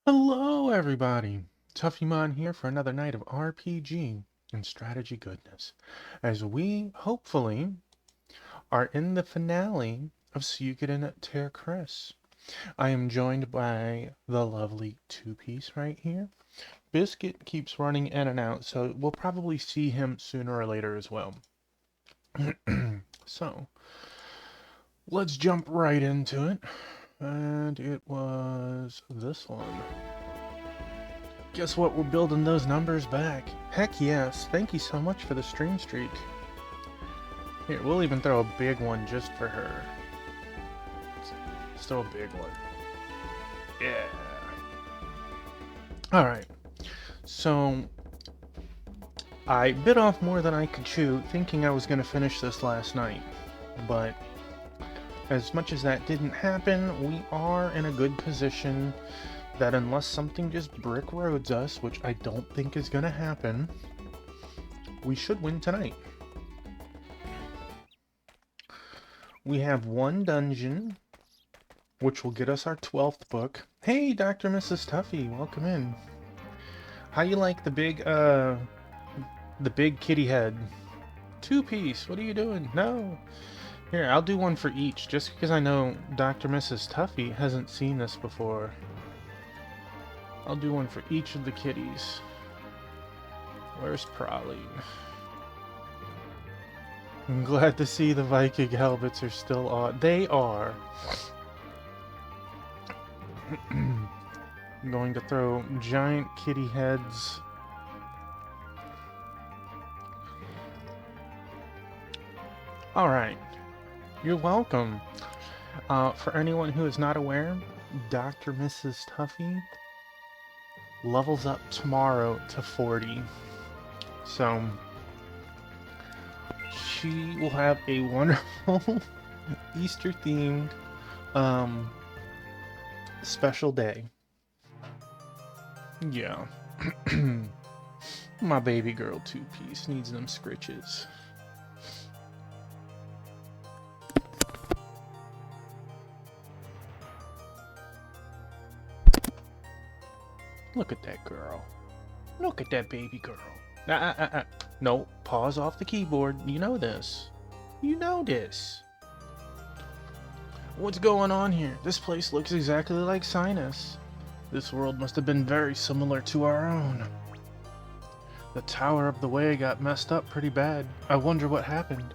Hello, everybody! Tuffymon here for another night of RPG and strategy goodness, as we, hopefully, are in the finale of Suikoden Tierkreis. I am joined by the lovely Two-Piece right here. Biscuit keeps running in and out, so we'll probably see him sooner or later as well. So, let's jump right into it. And it was this one. Guess what? We're building those numbers back. Heck yes. Thank you so much for the stream streak. Here, we'll even throw a big one just for her. Let's throw a big one. Yeah. Alright. So, I bit off more than I could chew, thinking I was going to finish this last night. But, as much as that didn't happen, we are in a good position that unless something just brick roads us, which I don't think is going to happen, we should win tonight. We have one dungeon, which will get us our 12th book. Hey, Dr. Mrs. Tuffy, welcome in. How you like the big kitty head? Two-piece, what are you doing? No. Here, I'll do one for each, just because I know Dr. Mrs. Tuffy hasn't seen this before. I'll do one for each of the kitties. Where's Praline? I'm glad to see the Viking helmets are still on. They are. I'm going to throw giant kitty heads. Alright. You're welcome. For anyone who is not aware, Dr. Mrs. Tuffy levels up tomorrow to 40. So, she will have a wonderful Easter-themed special day. Yeah. My baby girl Two-Piece needs them scritches. Look at that girl. Look at that baby girl. No, pause off the keyboard. You know this. You know this. What's going on here? This place looks exactly like Sinus. This world must have been very similar to our own. The Tower of the Way got messed up pretty bad. I wonder what happened.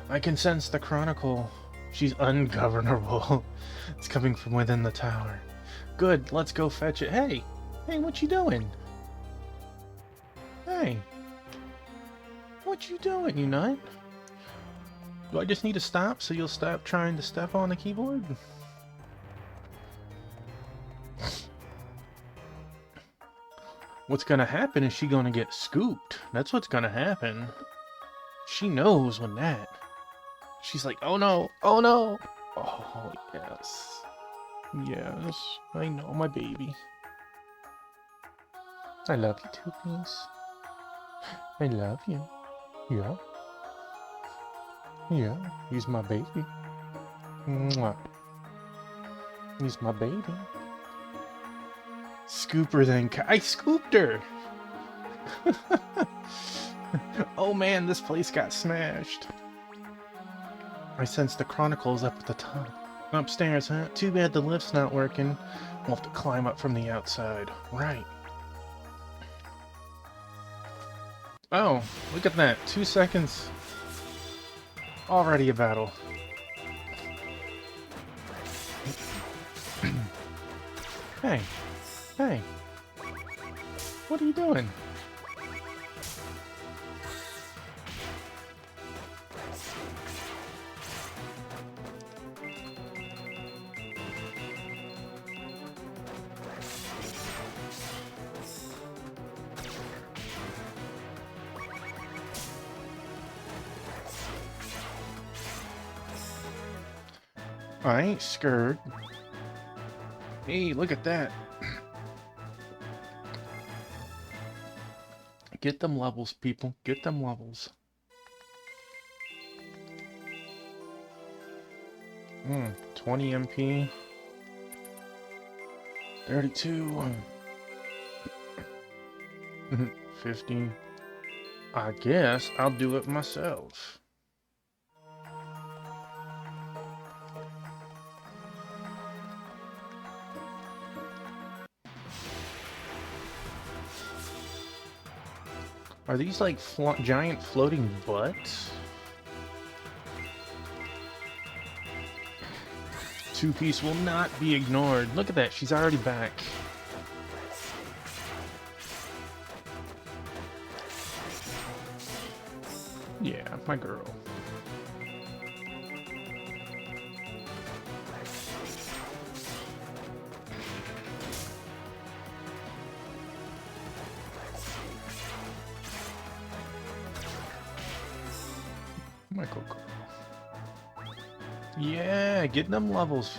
I can sense the Chronicle. She's ungovernable. It's coming from within the tower. Good, let's go fetch it. Hey! Hey, what you doing? Hey! What you doing, you nut? Do I just need to stop so you'll stop trying to step on the keyboard? What's gonna happen is she gonna get scooped. That's what's gonna happen. She knows when that. She's like, oh no, oh no! Oh, yes. Yes, I know, my baby. I love you, Two-Piece. I love you. Yeah. Yeah, he's my baby. Mwah. He's my baby. Scooper then. I scooped her! Oh man, this place got smashed. I sense the Chronicle's up at the top. Upstairs, huh? Too bad the lift's not working. We'll have to climb up from the outside. Right. Oh, look at that. 2 seconds. Already a battle. Hey. Hey. What are you doing? I ain't scared. Hey, look at that. Get them levels, people. Get them levels. 20 MP. 32. 50. I guess I'll do it myself. Are these like giant floating butts? Two-piece will not be ignored. Look at that, she's already back. Yeah, my girl. My girl. Yeah, getting them levels.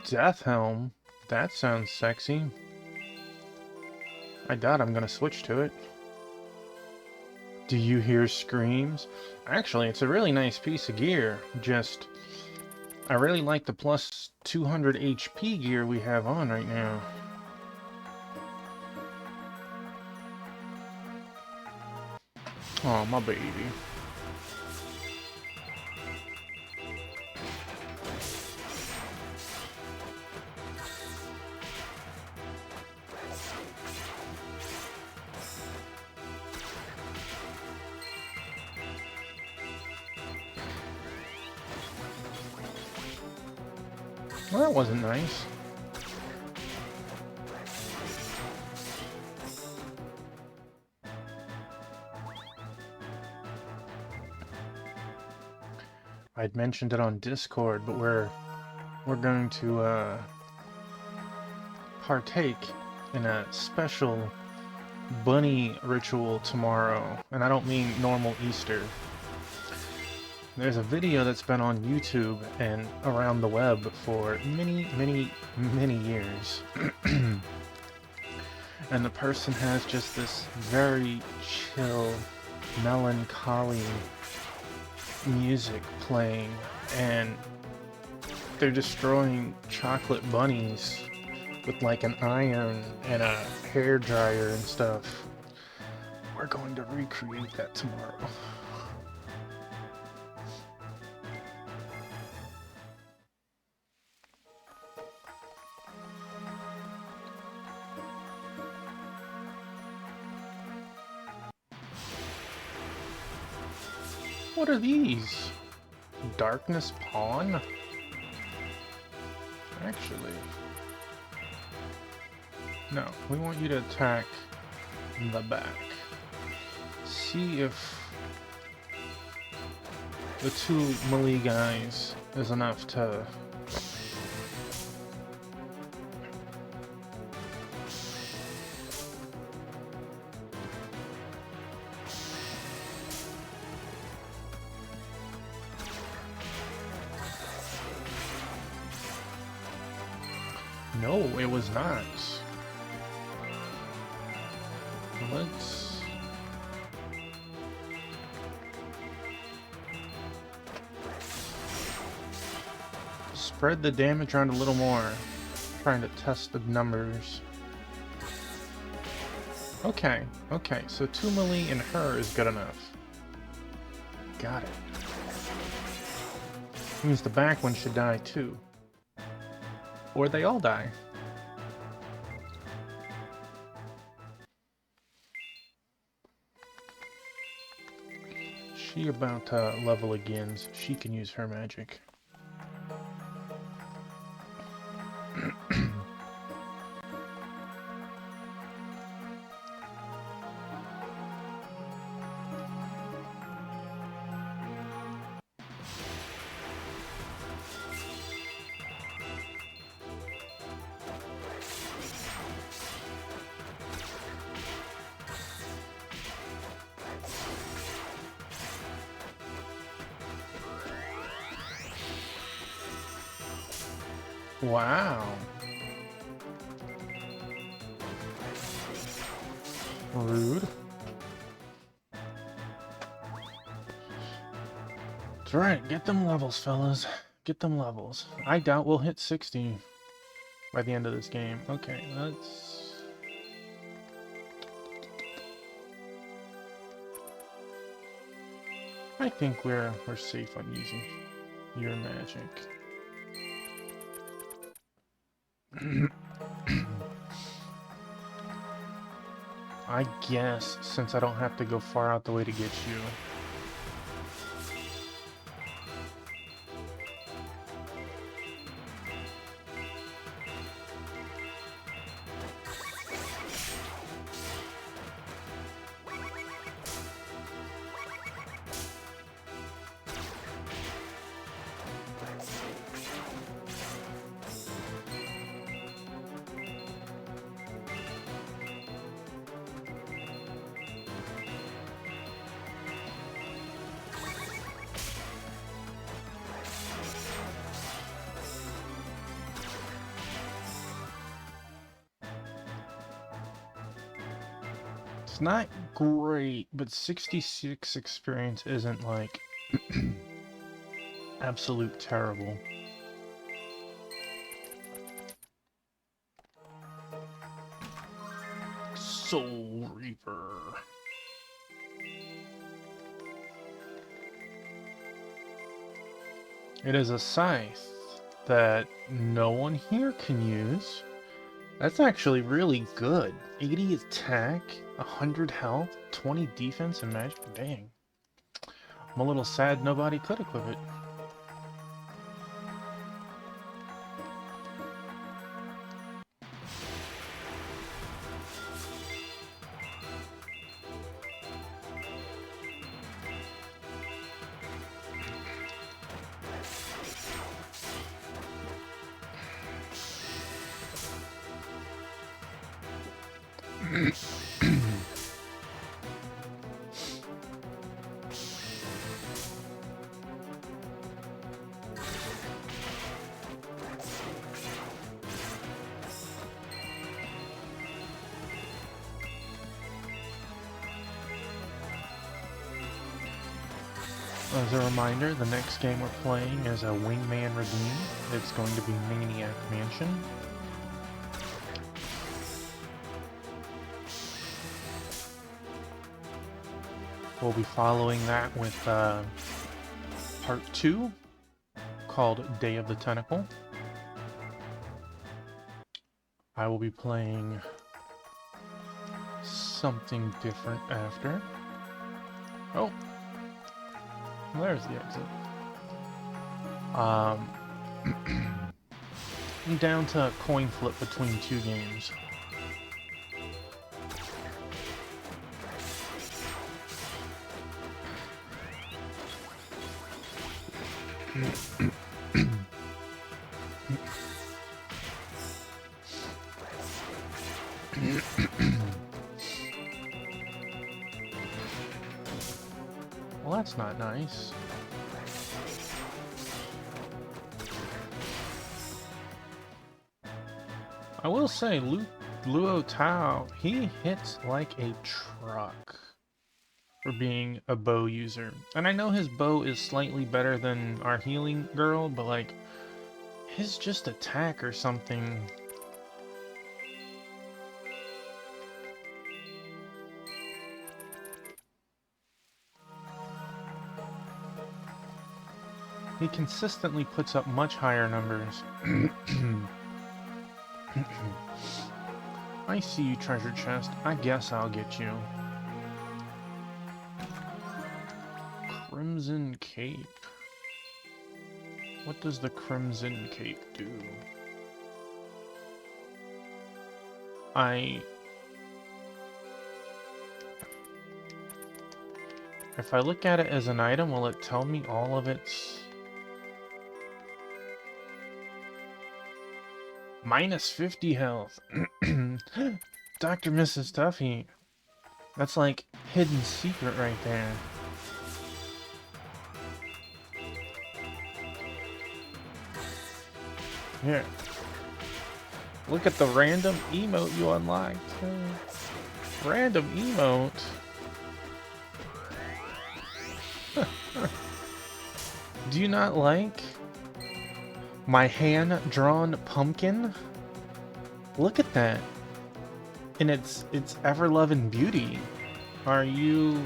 Death Helm. That sounds sexy. I doubt I'm gonna switch to it. Do you hear screams? Actually, it's a really nice piece of gear. Just, I really like the plus 200 HP gear we have on right now. Oh, my baby. Well, that wasn't nice. I'd mentioned it on Discord, but we're going to partake in a special bunny ritual tomorrow, and I don't mean normal Easter. There's a video that's been on YouTube and around the web for many years. And the person has just this very chill, melancholy music playing, and they're destroying chocolate bunnies with like an iron and a hair dryer and stuff. We're going to recreate that tomorrow. What are these? Darkness Pawn? Actually, no, we want you to attack the back. See if the two melee guys is enough to... No, it was not. Let's... spread the damage around a little more. Trying to test the numbers. Okay, okay, so 2 melee and her is good enough. Got it. Means the back one should die too. Or they all die. She about to level again, so she can use her magic. Wow. Rude. That's right, get them levels, fellas. Get them levels. I doubt we'll hit 60 by the end of this game. Okay, let's... I think we're safe on using your magic. I guess, since I don't have to go far out the way to get you. It's not great, but 66 experience isn't like absolute terrible. Soul Reaper. It is a scythe that no one here can use. That's actually really good. 80 attack, 100 health, 20 defense, and magic. Dang. I'm a little sad nobody could equip it. As a reminder, the next game we're playing is a Wingman Redeem. It's going to be Maniac Mansion. We'll be following that with part 2, called Day of the Tentacle. I will be playing something different after. Oh! There's the exit. I'm down to a coin flip between 2 games. Well, that's not nice. I will say, Luo Tao, he hits like a truck for being a bow user. And I know his bow is slightly better than our healing girl, but like, his just attack or something... He consistently puts up much higher numbers. I see you, treasure chest. I guess I'll get you. Crimson Cape. What does the Crimson Cape do? If I look at it as an item, will it tell me all of its... Minus 50 health. Dr. Mrs. Tuffy. That's like hidden secret right there. Here. Look at the random emote you unlocked. Random emote. Do you not like my hand-drawn pumpkin? Look at that. And it's ever-loving beauty. Are you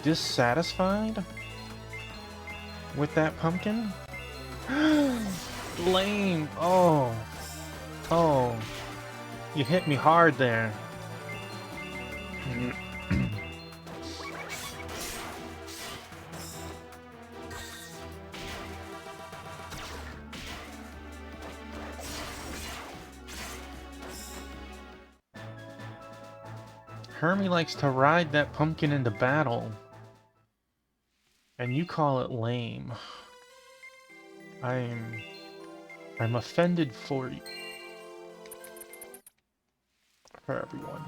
dissatisfied with that pumpkin? Lame. Oh. Oh. You hit me hard there. Hermie likes to ride that pumpkin into battle. And you call it lame. I'm offended for you. For everyone.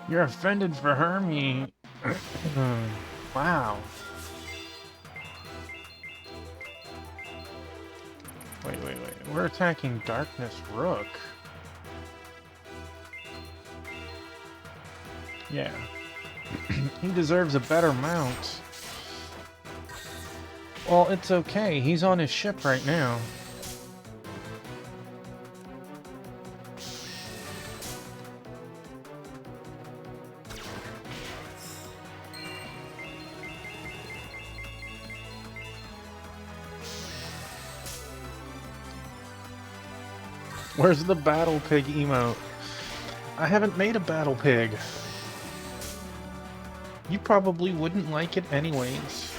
You're offended for Hermie. Wow. Wait. We're attacking Darkness Rook. Yeah. He deserves a better mount. Well, it's okay. He's on his ship right now. Where's the Battle Pig emote? I haven't made a Battle Pig. You probably wouldn't like it anyways.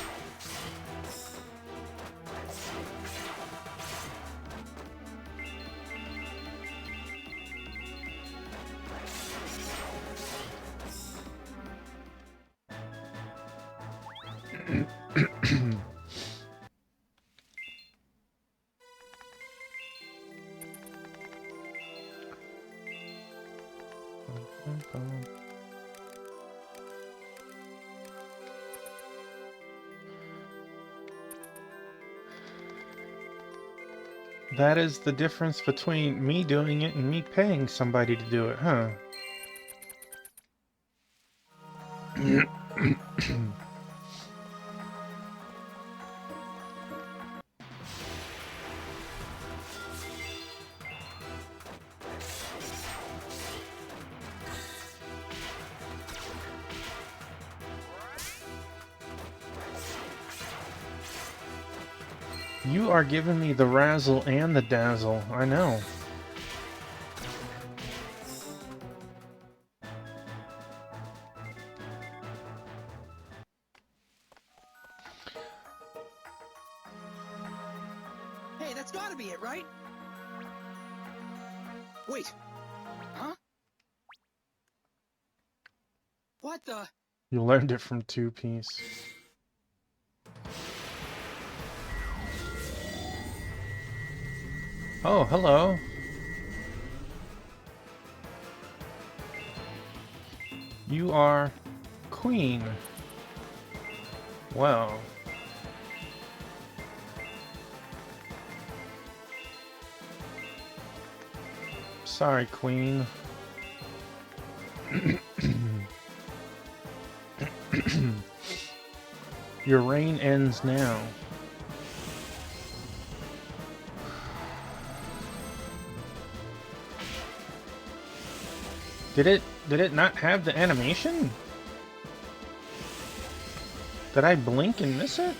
That is the difference between me doing it and me paying somebody to do it, huh? You are giving me the razzle and the dazzle, I know. Hey, that's gotta be it, right? Wait. Huh? What the? You learned it from Two Piece. Oh, hello. You are Queen. Well. Sorry, Queen. Your reign ends now. Did it not have the animation? Did I blink and miss it?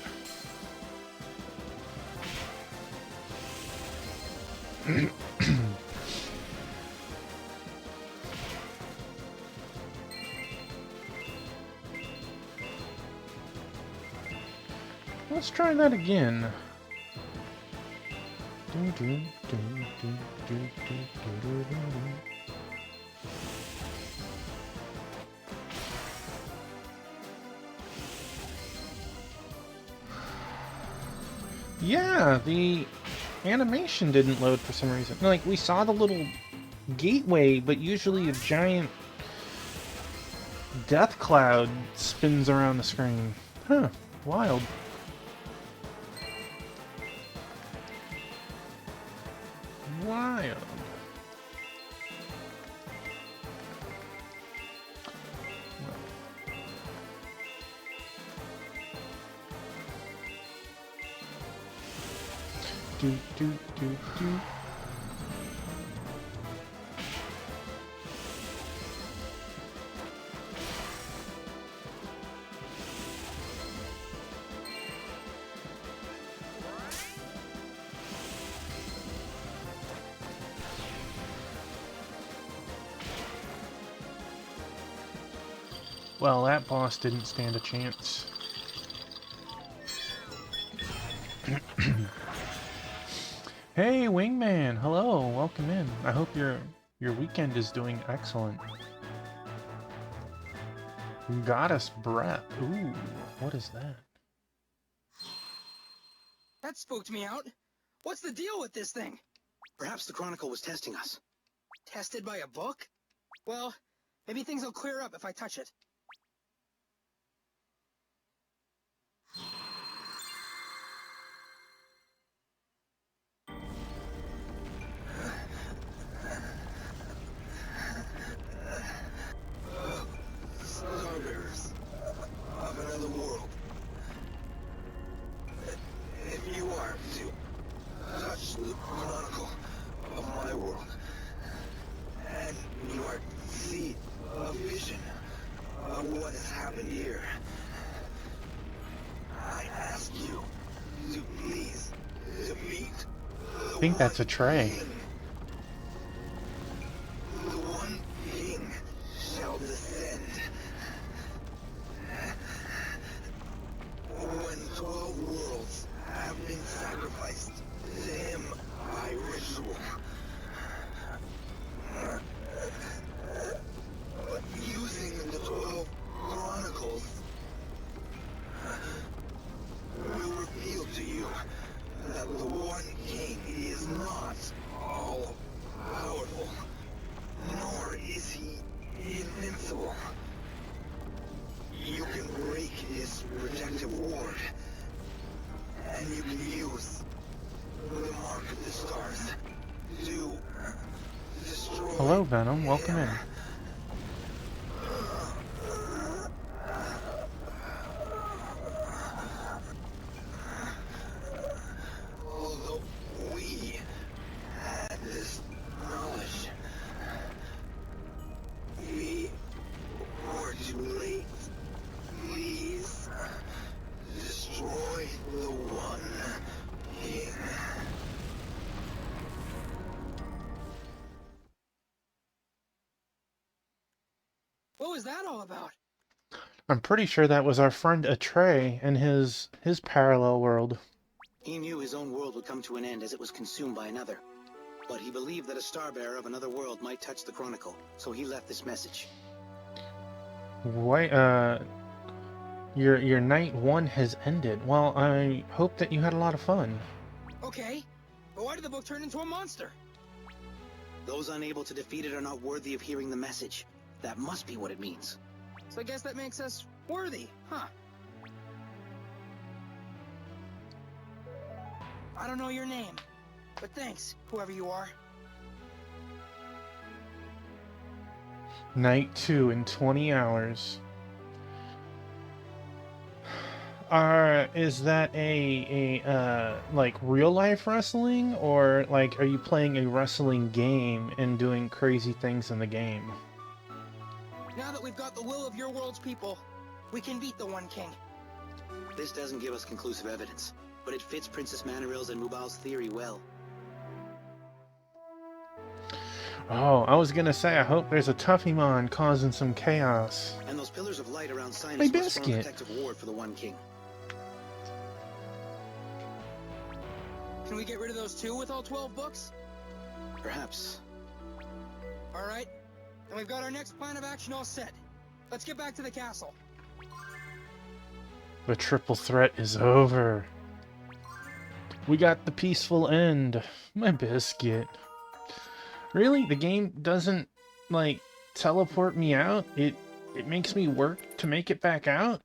Let's try that again. Yeah, the animation didn't load for some reason. Like, we saw the little gateway, but usually a giant death cloud spins around the screen. Huh. Wild. Wild. Do, do, do, do. Well, that boss didn't stand a chance. Hey, Wingman! Hello, welcome in. I hope your weekend is doing excellent. Goddess Breath. Ooh, what is that? That spooked me out. What's the deal with this thing? Perhaps the Chronicle was testing us. Tested by a book? Well, maybe things will clear up if I touch it. Starbearers of another world. If you are to touch the Chronicle of my world, and you are to see a vision of what has happened here, I ask you to please defeat I think that's a tray. the one king shall descend. When 12 worlds have been sacrificed to him by ritual, using the 12 chronicles will reveal to you that the one king is not all powerful, nor is he invincible. You can break his protective ward, and you can use the mark of the stars to destroy. Hello, Venom. Welcome in. Although we had this knowledge, we were too late. Please destroy the one king. What was that all about? I'm pretty sure that was our friend Atray and his parallel world. He knew his own world would come to an end as it was consumed by another. But he believed that a starbearer of another world might touch the Chronicle, so he left this message. Wait, your night 1 has ended. Well, I hope that you had a lot of fun. Okay, but why did the book turn into a monster? Those unable to defeat it are not worthy of hearing the message. That must be what it means. So I guess that makes us worthy, huh? I don't know your name, but thanks, whoever you are. Night 2 in 20 hours. Is that like real life wrestling, or like are you playing a wrestling game and doing crazy things in the game? Now that we've got the will of your world's people, we can beat the One King. This doesn't give us conclusive evidence, but it fits Princess Manoril's and Mubal's theory well. Oh, I was gonna say, I hope there's a Tuffymon causing some chaos. And those pillars of light around Hey, Sinus must form a Biscuit. protective ward for the One King. Can we get rid of those too with all 12 books? Perhaps. Alright, and we've got our next plan of action all set. Let's get back to the castle. The triple threat is over. We got the peaceful end. My biscuit. Really? The game doesn't, like, teleport me out? It makes me work to make it back out?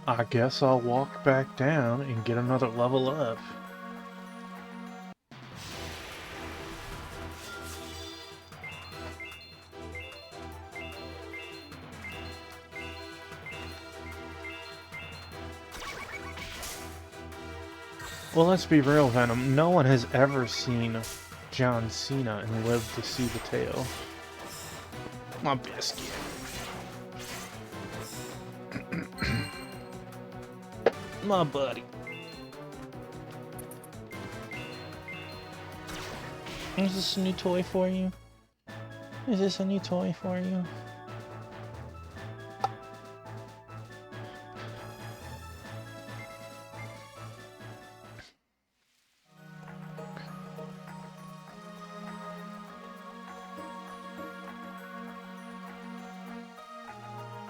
I guess I'll walk back down and get another level up. Well, let's be real, Venom. No one has ever seen John Cena and lived to see the tale. My biscuit. My buddy. Is this a new toy for you? Is this a new toy for you?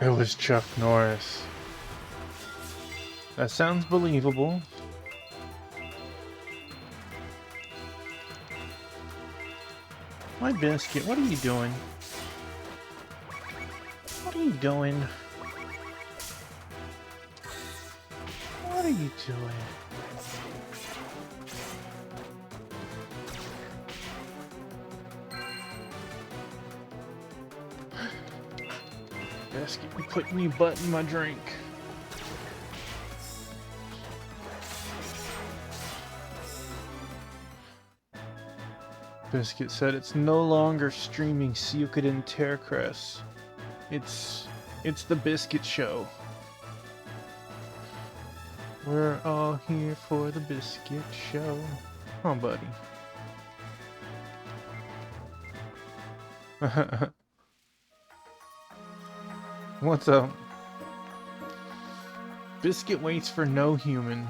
It was Chuck Norris. That sounds believable. My biscuit, what are you doing? What are you doing? What are you doing? Biscuit, you put me butt in my drink. Biscuit said it's no longer streaming Suikoden Tierkreis. It's the Biscuit Show. We're all here for the Biscuit Show. Oh, buddy. What's up? Biscuit waits for no human.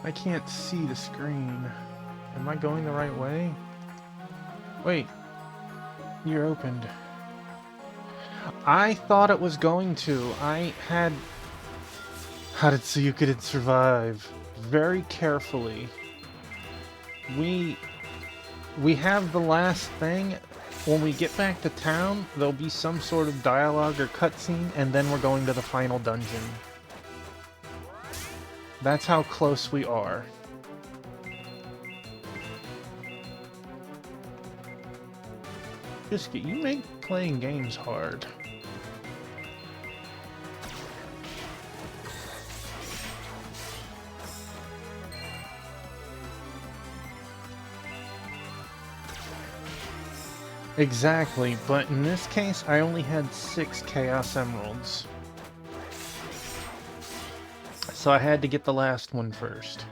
I can't see the screen. Am I going the right way? Wait. You're opened. I thought it was going to. I had... How did Suikoden survive? Very carefully. We have the last thing. When we get back to town, there'll be some sort of dialogue or cutscene, and then we're going to the final dungeon. That's how close we are. Biscuit, you make playing games hard. Exactly, but in this case, I only had 6 Chaos Emeralds. So I had to get the last one first.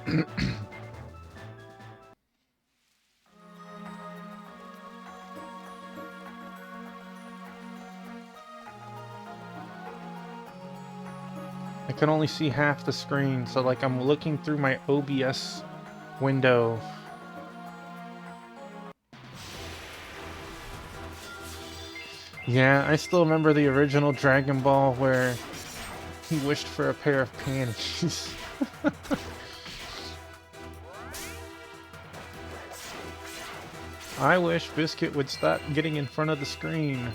I can only see half the screen, so like I'm looking through my OBS window. Yeah, I still remember the original Dragon Ball where he wished for a pair of panties. I wish Biscuit would stop getting in front of the screen.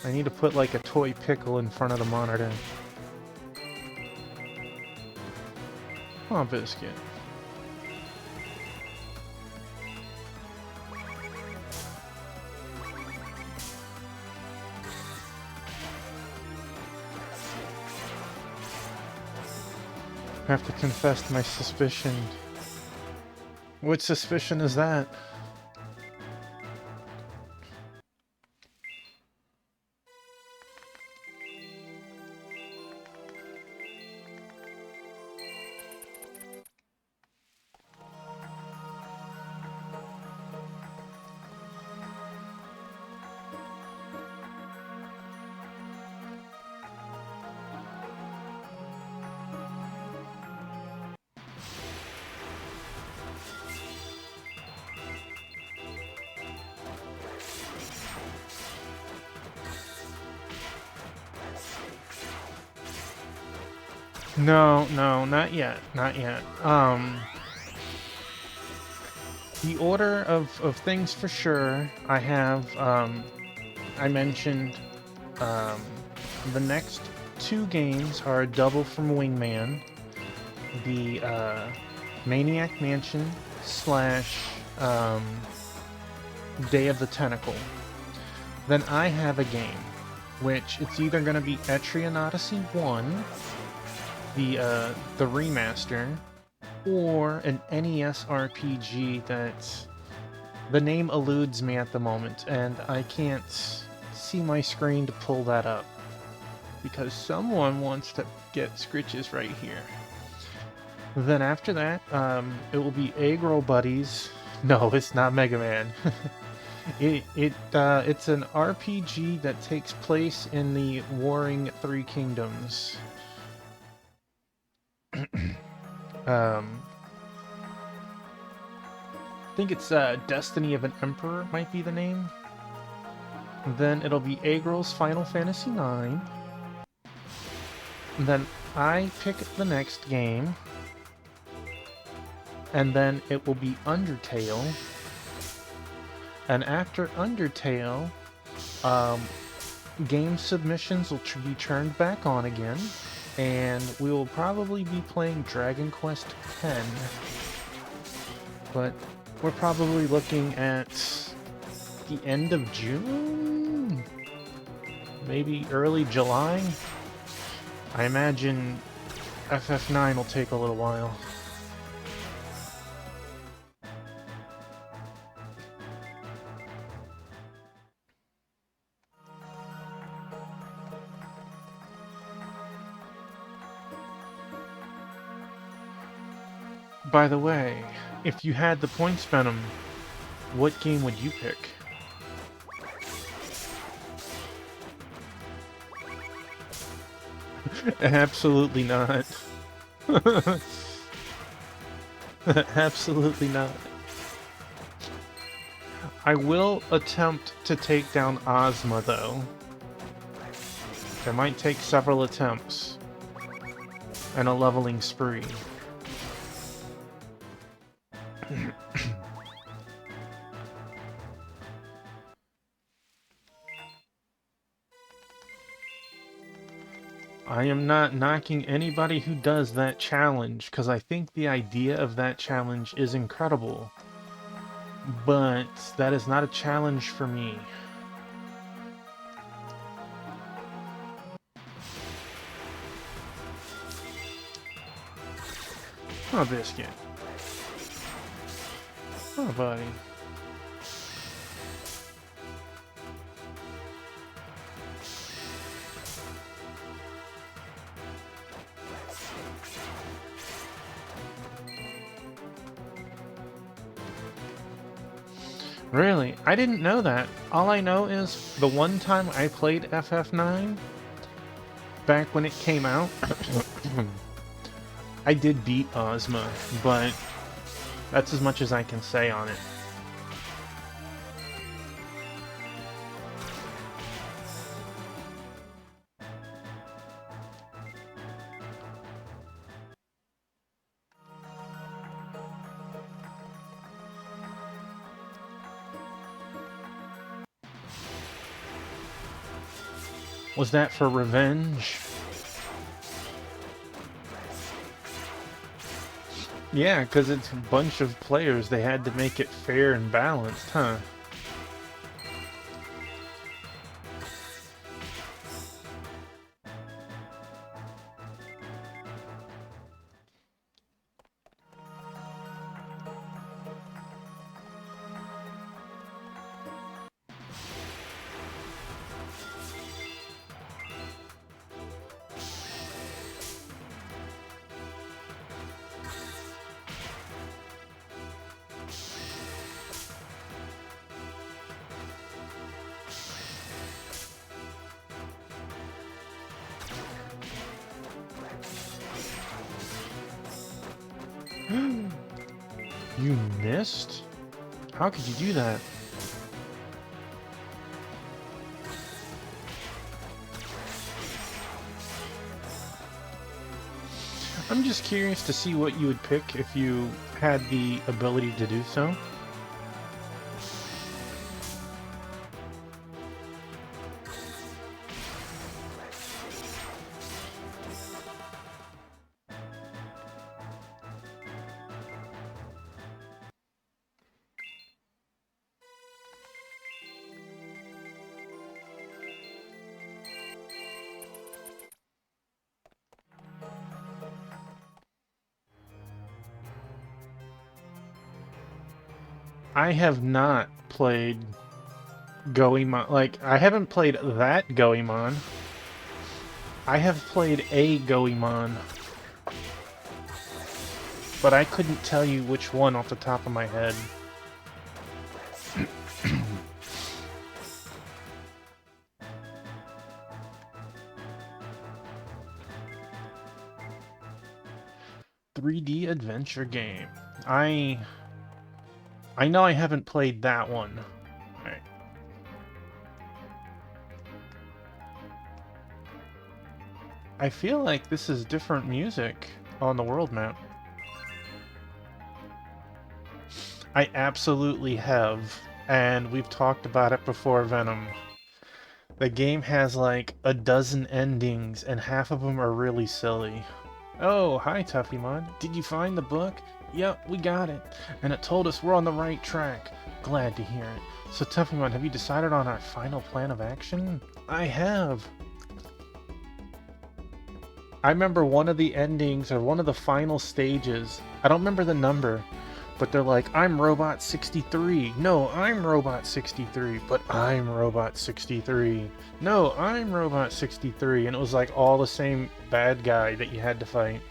I need to put like a toy pickle in front of the monitor. Oh, Biscuit. I have to confess my suspicion. Which suspicion is that? No, not yet, not yet. The order of things for sure, I have, I mentioned, um, the next two games are a double from Wingman, the Maniac Mansion slash Day of the Tentacle. Then I have a game, which it's either going to be Etrian Odyssey 1, the remaster, or an NES RPG that the name eludes me at the moment, and I can't see my screen to pull that up because someone wants to get scritches right here. Then after that, it will be Agro Buddies. No, it's not Mega Man. It's an RPG that takes place in the Warring Three Kingdoms. I think it's Destiny of an Emperor might be the name. Then it'll be Agro's Final Fantasy IX. Then I pick the next game. And then it will be Undertale. And after Undertale, game submissions will be turned back on again. And we will probably be playing Dragon Quest X. But we're probably looking at the end of June? Maybe early July? I imagine FF9 will take a little while. By the way, if you had the points venom, what game would you pick? Absolutely not. Absolutely not. I will attempt to take down Ozma, though. It might take several attempts and a leveling spree. I am not knocking anybody who does that challenge, because I think the idea of that challenge is incredible. But that is not a challenge for me. Oh, Biscuit. Oh, buddy. Really? I didn't know that. All I know is the one time I played FF9, back when it came out, I did beat Ozma, but that's as much as I can say on it. Was that for revenge? Yeah, because it's a bunch of players. They had to make it fair and balanced, huh? You missed? How could you do that? I'm just curious to see what you would pick if you had the ability to do so. I have not played Goemon. Like, I haven't played that Goemon. I have played a Goemon, but I couldn't tell you which one off the top of my head. 3D adventure game. I know I haven't played that one. Alright. I feel like this is different music on the world map. I absolutely have, and we've talked about it before, Venom. The game has like a dozen endings, and half of them are really silly. Oh, hi Tuffymon. Did you find the book? Yep, we got it. And it told us we're on the right track. Glad to hear it. So Tuffymon, have you decided on our final plan of action? I have. I remember one of the endings, or one of the final stages. I don't remember the number, but they're like, I'm Robot 63. No, I'm Robot 63. But I'm Robot 63. No, I'm Robot 63. And it was like all the same bad guy that you had to fight.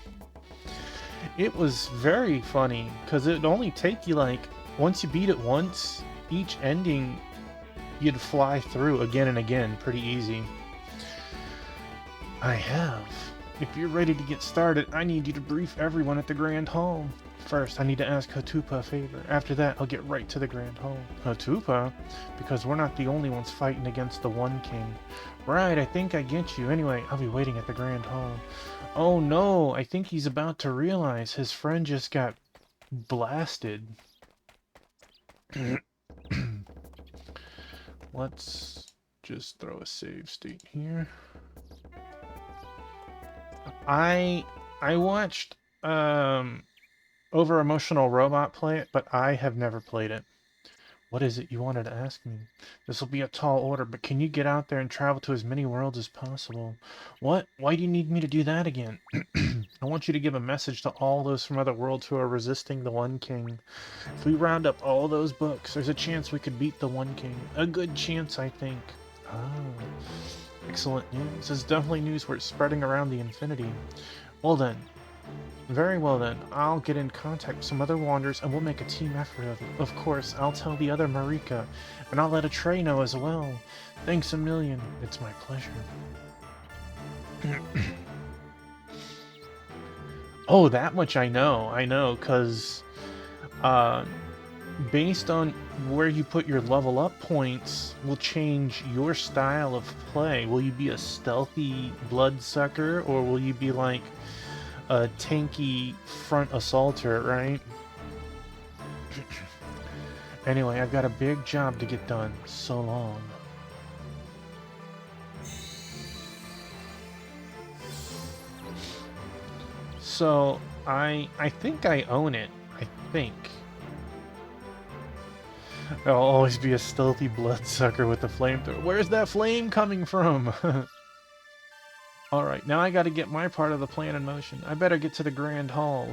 It was very funny, because it'd only take you like, once you beat it once, each ending you'd fly through again and again pretty easy. I have. If you're ready to get started, I need you to brief everyone at the Grand Hall. First, I need to ask Hatupa a favor. After that, I'll get right to the Grand Hall. Hatupa? Because we're not the only ones fighting against the One King. Right, I think I get you. Anyway, I'll be waiting at the Grand Hall. Oh no, I think he's about to realize his friend just got blasted. Let's just throw a save state here. I watched Over Emotional Robot play it, but I have never played it. What is it you wanted to ask me? This will be a tall order, but can you get out there and travel to as many worlds as possible? What? Why do you need me to do that again? I want you to give a message to all those from other worlds who are resisting the One King. If we round up all those books, there's a chance we could beat the One King. A good chance, I think. Ah, excellent news. This is definitely news where it's spreading around the Infinity. Well then. Very well then, I'll get in contact with some other Wanderers and we'll make a team effort of it. Of course, I'll tell the other Marika, and I'll let Atreyu know as well. Thanks a million. It's my pleasure. Oh, that much I know, because based on where you put your level up points will change your style of play. Will you be a stealthy bloodsucker, or will you be like a tanky front assaulter, right? Anyway, I've got a big job to get done. So long. So, I think I own it. I think. I'll always be a stealthy bloodsucker with a flamethrower. Where's that flame coming from? Alright, now I gotta get my part of the plan in motion. I better get to the Grand Hall.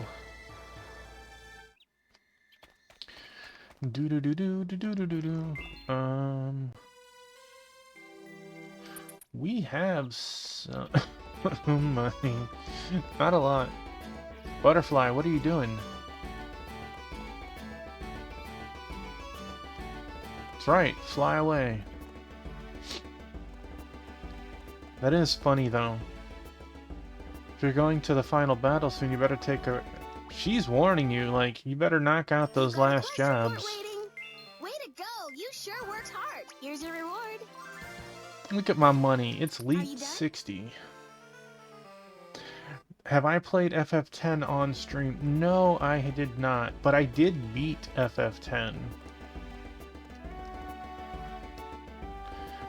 We have some money. Not a lot. Butterfly, what are you doing? That's right, fly away. That is funny, though. If you're going to the final battle soon, you better take a... She's warning you, like, you better knock out those last jobs. Way to go! You sure worked hard. Here's your reward. Look at my money. It's Elite 60. Have I played FF10 on stream? No, I did not. But I did beat FF10.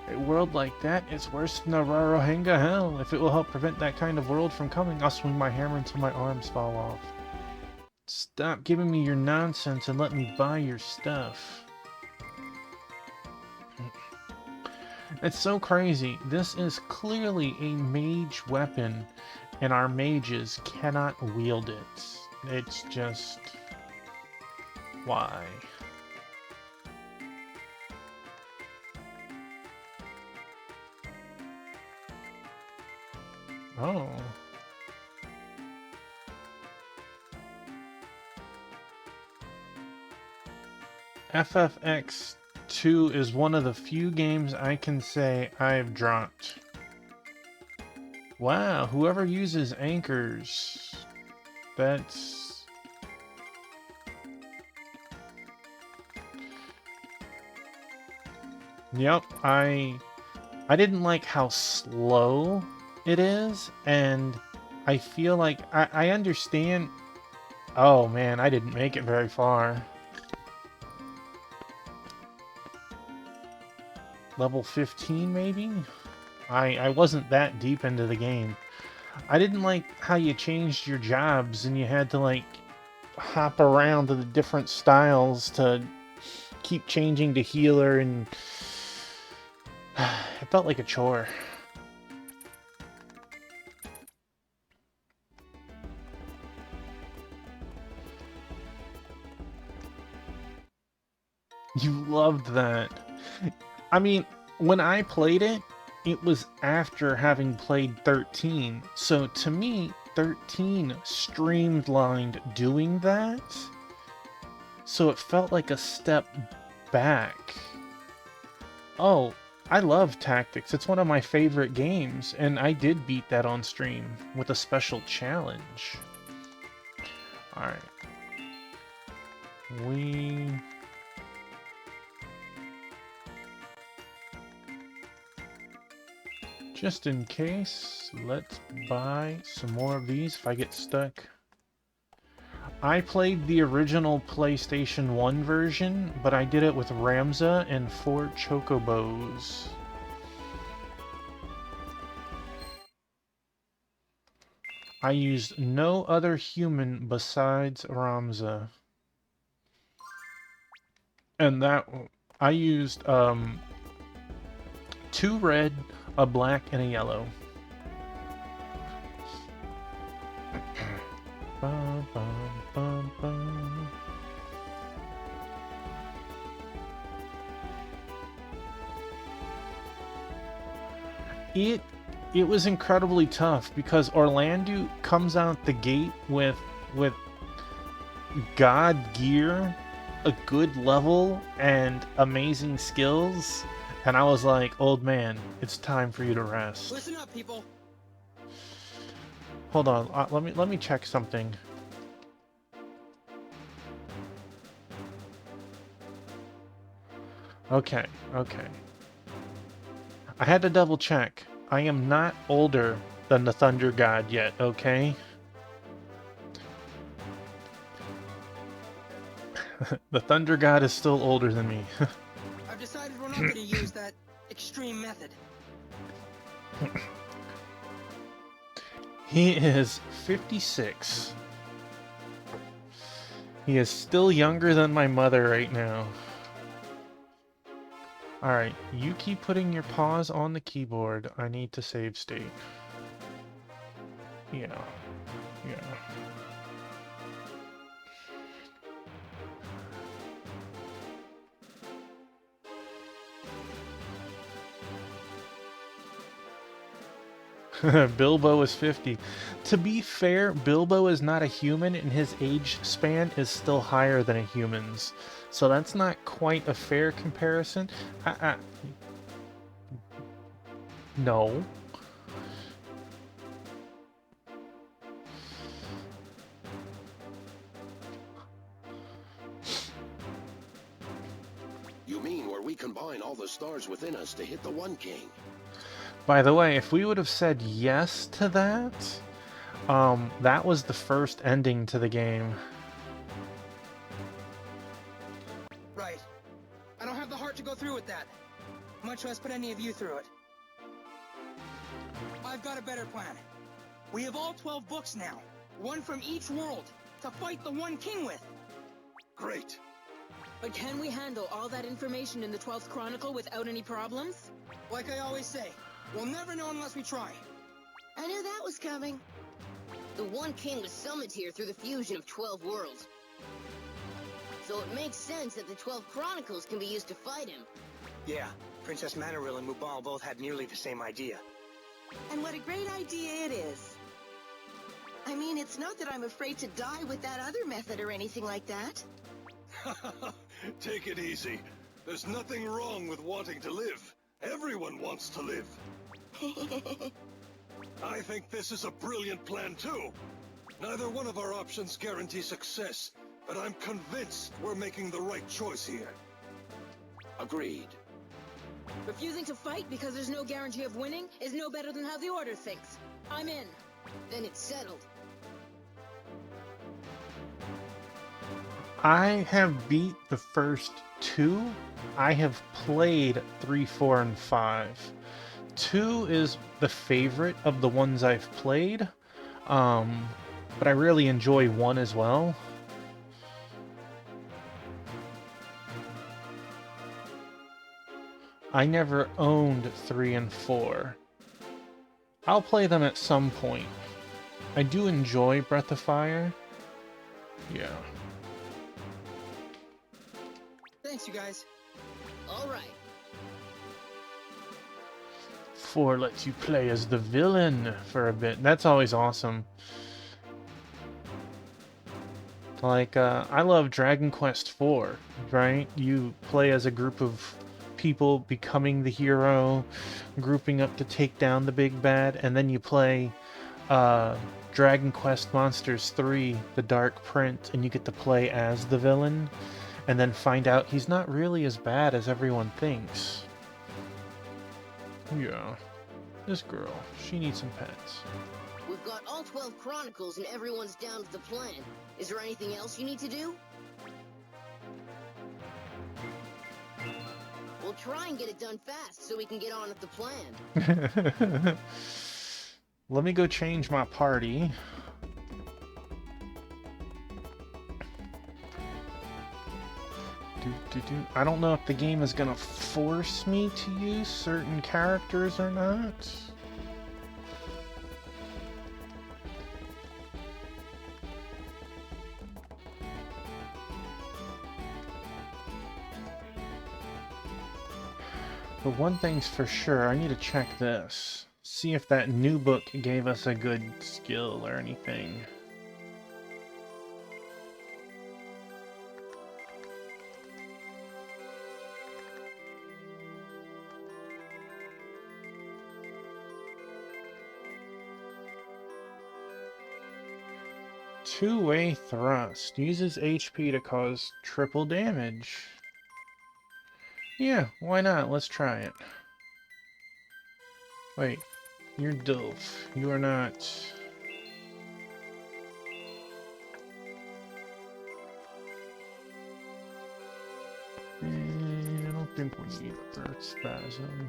A world like that is worse than a Rarohenga hell. If it will help prevent that kind of world from coming, I'll swing my hammer until my arms fall off. Stop giving me your nonsense and let me buy your stuff. It's so crazy. This is clearly a mage weapon, and our mages cannot wield it. It's just... why? Oh. FFX 2 is one of the few games I can say I've dropped. Wow, whoever uses anchors, that's... Yep, I didn't like how slow it is, and I feel like I understand... Oh man, I didn't make it very far. Level 15 maybe? I wasn't that deep into the game. I didn't like how you changed your jobs and you had to like hop around to the different styles to keep changing to healer, and it felt like a chore. You loved that. I mean, when I played it, it was after having played 13. So to me, 13 streamlined doing that. So it felt like a step back. Oh, I love Tactics. It's one of my favorite games, and I did beat that on stream with a special challenge. Alright. Just in case, let's buy some more of these if I get stuck. I played the original PlayStation 1 version, but I did it with Ramza and 4 Chocobos. I used no other human besides Ramza. And that... I used, 2 red, a black, and a yellow. Bum, bum, bum, bum. It was incredibly tough because Orlando comes out the gate with god gear, a good level, and amazing skills, and I was like, old man, it's time for you to rest. Listen up, people. Hold on, let me check something. Okay. I had to double check. I am not older than the Thunder God yet, okay? The Thunder God is still older than me. I've decided we're not going to use that extreme method. He is 56. He is still younger than my mother right now. Alright, you keep putting your paws on the keyboard. I need to save state. Yeah. Bilbo is 50. To be fair, Bilbo is not a human and his age span is still higher than a human's. So that's not quite a fair comparison. No. You mean where we combine all the stars within us to hit the One King? By the way, if we would have said yes to that, that was the first ending to the game. Right. I don't have the heart to go through with that. Much less put any of you through it. I've got a better plan. We have all 12 books now. One from each world. To fight the One King with. Great. But can we handle all that information in the 12th Chronicle without any problems? Like I always say, we'll never know unless we try. I knew that was coming. The One King was summoned here through the fusion of 12 worlds. So it makes sense that the 12 Chronicles can be used to fight him. Yeah, Princess Manaril and Mubal both had nearly the same idea. And what a great idea it is. I mean, it's not that I'm afraid to die with that other method or anything like that. Take it easy. There's nothing wrong with wanting to live. Everyone wants to live. I think this is a brilliant plan too. Neither one of our options guarantees success, but I'm convinced we're making the right choice here. Agreed. Refusing to fight because there's no guarantee of winning is no better than how the Order thinks. I'm in. Then it's settled. I have beat the first 2. I have played 3, 4, and 5. 2 is the favorite of the ones I've played, but I really enjoy 1 as well. I never owned 3 and 4. I'll play them at some point. I do enjoy Breath of Fire. Yeah. Thanks, you guys. All right. 4 lets you play as the villain for a bit. That's always awesome. Like, I love Dragon Quest IV, right? You play as a group of people becoming the hero, grouping up to take down the big bad, and then you play Dragon Quest Monsters 3, The Dark Prince, and you get to play as the villain, and then find out he's not really as bad as everyone thinks. Yeah, this girl, she needs some pets. We've got all 12 Chronicles and everyone's down with the plan. Is there anything else you need to do? We'll try and get it done fast so we can get on with the plan. Let me go change my party. I don't know if the game is gonna force me to use certain characters or not. But one thing's for sure, I need to check this. See if that new book gave us a good skill or anything. Two-way thrust. Uses HP to cause triple damage. Yeah, why not? Let's try it. Wait, you're Dilf. You are not... I don't think we need Earth Spasm.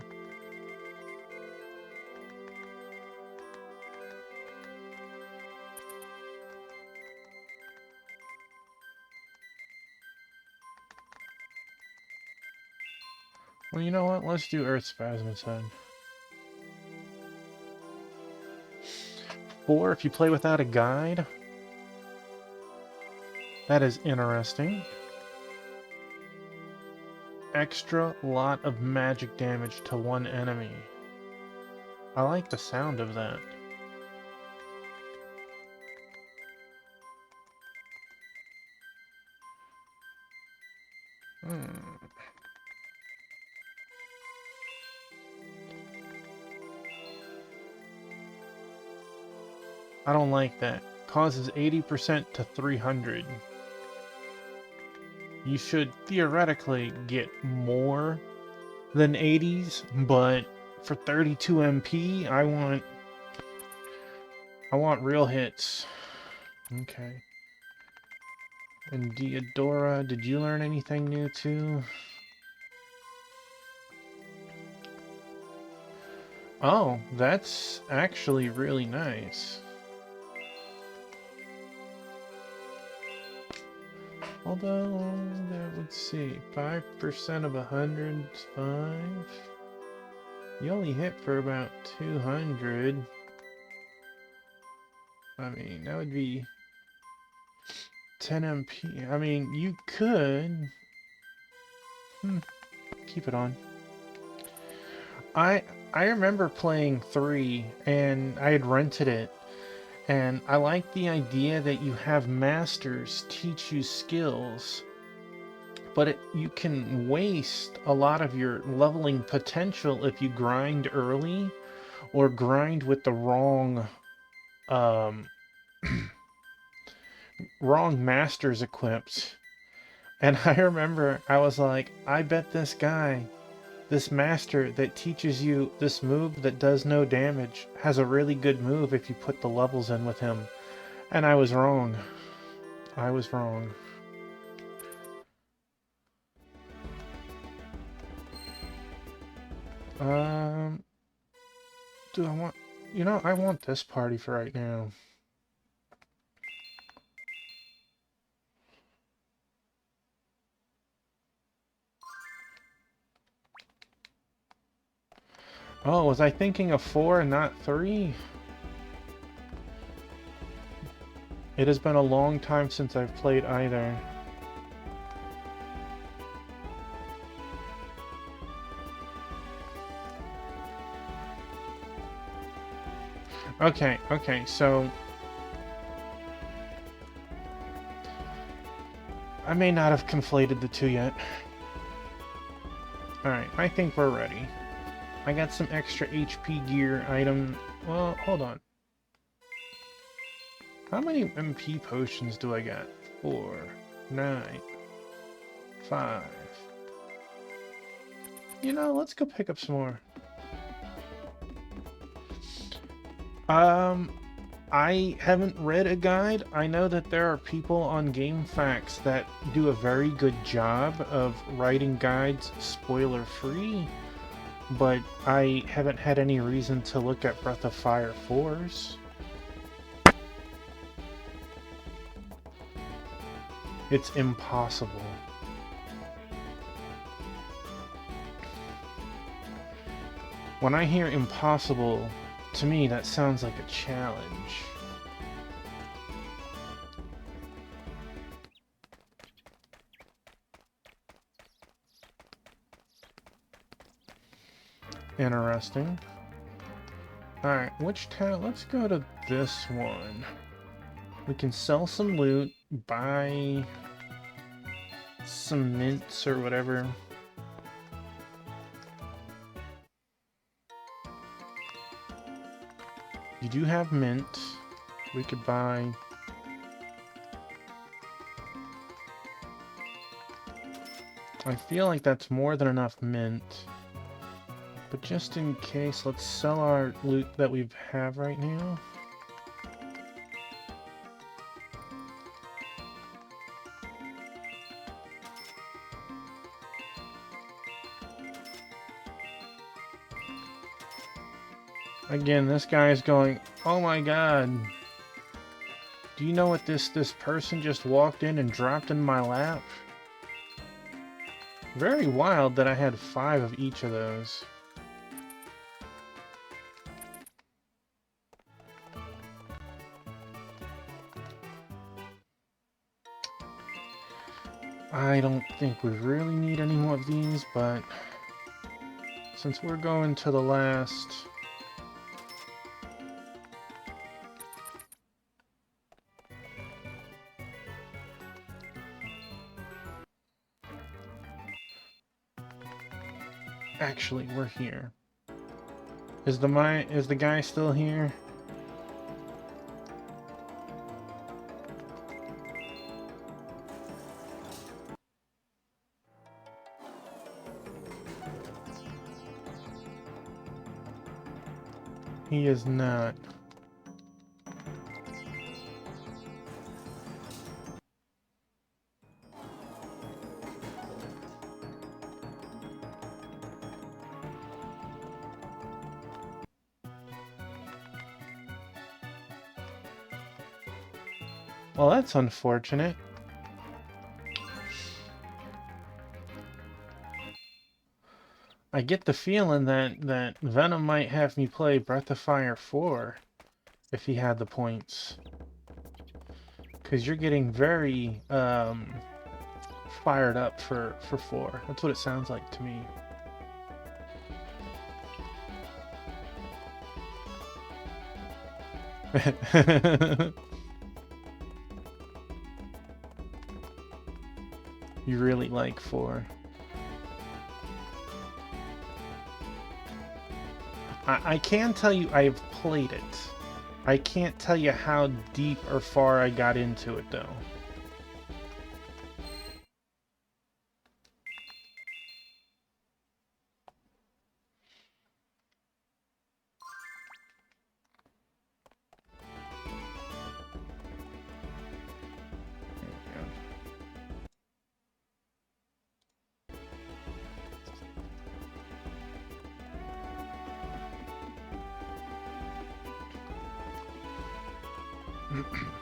Well, you know what? Let's do Earth Spasm instead. 4 if you play without a guide. That is interesting. Extra lot of magic damage to one enemy. I like the sound of that. I don't like that. Causes 80% to 300. You should theoretically get more than 80s, but for 32 MP, I want real hits. Okay. And Diodora, did you learn anything new too? Oh, that's actually really nice. Although, let's see, 5% of 100 is 5. You only hit for about 200. I mean, that would be 10 MP. I mean, you could... keep it on. I remember playing 3 and I had rented it, and I like the idea that you have masters teach you skills, but you can waste a lot of your leveling potential if you grind early or grind with the um wrong masters equipped. And I remember I was like, I bet this master that teaches you this move that does no damage has a really good move if you put the levels in with him. And I was wrong. I was wrong. Do I want... You know, I want this party for right now. Oh, was I thinking of 4 and not 3? It has been a long time since I've played either. Okay, so... I may not have conflated the two yet. Alright, I think we're ready. I got some extra HP gear item... Well, hold on. How many MP potions do I got? 4, 9, 5... You know, let's go pick up some more. I haven't read a guide. I know that there are people on GameFAQs that do a very good job of writing guides spoiler-free, but I haven't had any reason to look at Breath of Fire 4's. It's impossible. When I hear impossible, to me that sounds like a challenge. Interesting. Alright, which town? Let's go to this one. We can sell some loot, buy some mints or whatever. You do have mint. We could buy... I feel like that's more than enough mint. But just in case, let's sell our loot that we have right now. Again, this guy is going, oh my god. Do you know what this person just walked in and dropped in my lap? Very wild that I had 5 of each of those. I don't think we really need any more of these, but since we're going to the last... Actually, we're here. Is the guy still here? He is not. Well, that's unfortunate. I get the feeling that Venom might have me play Breath of Fire 4 if he had the points. Because you're getting very fired up for 4. That's what it sounds like to me. You really like 4. I can tell you I've played it. I can't tell you how deep or far I got into it, though.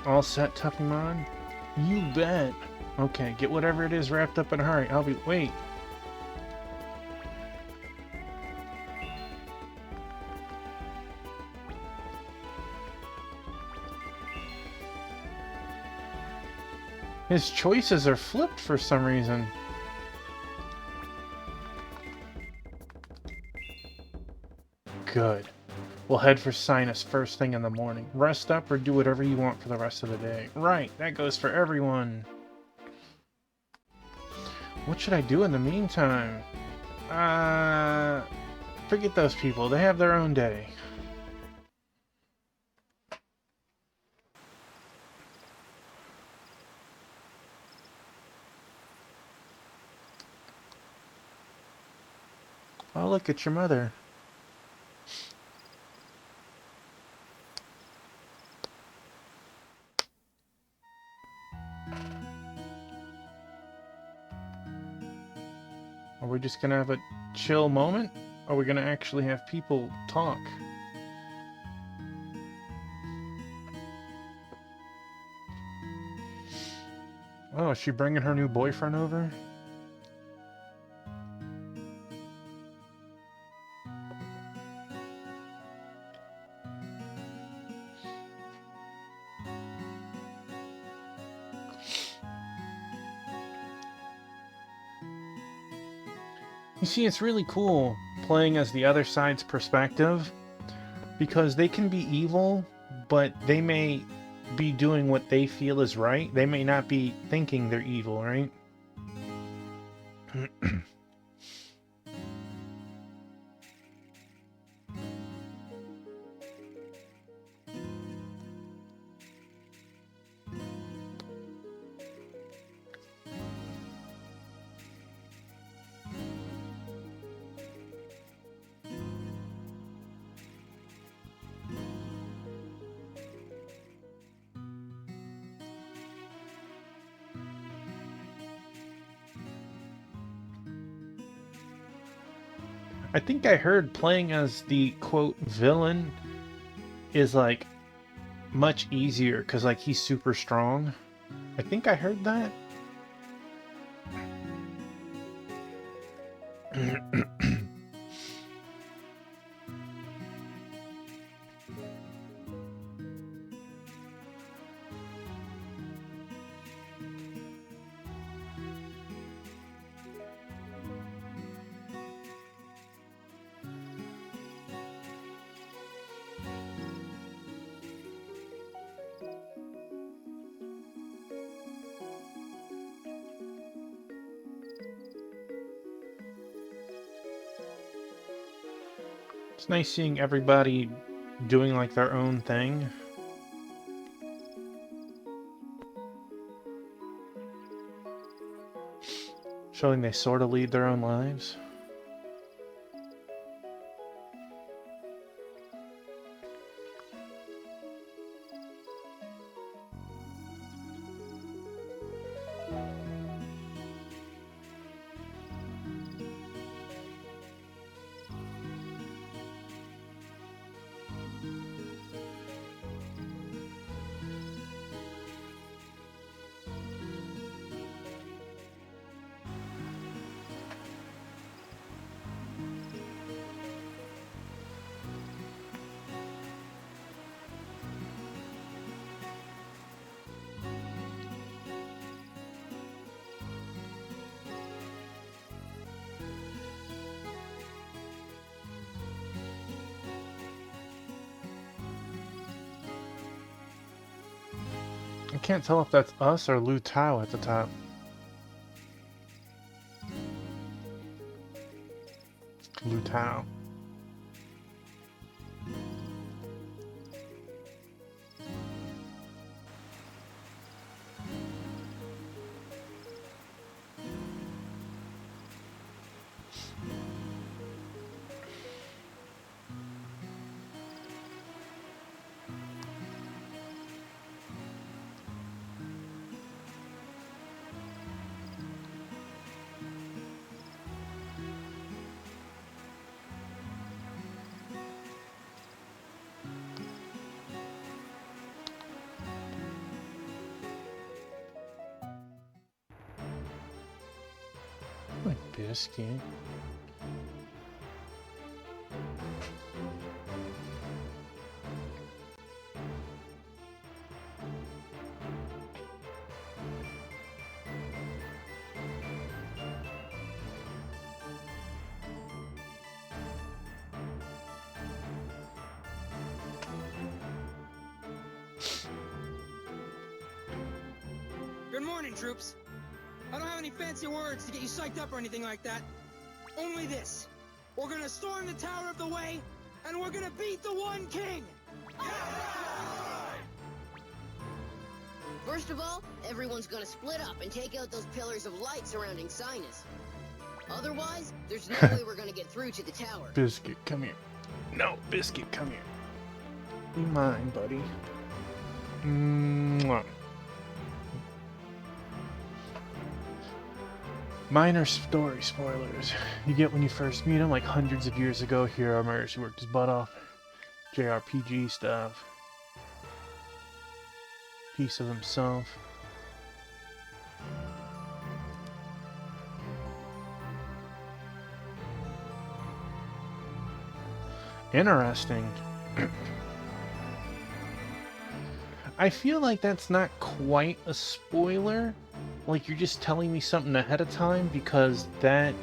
All set, Tuffymon? You bet. Okay, get whatever it is wrapped up in a hurry. I'll be... Wait. His choices are flipped for some reason. Good. We'll head for Sinus first thing in the morning. Rest up or do whatever you want for the rest of the day. Right, that goes for everyone. What should I do in the meantime? Forget those people. They have their own day. Oh, look at your mother. Are we just gonna have a chill moment? Or are we gonna actually have people talk? Oh, is she bringing her new boyfriend over? You see, it's really cool playing as the other side's perspective, because they can be evil, but they may be doing what they feel is right. They may not be thinking they're evil, right? I think I heard playing as the, quote, villain is, like, much easier, because, like, he's super strong. I think I heard that. It's nice seeing everybody doing, like, their own thing. Showing they sort of lead their own lives. can't tell if that's us or Lu Tao at the top. Lu Tao. My biscuit. Good morning, troops. I don't have any fancy words to get you psyched up or anything like that. Only this. We're gonna storm the Tower of the Way, and we're gonna beat the One King! First of all, everyone's gonna split up and take out those pillars of light surrounding Sinus. Otherwise, there's no way we're gonna get through to the tower. Biscuit, come here. No, Biscuit, come here. Be mine, buddy. Mwah. Minor story spoilers. You get when you first meet him, like hundreds of years ago, Hero emerged, worked his butt off. JRPG stuff. Piece of himself. Interesting. I feel like that's not quite a spoiler. Like, you're just telling me something ahead of time, because the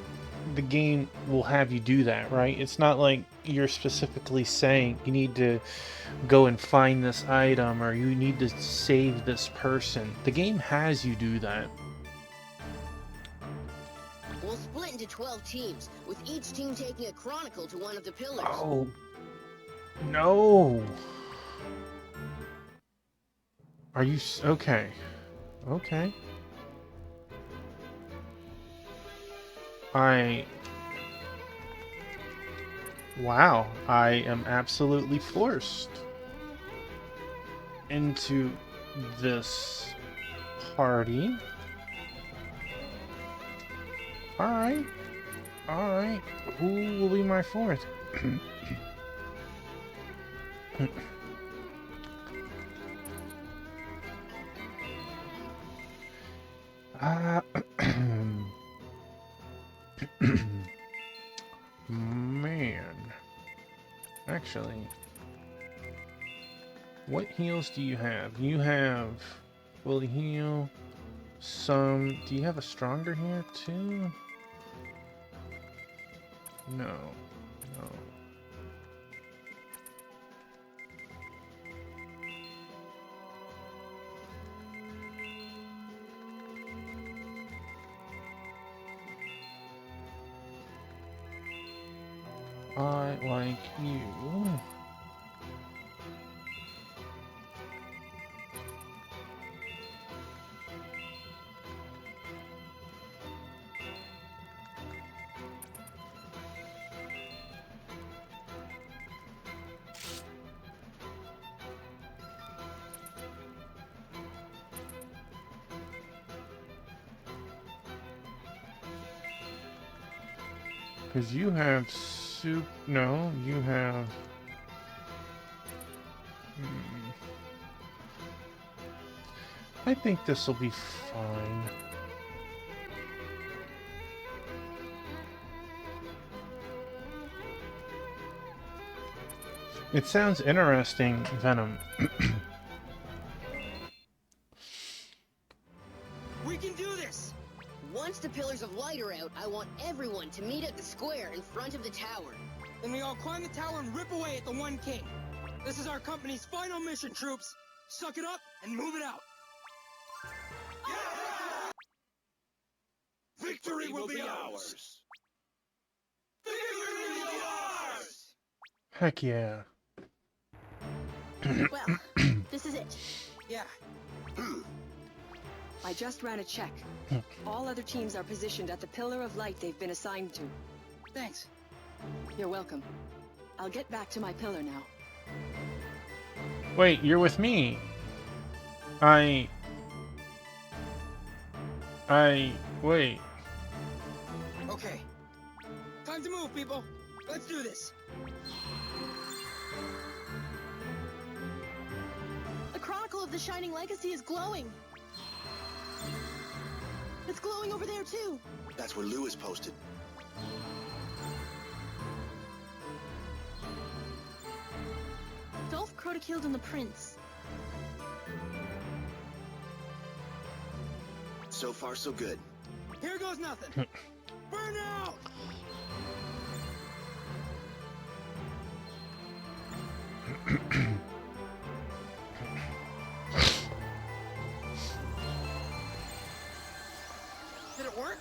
game will have you do that, right? It's not like you're specifically saying you need to go and find this item or you need to save this person. The game has you do that. We'll split into 12 teams, with each team taking a chronicle to one of the pillars. Oh. No. Are you... Okay. Okay. Wow, I am absolutely forced into this party. Alright. Alright. Who will be my fourth? Man. Actually, what heals do you have? You have will heal some. Do you have a stronger here too? No. No. I like you. Because you have soup. No, you have. I think this will be fine. It sounds interesting, Venom. We can do this! Once the pillars of light are out, I want everyone to meet at the square in front of the tower. Then we all climb the tower and rip away at the One King. This is our company's final mission, troops. Suck it up and move it out. Victory will be ours! Victory will be ours! Heck yeah. Well, this is it. Yeah. I just ran a check. All other teams are positioned at the pillar of light they've been assigned to. Thanks. You're welcome. I'll get back to my pillar now. Wait, you're with me. Wait. Okay. Time to move, people. Let's do this. The Chronicle of the Shining Legacy is glowing. It's glowing over there, too. That's where Lou is posted. Dolph Crotokilde and the Prince. So far, so good. Here goes nothing. Burn out! Did it work?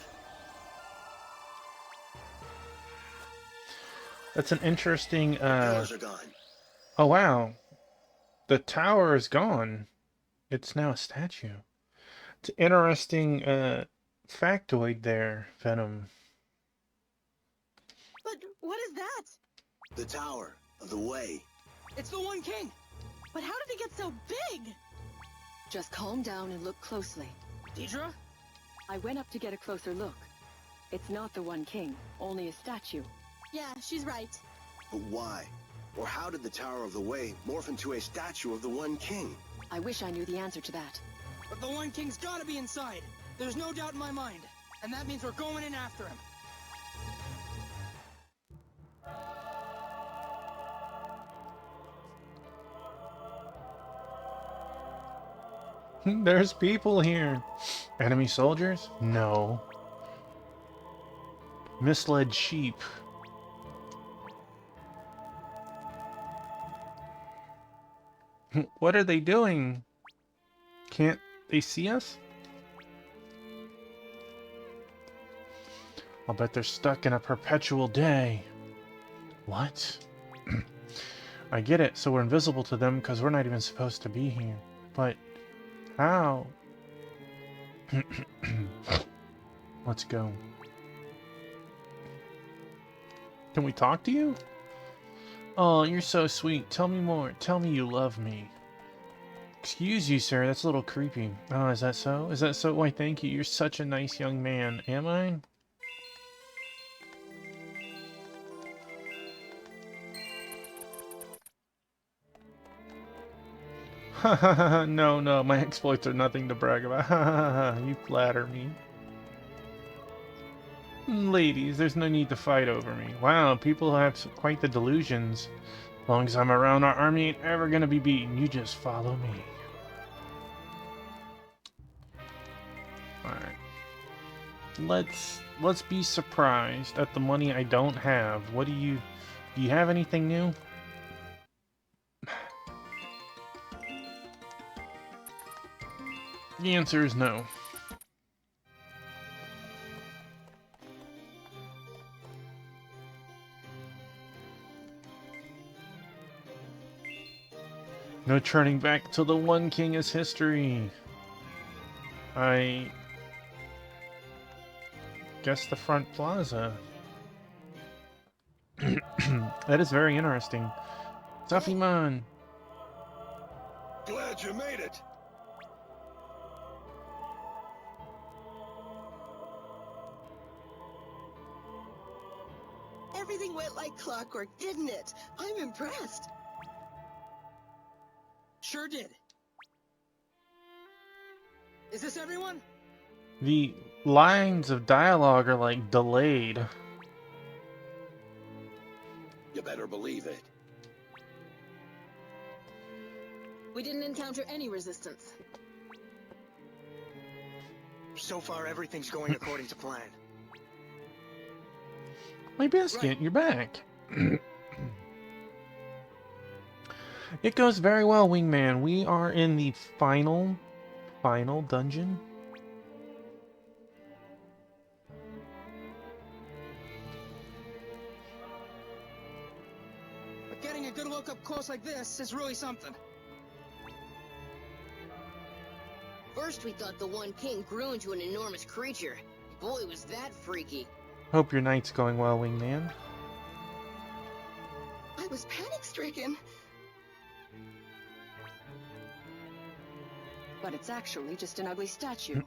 That's an interesting, Pillars are gone. Oh wow. The tower is gone. It's now a statue. It's an interesting, factoid there, Venom. But what is that? The Tower of the Way. It's the One King! But how did it get so big? Just calm down and look closely. Deidre? I went up to get a closer look. It's not the One King, only a statue. Yeah, she's right. But why? Or how did the Tower of the Way morph into a statue of the One King? I wish I knew the answer to that. But the One King's gotta be inside. There's no doubt in my mind. And that means we're going in after him. There's people here. Enemy soldiers? No. Misled sheep. What are they doing? Can't they see us? I'll bet they're stuck in a perpetual day. What? I get it, so we're invisible to them because we're not even supposed to be here. But how? Let's go. Can we talk to you? Oh, you're so sweet. Tell me more. Tell me you love me. Excuse you, sir. That's a little creepy. Oh, is that so? Is that so? Why, thank you. You're such a nice young man. Am I? No, no. My exploits are nothing to brag about. You flatter me. Ladies, there's no need to fight over me. Wow, people have quite the delusions. As long as I'm around, our army ain't ever gonna be beaten. You just follow me. Alright. Let's be surprised at the money I don't have. Do you have anything new? The answer is no. No turning back till the One King is history. I guess the front plaza. That is very interesting. Tuffy-man. Glad you made it. Everything went like clockwork, didn't it? I'm impressed. Sure did. Is this everyone? The lines of dialogue are like delayed. You better believe it. We didn't encounter any resistance. So far, everything's going according to plan. My biscuit, Right. you're back. It goes very well, Wingman. We are in the final dungeon. good look up close like this is really something. First, we thought the One King grew into an enormous creature. Boy, was that freaky. Hope your night's going well, Wingman. I was panic-stricken. But it's actually just an ugly statue.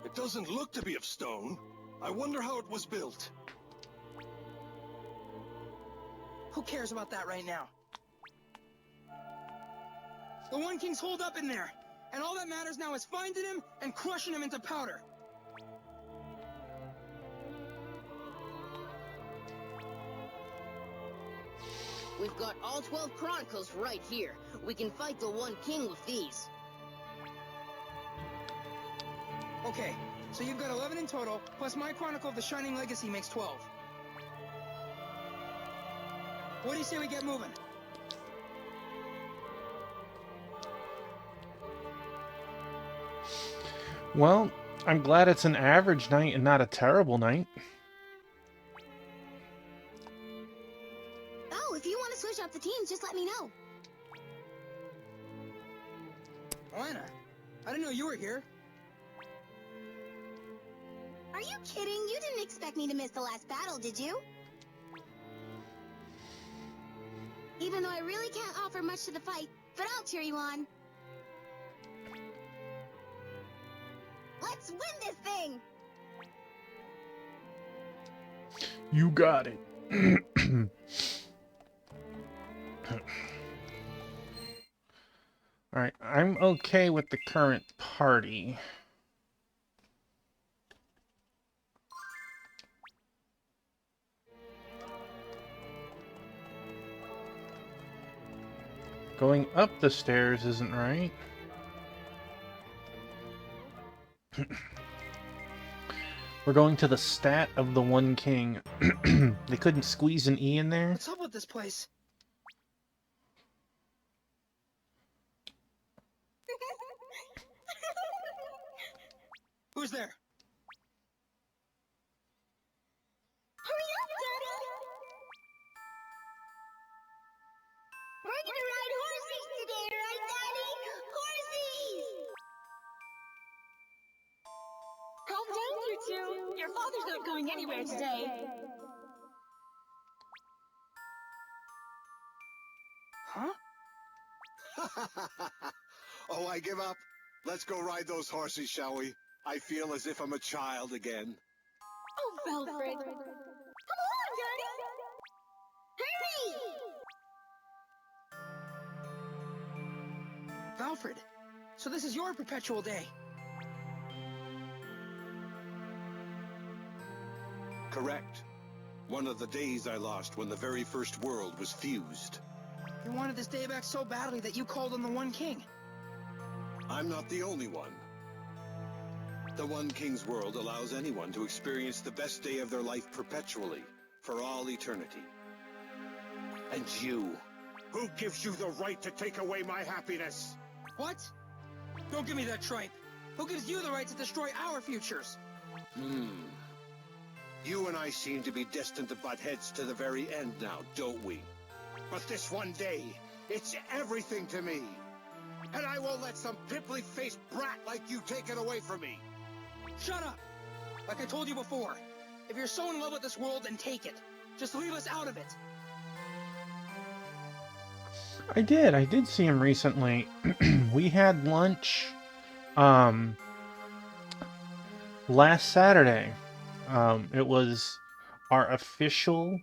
It doesn't look to be of stone. I wonder how it was built. Who cares about that right now? The One King's holed up in there, and all that matters now is finding him and crushing him into powder. We've got all 12 Chronicles right here. We can fight the One King with these. Okay, so you've got 11 in total, plus my Chronicle of the Shining Legacy makes 12. What do you say we get moving? Well, I'm glad it's an average night and not a terrible night. Oh, if you want to switch up the teams, just let me know. Elena, I didn't know you were here. Are you kidding? You didn't expect me to miss the last battle, did you? Even though I really can't offer much to the fight, but I'll cheer you on. Let's win this thing! You got it. Alright, I'm okay with the current party. Going up the stairs isn't right. We're going to the stat of the One King. They couldn't squeeze an E in there? What's up with this place? Who's there? Hurry up, Daddy! We're gonna ride horses today, right, Daddy? Horsies! Calm down, you two. Your father's not going anywhere today. Huh? Oh, I give up. Let's go ride those horses, shall we? I feel as if I'm a child again. Oh, Belfred. Come on, Daddy! Hurry! Alfred, so this is your perpetual day. Correct. One of the days I lost when the very first world was fused. You wanted this day back so badly that you called on the One King. I'm not the only one. The One King's world allows anyone to experience the best day of their life perpetually, for all eternity. And you... Who gives you the right to take away my happiness? What? Don't give me that tripe. Who gives you the right to destroy our futures? You and I seem to be destined to butt heads to the very end now, don't we? But this one day, it's everything to me. And I won't let some pimply-faced brat like you take it away from me. Shut up! Like I told you before, if you're so in love with this world, then take it. Just leave us out of it. I did see him recently. We had lunch last Saturday. It was our official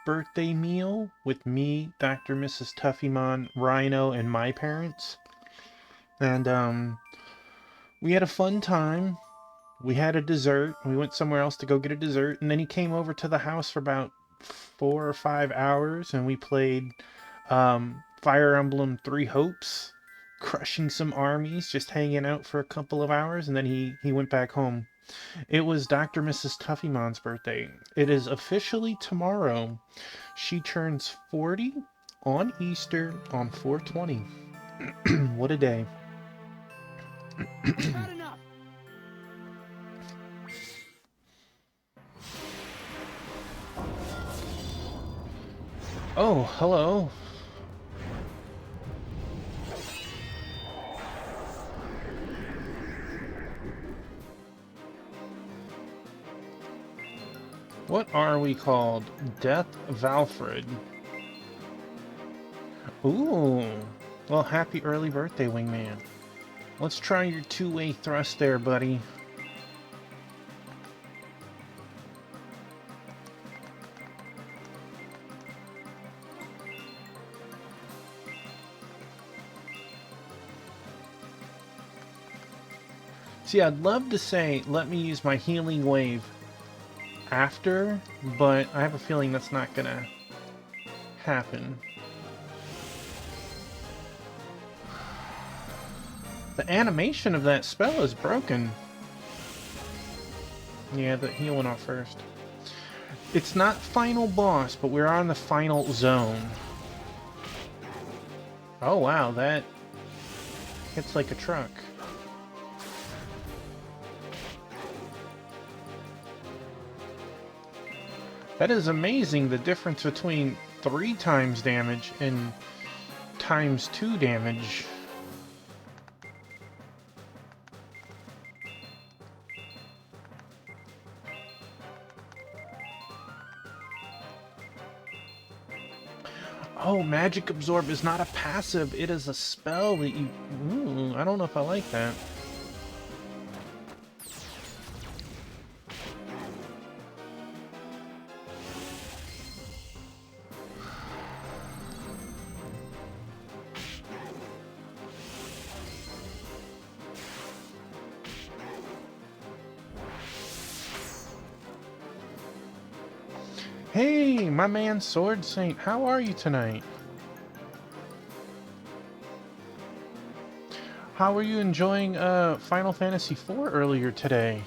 birthday meal with me, Dr. and Mrs. Tuffymon, Rhino, and my parents. And we had a fun time. We had a dessert. We went somewhere else to go get a dessert, and then he came over to the house for about 4 or 5 hours, and we played Fire Emblem Three Hopes, crushing some armies, just hanging out for a couple of hours, and then he went back home. It was Dr. and Mrs. Tuffymon's birthday. It is officially tomorrow. She turns 40 on Easter on 4/20. What a day. I've had enough. Oh, hello. What are we called? Death Valfred. Ooh. Well, happy early birthday, Wingman. Let's try your two-way thrust there, buddy. See, I'd love to say, let me use my healing wave after, but I have a feeling that's not gonna happen. The animation of that spell is broken. Yeah, the heal went off first. It's not final boss, but we're on the final zone. Oh wow, that hits like a truck. That is amazing, the difference between 3 times damage and times 2 damage. Oh, Magic Absorb is not a passive, it is a spell that you... Ooh, I don't know if I like that. Hey, my man Sword Saint, how are you tonight? How were you enjoying Final Fantasy IV earlier today?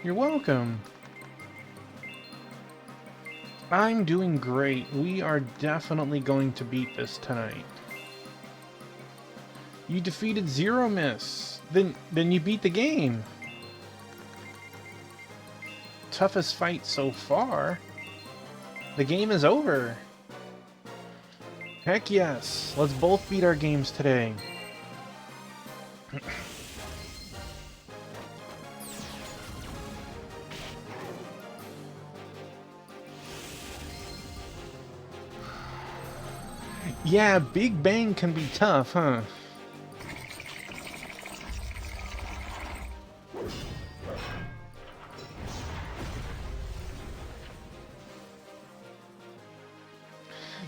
You're welcome. I'm doing great. We are definitely going to beat this tonight. You defeated Zero Miss. Then you beat the game. Toughest fight so far. The game is over. Heck yes. Let's both beat our games today. Yeah, Big Bang can be tough, huh?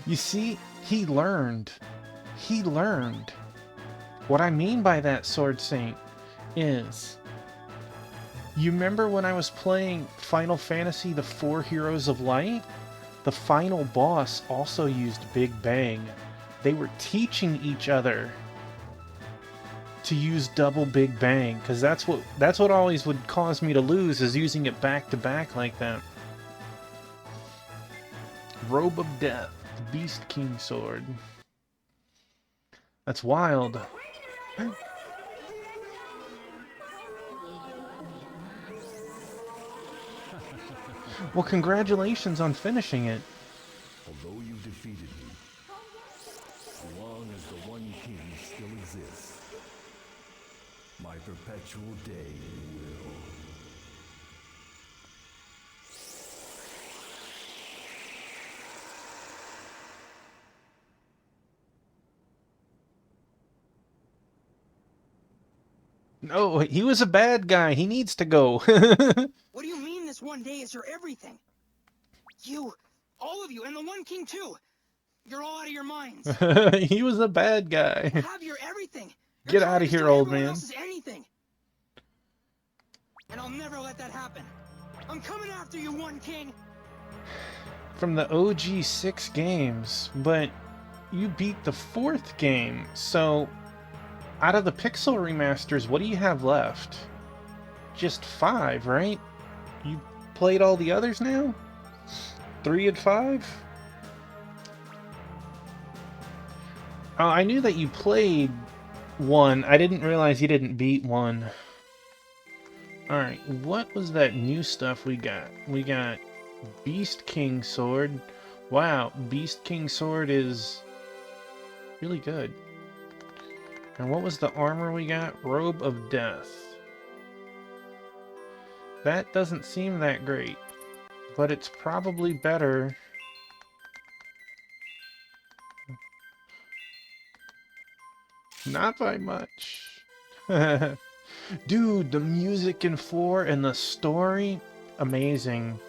You see, he learned. He learned. What I mean by that, Sword Saint, is... You remember when I was playing Final Fantasy The Four Heroes of Light? The final boss also used Big Bang. They were teaching each other to use double Big Bang, because that's what always would cause me to lose, is using it back to back like that. Robe of Death, the Beast King sword. That's wild. Well, congratulations on finishing it. Although you defeated me, as long as the One King still exists, my perpetual day will. No, he was a bad guy. He needs to go. What do you mean this one day is your everything? You, all of you, and the One King too. You're all out of your minds. He was a bad guy. Have your everything. Get out of here, old man. Else's anything. And I'll never let that happen. I'm coming after you, One King. From the OG 6 games, but you beat the 4th game, so out of the Pixel remasters, what do you have left? Just 5, right? You played all the others now? 3 and 5? Oh, I knew that you played 1. I didn't realize you didn't beat 1. Alright, what was that new stuff we got? We got Beast King Sword. Wow, Beast King Sword is really good. And what was the armor we got? Robe of Death. That doesn't seem that great, but it's probably better. Not by much. Dude, the music in 4 and the story, amazing.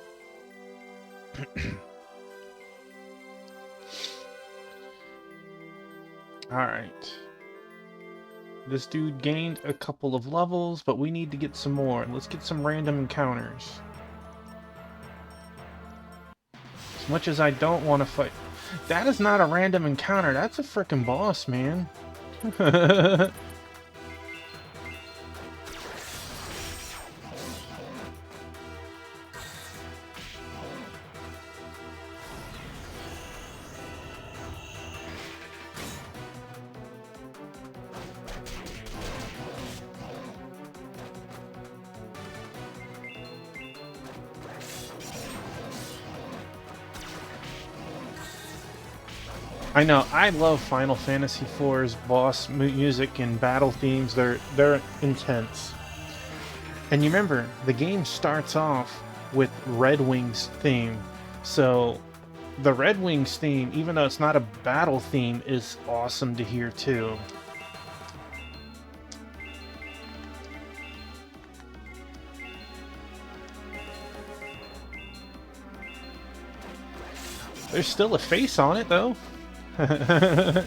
Alright. This dude gained a couple of levels, but we need to get some more. Let's get some random encounters. As much as I don't want to fight. That is not a random encounter. That's a frickin' boss, man. I know, I love Final Fantasy IV's boss music and battle themes. They're intense. And you remember, the game starts off with Red Wings theme. So the Red Wings theme, even though it's not a battle theme, is awesome to hear too. There's still a face on it though. I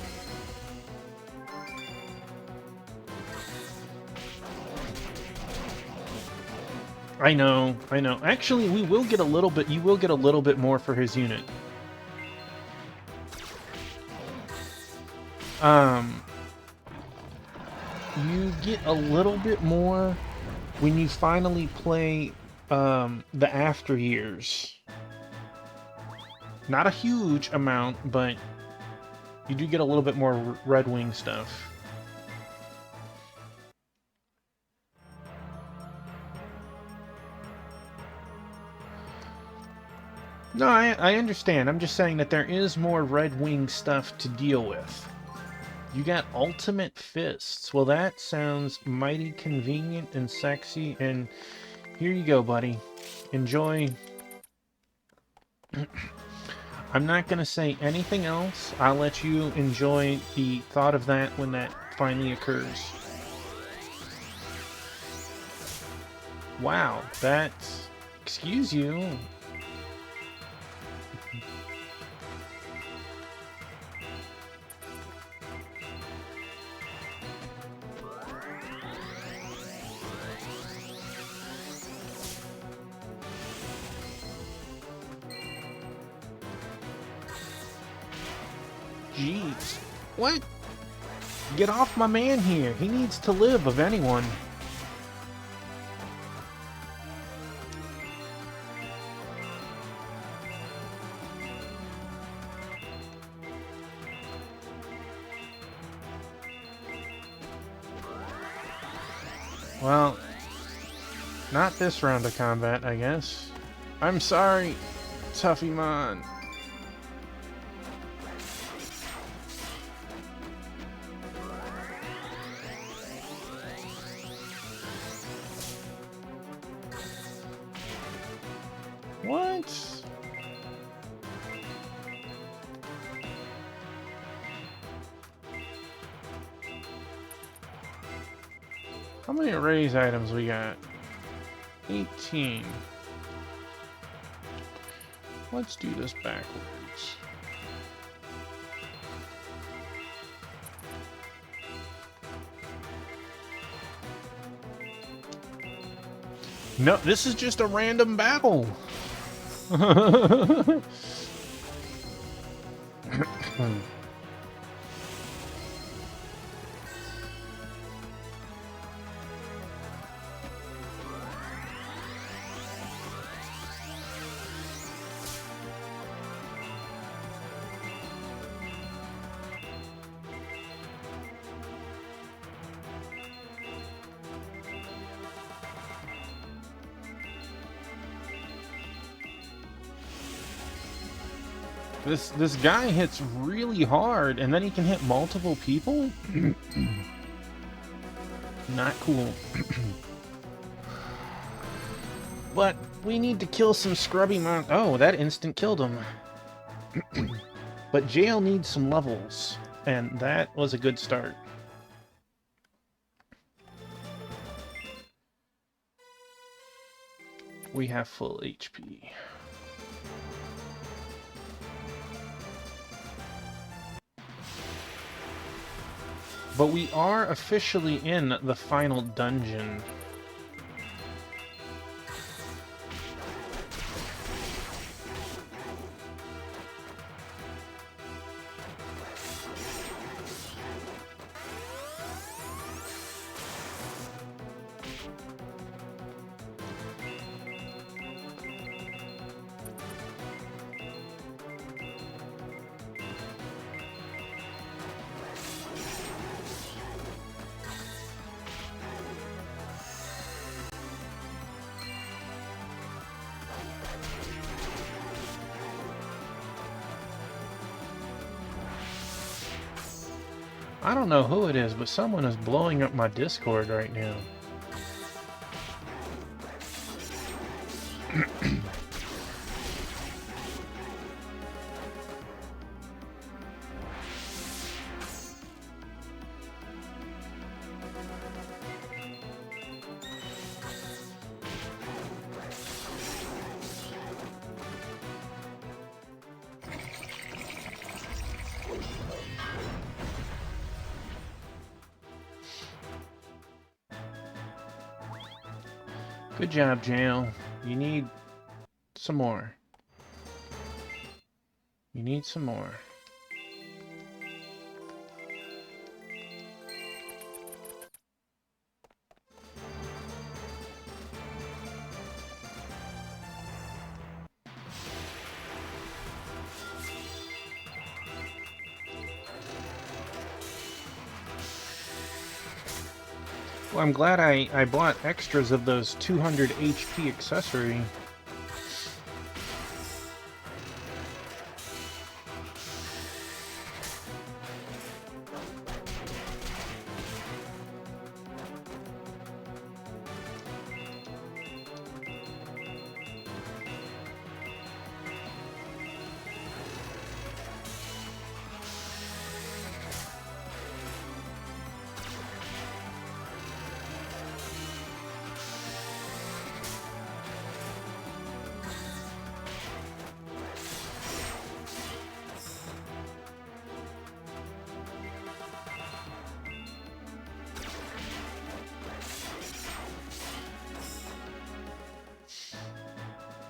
know, I know. Actually, we will get a little bit, you will get a little bit more for his unit. You get a little bit more when you finally play the After Years. Not a huge amount, but you do get a little bit more Red Wing stuff. No, I understand. I'm just saying that there is more Red Wing stuff to deal with. You got Ultimate Fists. Well, that sounds mighty convenient and sexy, and here you go, buddy. Enjoy. I'm not going to say anything else. I'll let you enjoy the thought of that when that finally occurs. Wow, that's... Excuse you. Jeez. What? Get off my man here. He needs to live, of anyone. Well, not this round of combat, I guess. I'm sorry, Tuffymon. What? How many raise items we got? 18. Let's do this backwards. No, this is just a random battle. This guy hits really hard, and then he can hit multiple people? Not cool. But we need to kill some scrubby Oh, that instant killed him. But jail needs some levels, and that was a good start. We have full HP. But we are officially in the final dungeon. I don't know who it is, but someone is blowing up my Discord right now. Good job, Jail. You need some more. You need some more. Well, I'm glad I bought extras of those 200 HP accessory.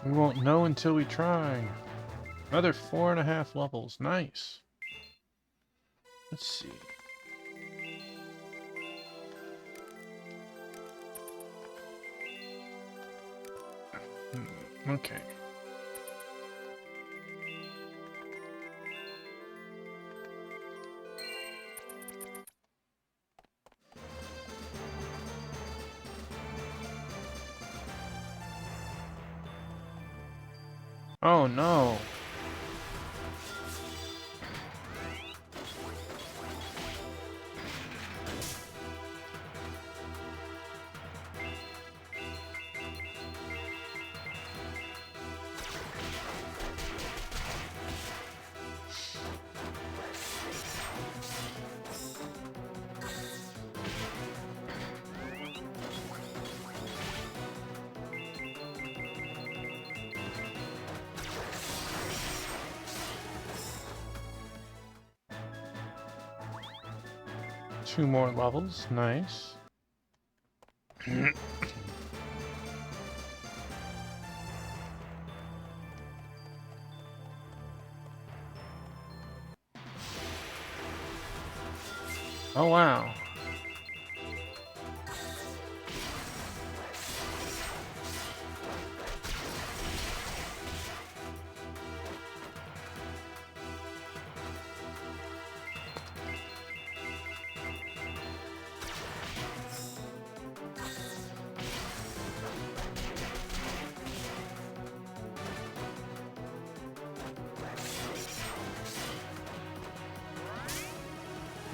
We won't know until we try. Another 4.5 levels. Nice. Let's see. Okay. Oh no. Two more levels, nice. Oh wow.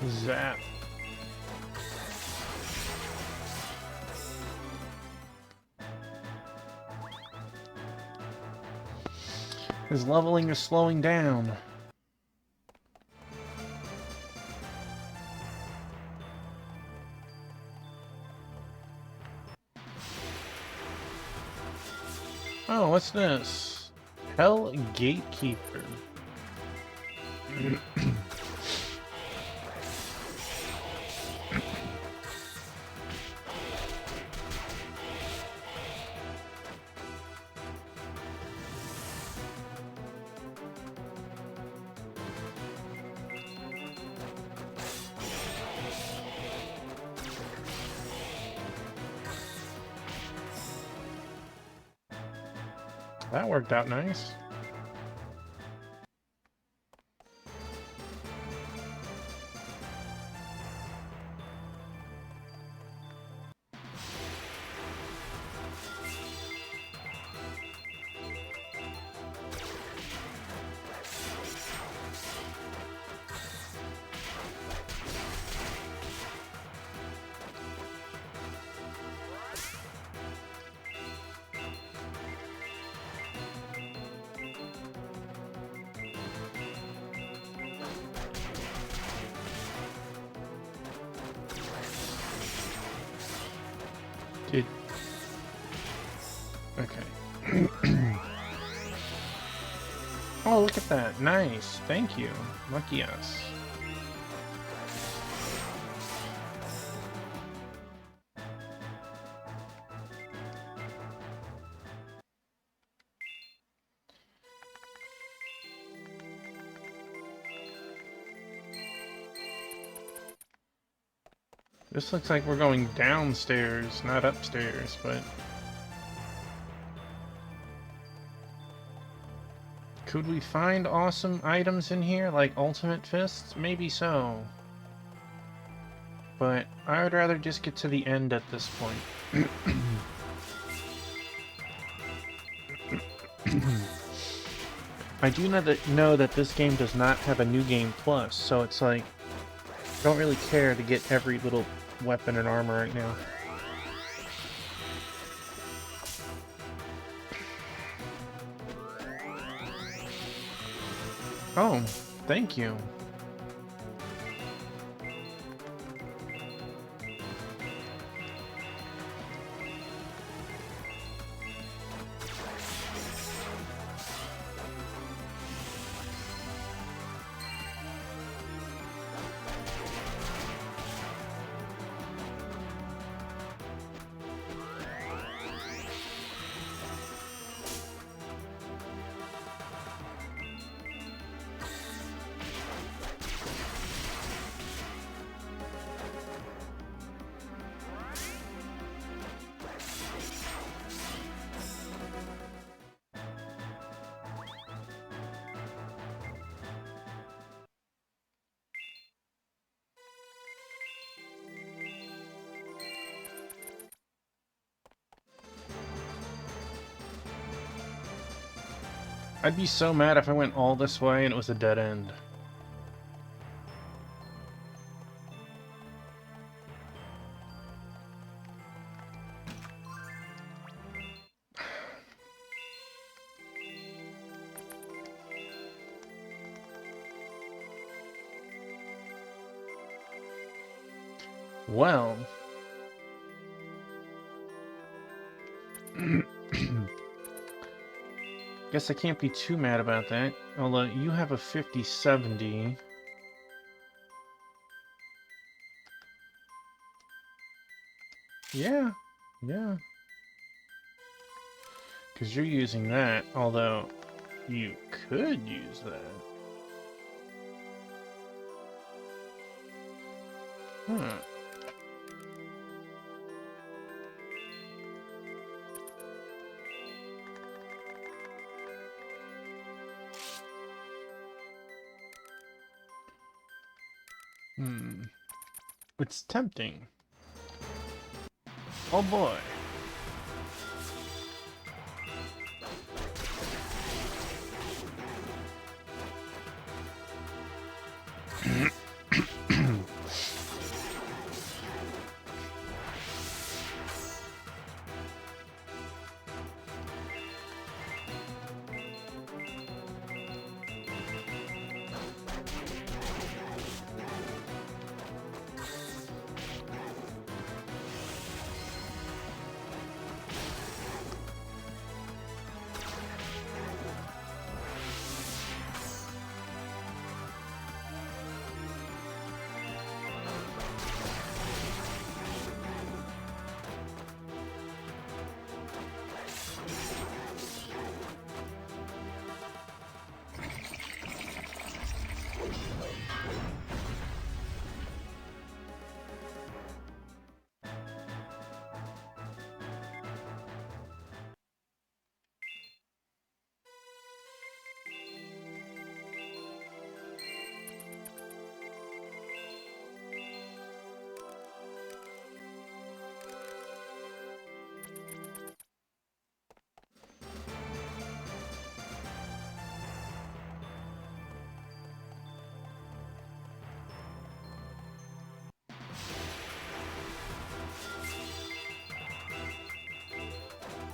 Zap. His leveling is slowing down. Oh, what's this? Hell Gatekeeper. That worked out nice. Did... Okay. Oh, look at that. Nice. Thank you. Lucky us. This looks like we're going downstairs, not upstairs, but... Could we find awesome items in here, like ultimate fists? Maybe so. But I would rather just get to the end at this point. I do know that this game does not have a New Game Plus, so it's like... I don't really care to get every little weapon and armor right now. Oh, thank you. I'd be so mad if I went all this way and it was a dead end. Well... Guess I can't be too mad about that. Although you have a 50-70. Yeah. Because you're using that, although you could use that. Huh. It's tempting. Oh boy.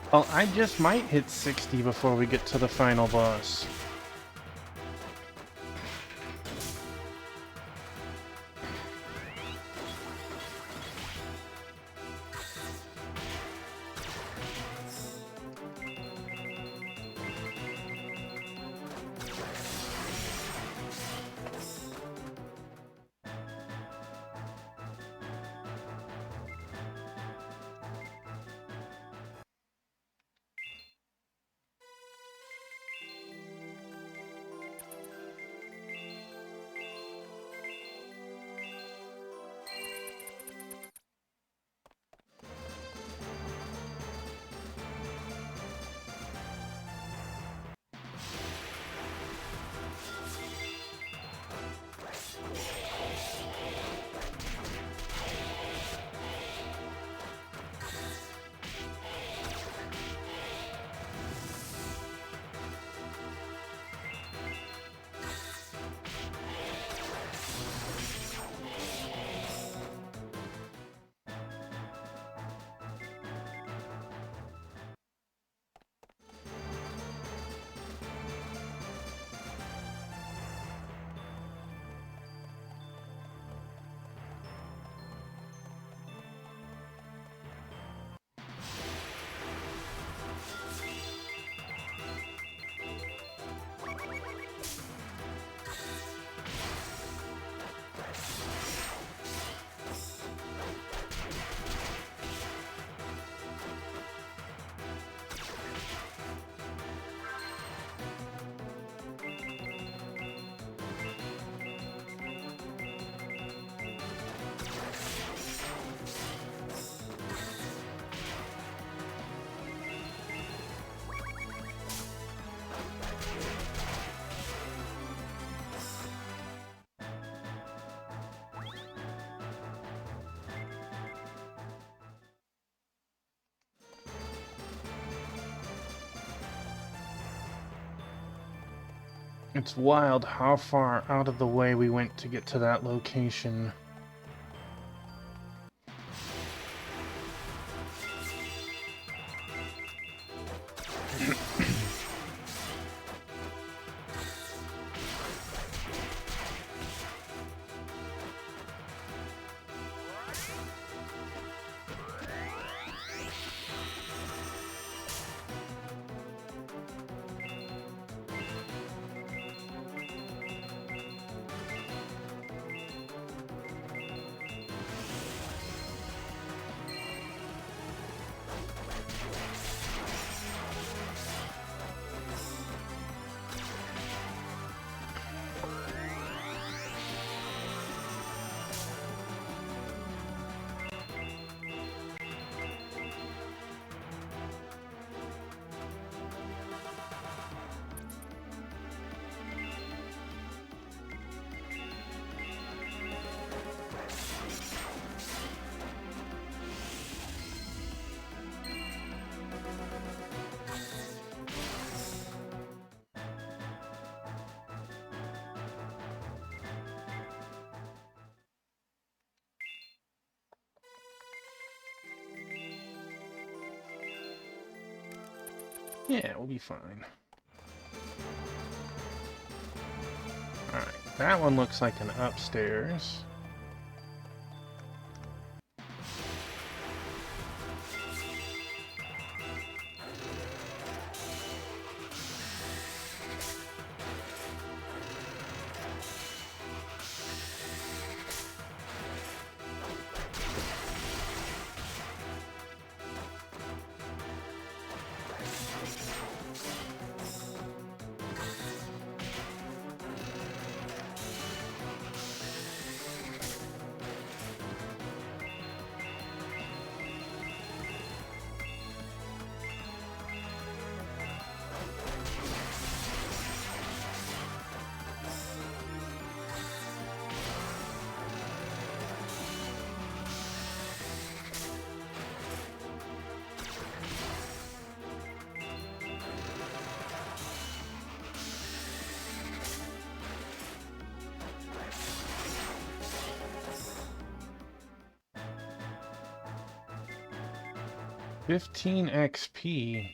Well, I just might hit 60 before we get to the final boss. It's wild how far out of the way we went to get to that location. Yeah, we'll be fine. Alright, that one looks like an upstairs. 15 XP.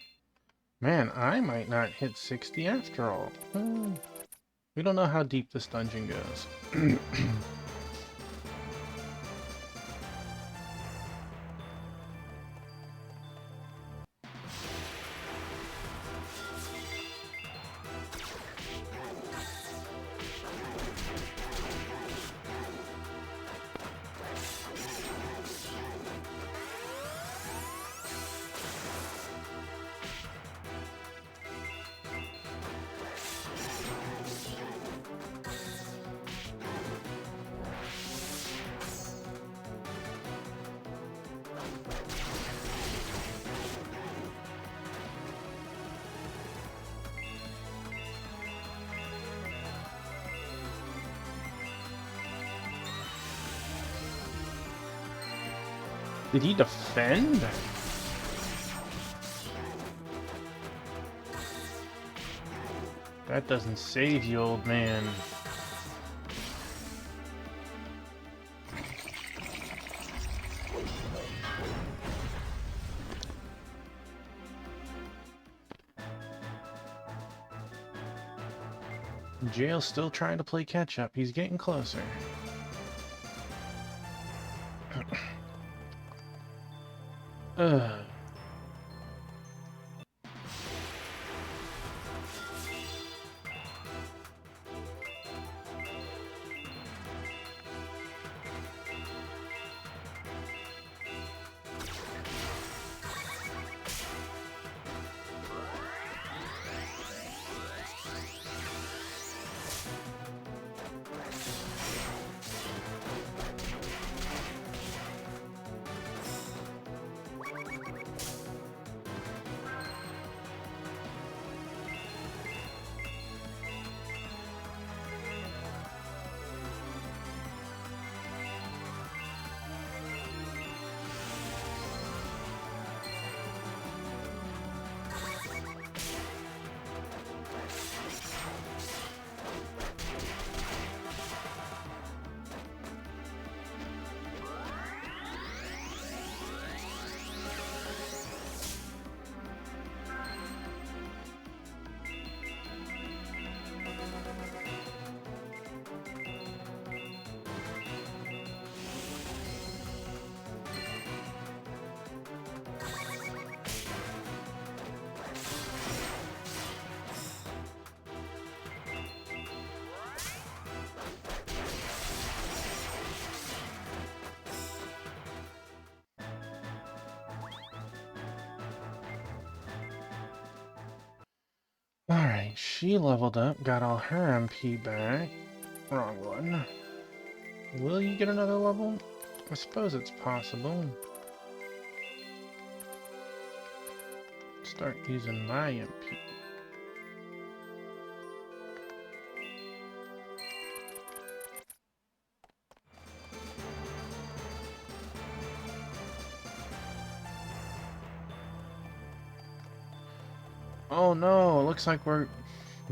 Man, I might not hit 60 after all. We don't know how deep this dungeon goes. Did he defend? That doesn't save you, old man. Jail's still trying to play catch up. He's getting closer. Ugh. Alright, she leveled up, got all her MP back. Wrong one. Will you get another level? I suppose it's possible. Start using my MP. Oh no, it looks like we're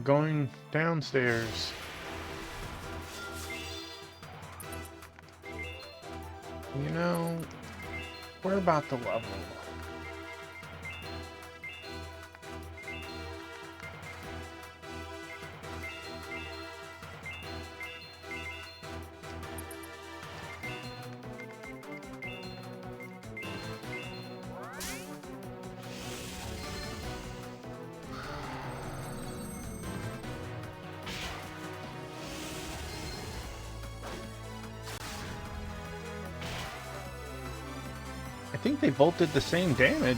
going downstairs. You know, we're about to level. I think they both did the same damage.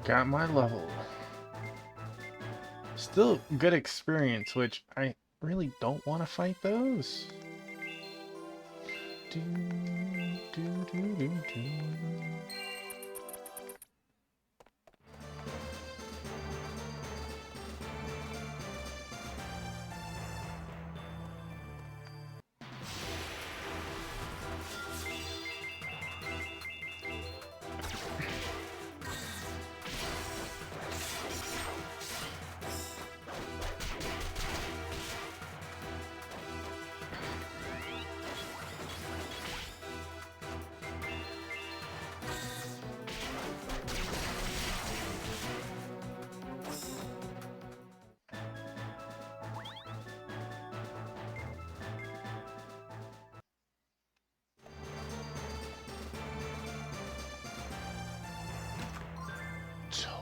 Got my level. Still good experience, which I really don't want to fight those. Do, do, do, do, do.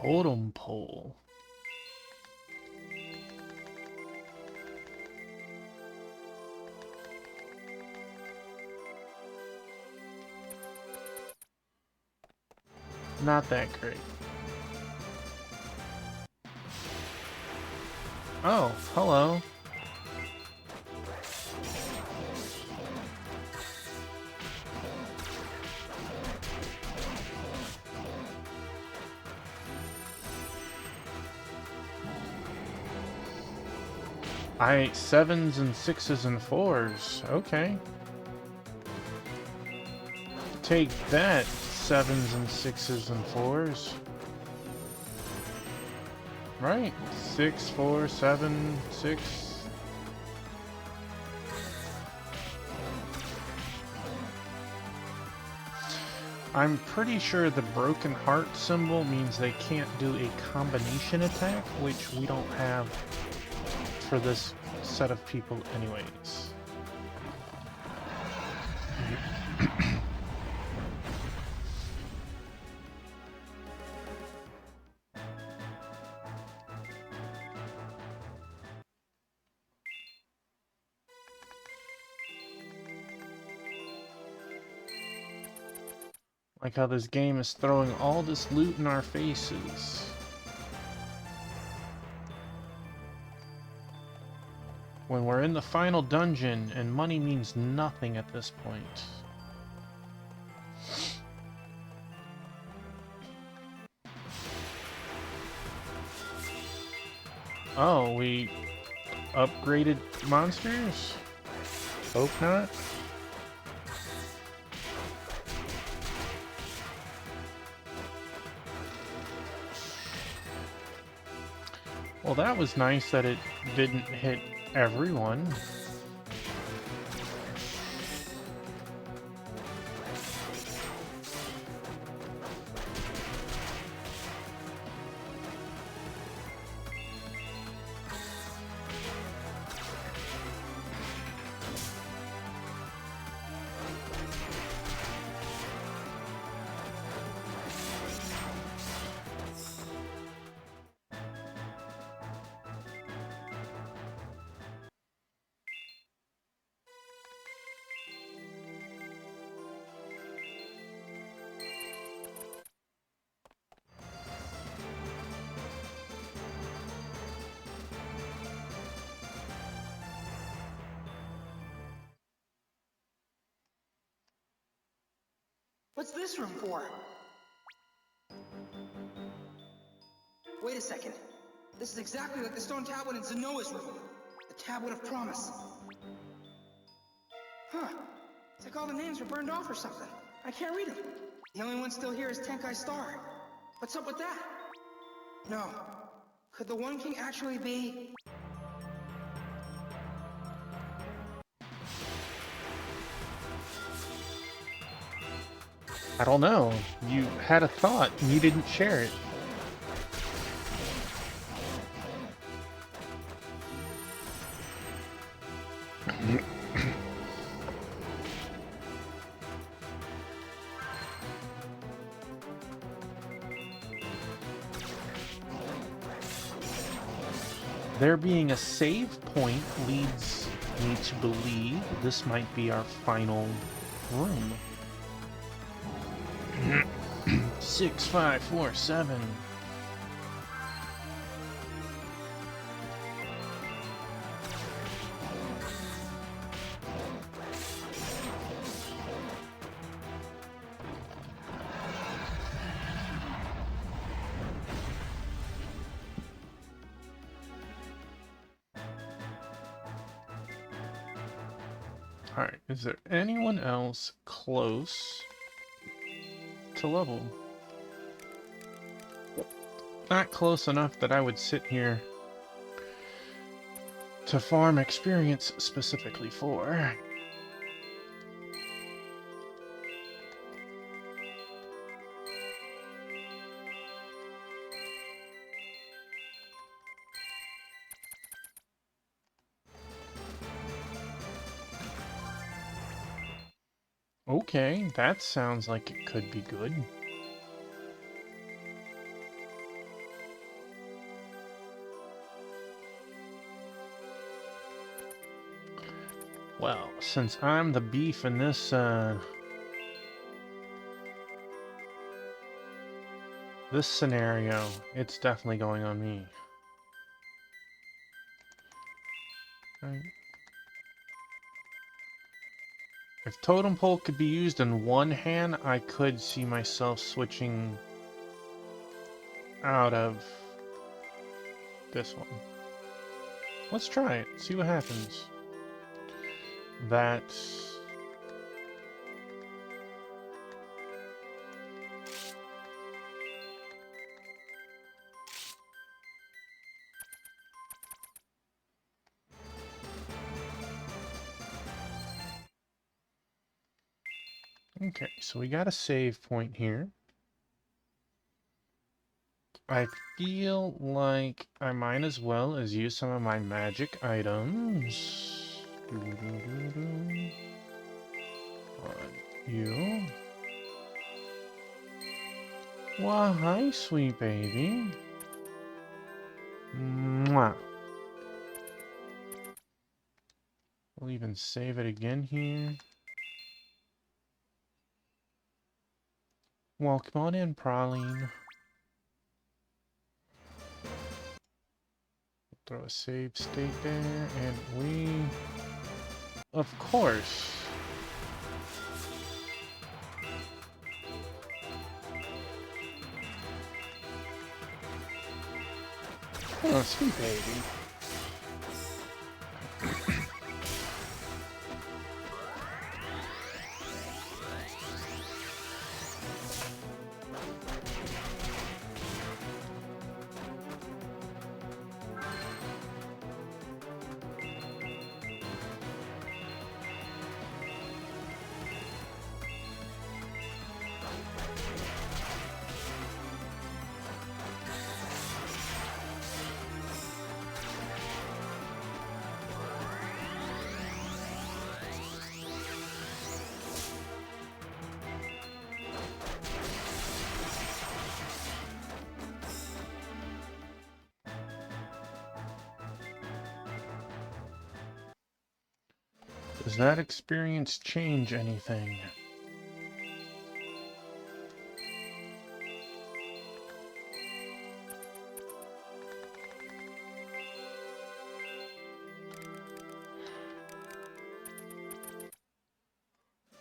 totem pole. Not that great. Oh, hello. Sevens and sixes and fours. Okay. Take that, sevens and sixes and fours. Right. 6, 4, 7, 6. I'm pretty sure the broken heart symbol means they can't do a combination attack, which we don't have for this set of people anyways. Like how this game is throwing all this loot in our faces. When we're in the final dungeon and money means nothing at this point. Oh, we upgraded monsters? Hope not. Well, that was nice that it didn't hit everyone. What's this room for? Wait a second. This is exactly like the stone tablet in Zenoa's room. The tablet of promise. Huh. It's like all the names were burned off or something. I can't read them. The only one still here is Tenkai's star. What's up with that? No. Could the One King actually be... I don't know. You had a thought and you didn't share it. There being a save point leads me to believe this might be our final room. 6, 5, 4, 7. Alright, is there anyone else close to level? Not close enough that I would sit here to farm experience specifically for. Okay, that sounds like it could be good. Well, since I'm the beef in this, this scenario, it's definitely going on me. Right. If Totem Pole could be used in one hand, I could see myself switching out of this one. Let's try it, see what happens. That's... Okay, so we got a save point here. I feel like I might as well as use some of my magic items. On you. Well, hi, sweet baby. Mwah. We'll even save it again here. Well, come on in, Praline. Throw a save state there, and we... Of course. Oh, sweet baby. Does that experience change anything?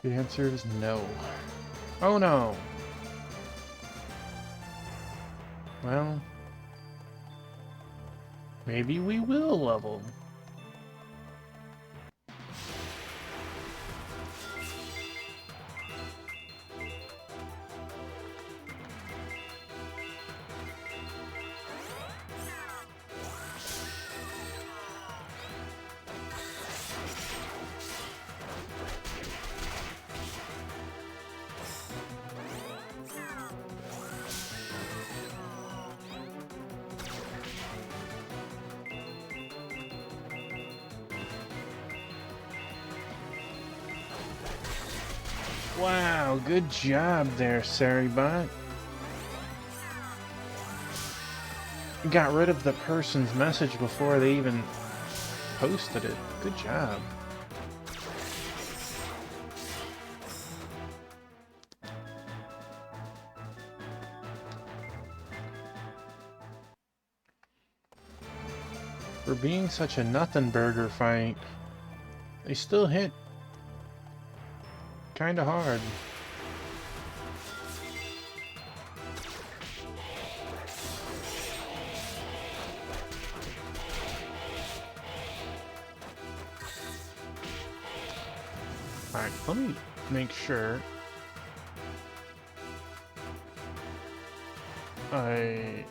The answer is no. Oh no! Well, maybe we will level. Wow, good job there, Saribot. Got rid of the person's message before they even posted it. Good job. For being such a nothing burger fight, they still hit kinda hard. Alright, let me make sure I...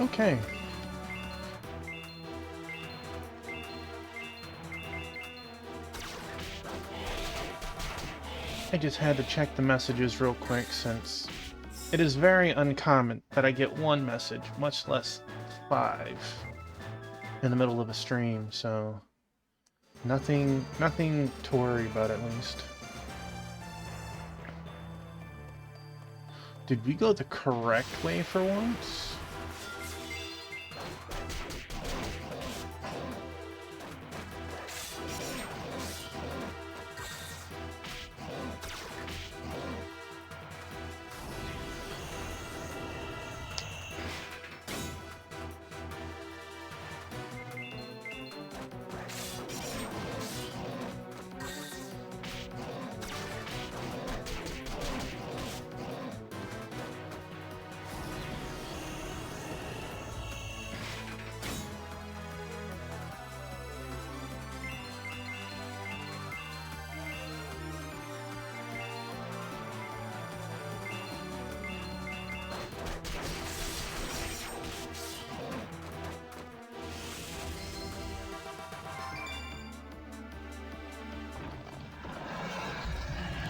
Okay. I just had to check the messages real quick since It is very uncommon that I get one message, much less 5, in the middle of a stream, so nothing to worry about at least. Did we go the correct way for once?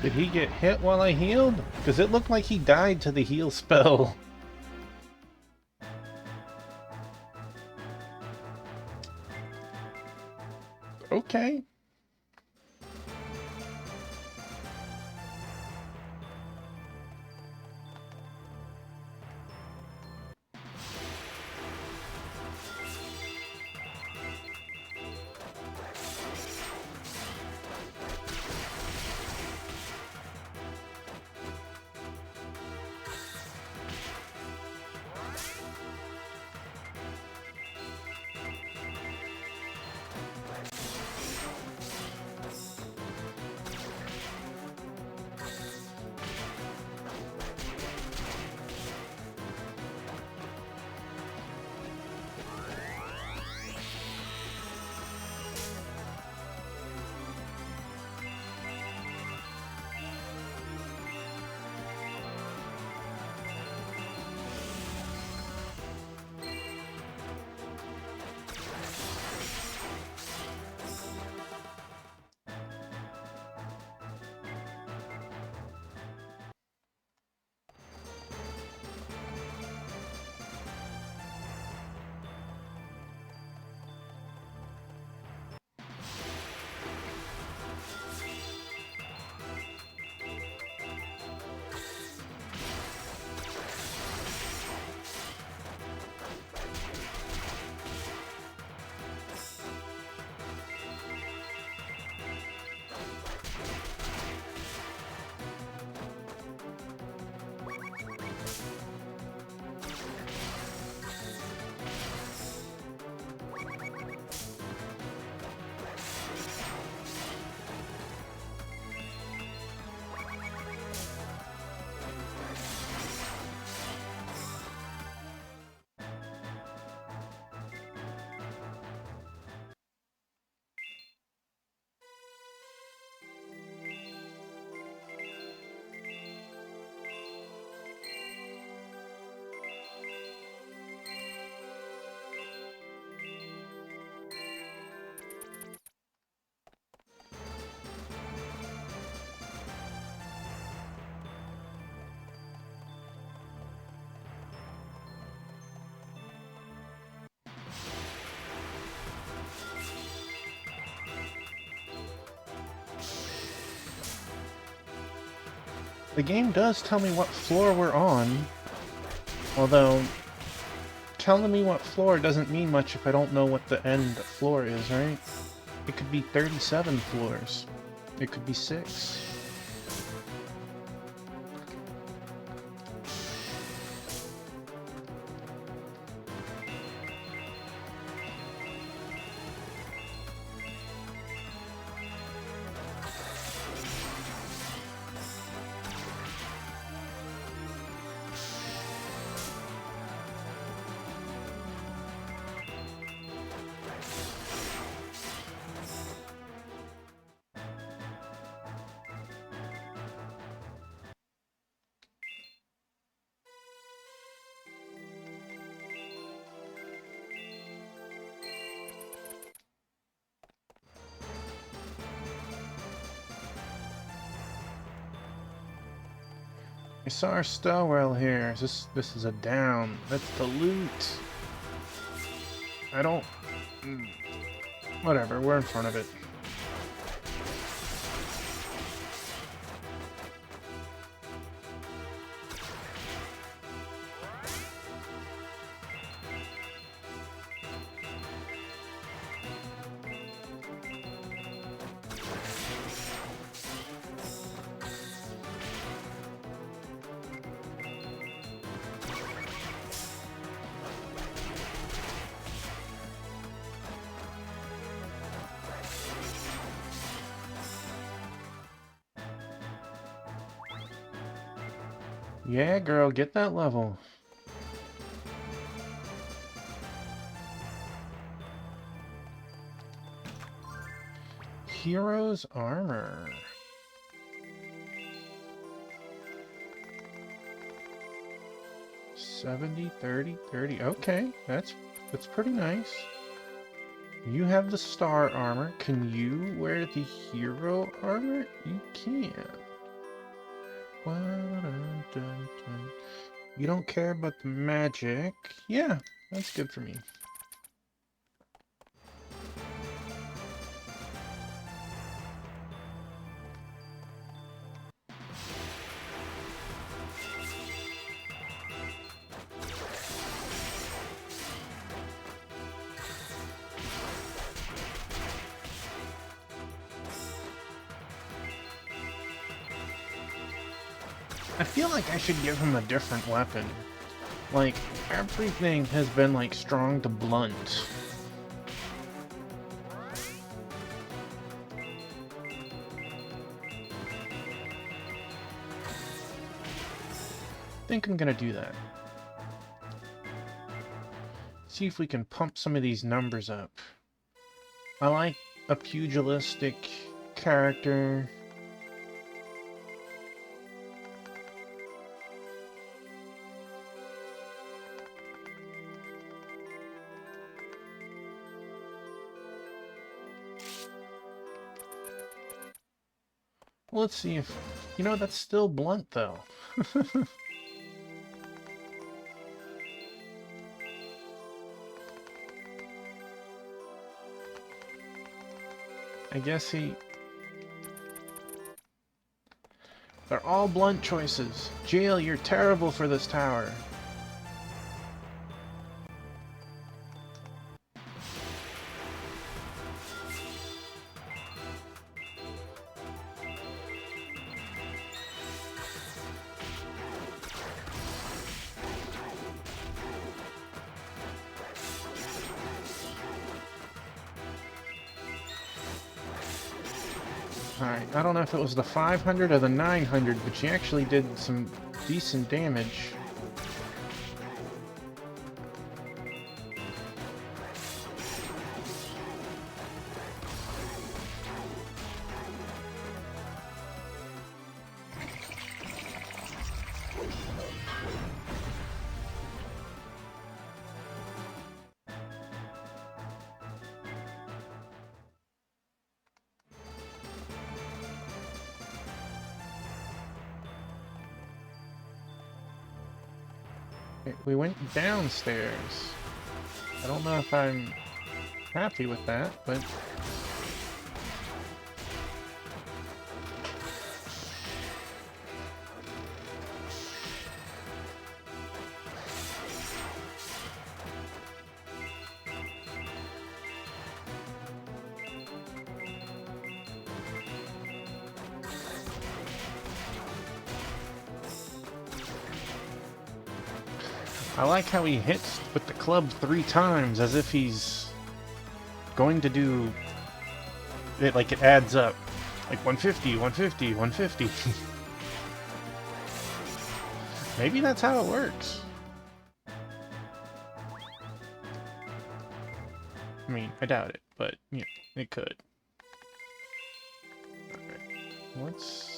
Did he get hit while I healed? Because it looked like he died to the heal spell. Okay. The game does tell me what floor we're on, although telling me what floor doesn't mean much if I don't know what the end floor is, right? It could be 37 floors. It could be 6. I saw our Stowell here. This is a down. That's the loot. I don't... Whatever, we're in front of it. Yeah, girl, get that level. Hero's armor. 70, 30, 30. Okay, that's pretty nice. You have the star armor. Can you wear the hero armor? You can. You don't care about the magic. Yeah, that's good for me. I feel like I should give him a different weapon. Like, everything has been, like, strong to blunt. I think I'm gonna do that. See if we can pump some of these numbers up. I like a pugilistic character. Let's see if... You know, that's still blunt, though. I guess he... They're all blunt choices. Jail, you're terrible for this tower. Alright, I don't know if it was the 500 or the 900, but she actually did some decent damage. We went downstairs. I don't know if I'm happy with that, but... I like how he hits with the club 3 times, as if he's going to do it, like it adds up. Like 150, 150, 150. Maybe that's how it works. I mean, I doubt it, but, you know, it could. Alright, let's...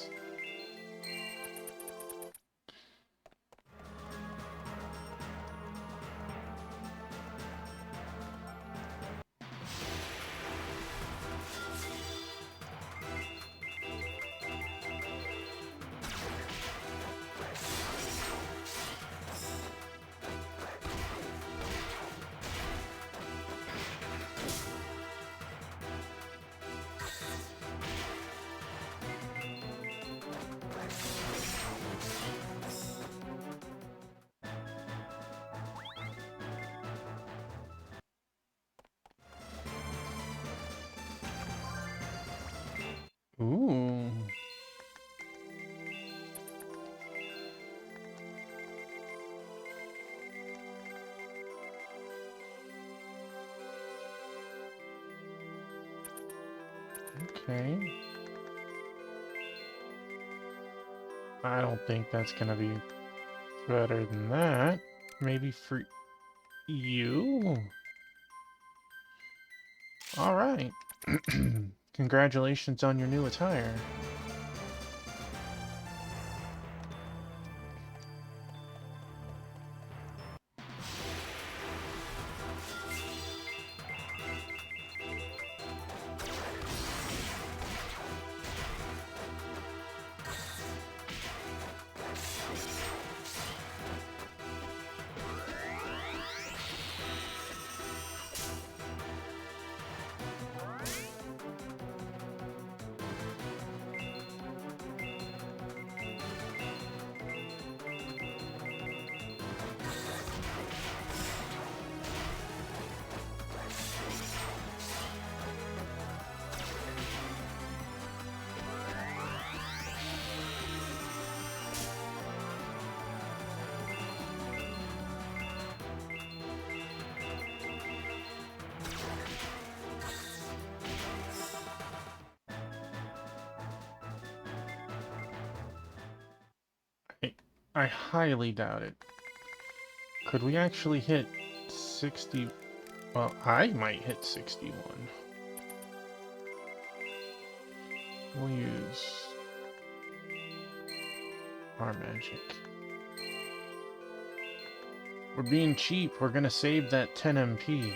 Ooh. Okay. I don't think that's gonna be better than that. Maybe for you? Alright. Congratulations on your new attire. I highly doubt it. Could we actually hit 60? Well, I might hit 61. We'll use our magic. We're being cheap. We're gonna save that 10 MP.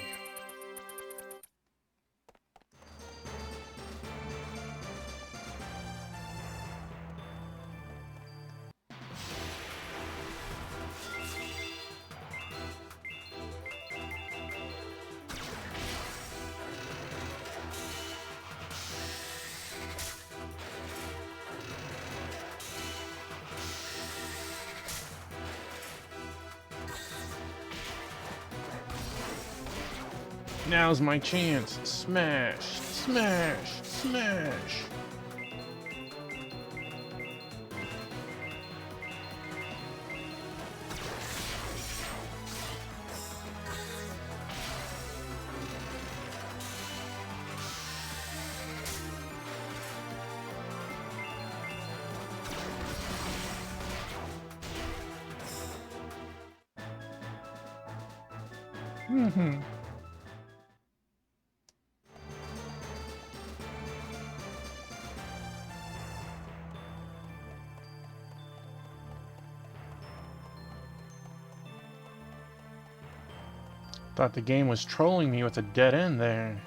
Now's my chance. Smash! Smash! Smash! Mm-hmm. Thought the game was trolling me with a dead end there.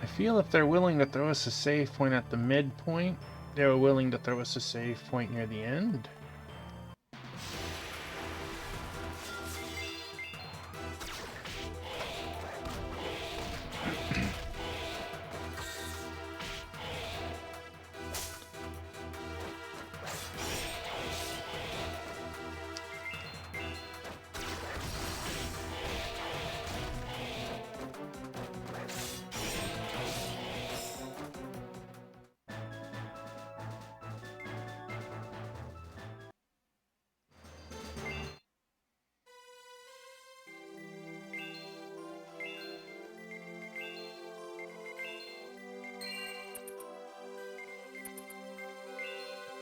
I feel if they're willing to throw us a save point at the midpoint, they were willing to throw us a save point near the end.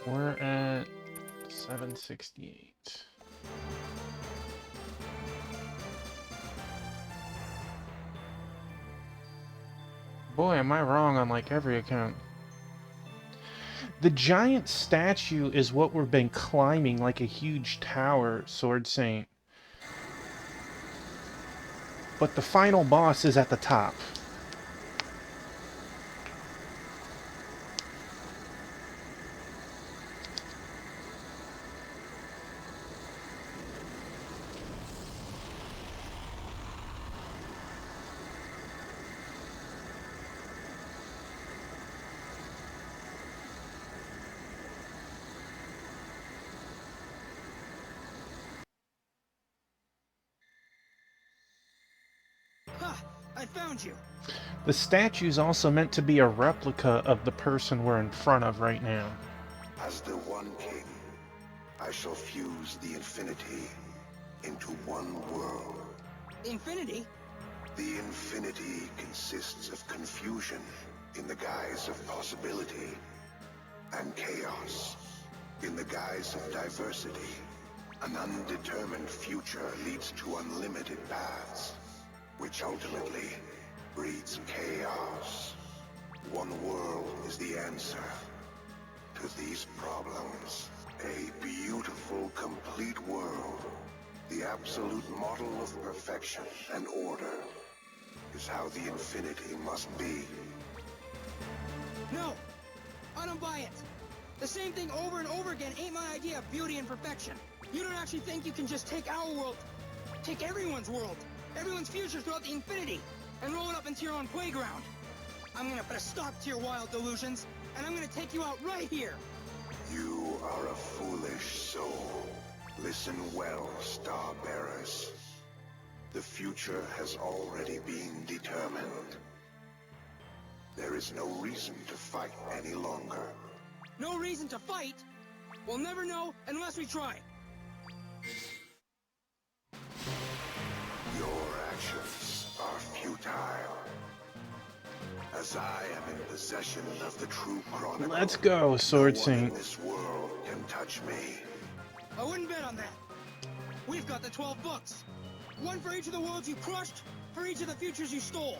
We're at 768. Boy, am I wrong on like every account. The giant statue is what we've been climbing like a huge tower, Sword Saint. But the final boss is at the top. Ha! I found you. The statue's also meant to be a replica of the person we're in front of right now. As the One King, I shall fuse the infinity into one world. Infinity? The infinity consists of confusion in the guise of possibility, and chaos in the guise of diversity. An undetermined future leads to unlimited paths, which ultimately breeds chaos. One world is the answer to these problems. A beautiful, complete world, the absolute model of perfection and order, is how the infinity must be. No! I don't buy it. The same thing over and over again ain't my idea of beauty and perfection. You don't actually think you can just take our world, take everyone's world, everyone's future throughout the infinity, and roll it up into your own playground. I'm gonna put a stop to your wild delusions, and I'm gonna take you out right here. You are a foolish soul. Listen well, Star-Bearers. The future has already been determined. There is no reason to fight any longer. No reason to fight? We'll never know unless we try. Your actions are futile. As I am in possession of the true chronicle, Let's go, Sword no one in Saint. this world can touch me. I wouldn't bet on that. We've got the 12 books. One for each of the worlds you crushed, for each of the futures you stole.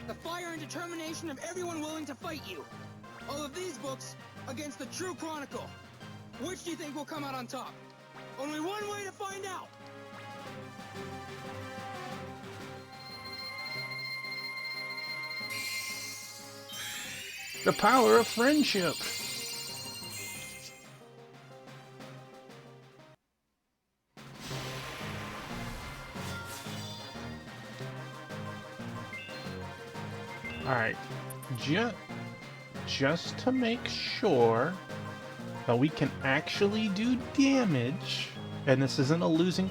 The fire and determination of everyone willing to fight you. All of these books against the true chronicle. Which do you think will come out on top? Only one way to find out. The power of friendship. Alright, just to make sure that we can actually do damage, and this isn't a losing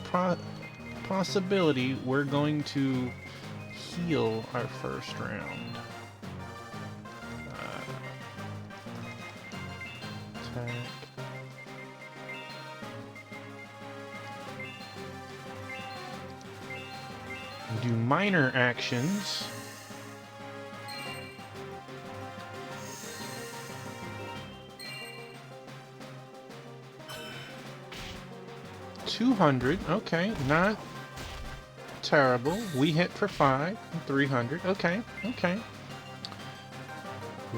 possibility, we're going to heal our first round. Attack. Do minor actions. $200, okay, not terrible. We hit for 5, 300, okay, okay.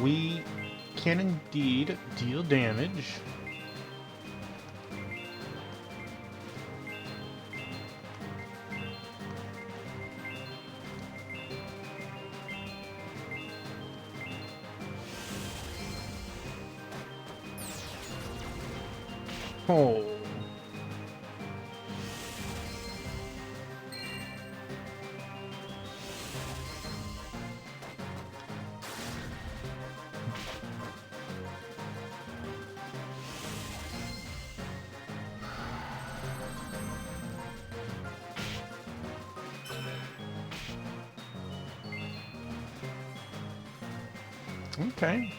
We can indeed deal damage. Oh. Okay.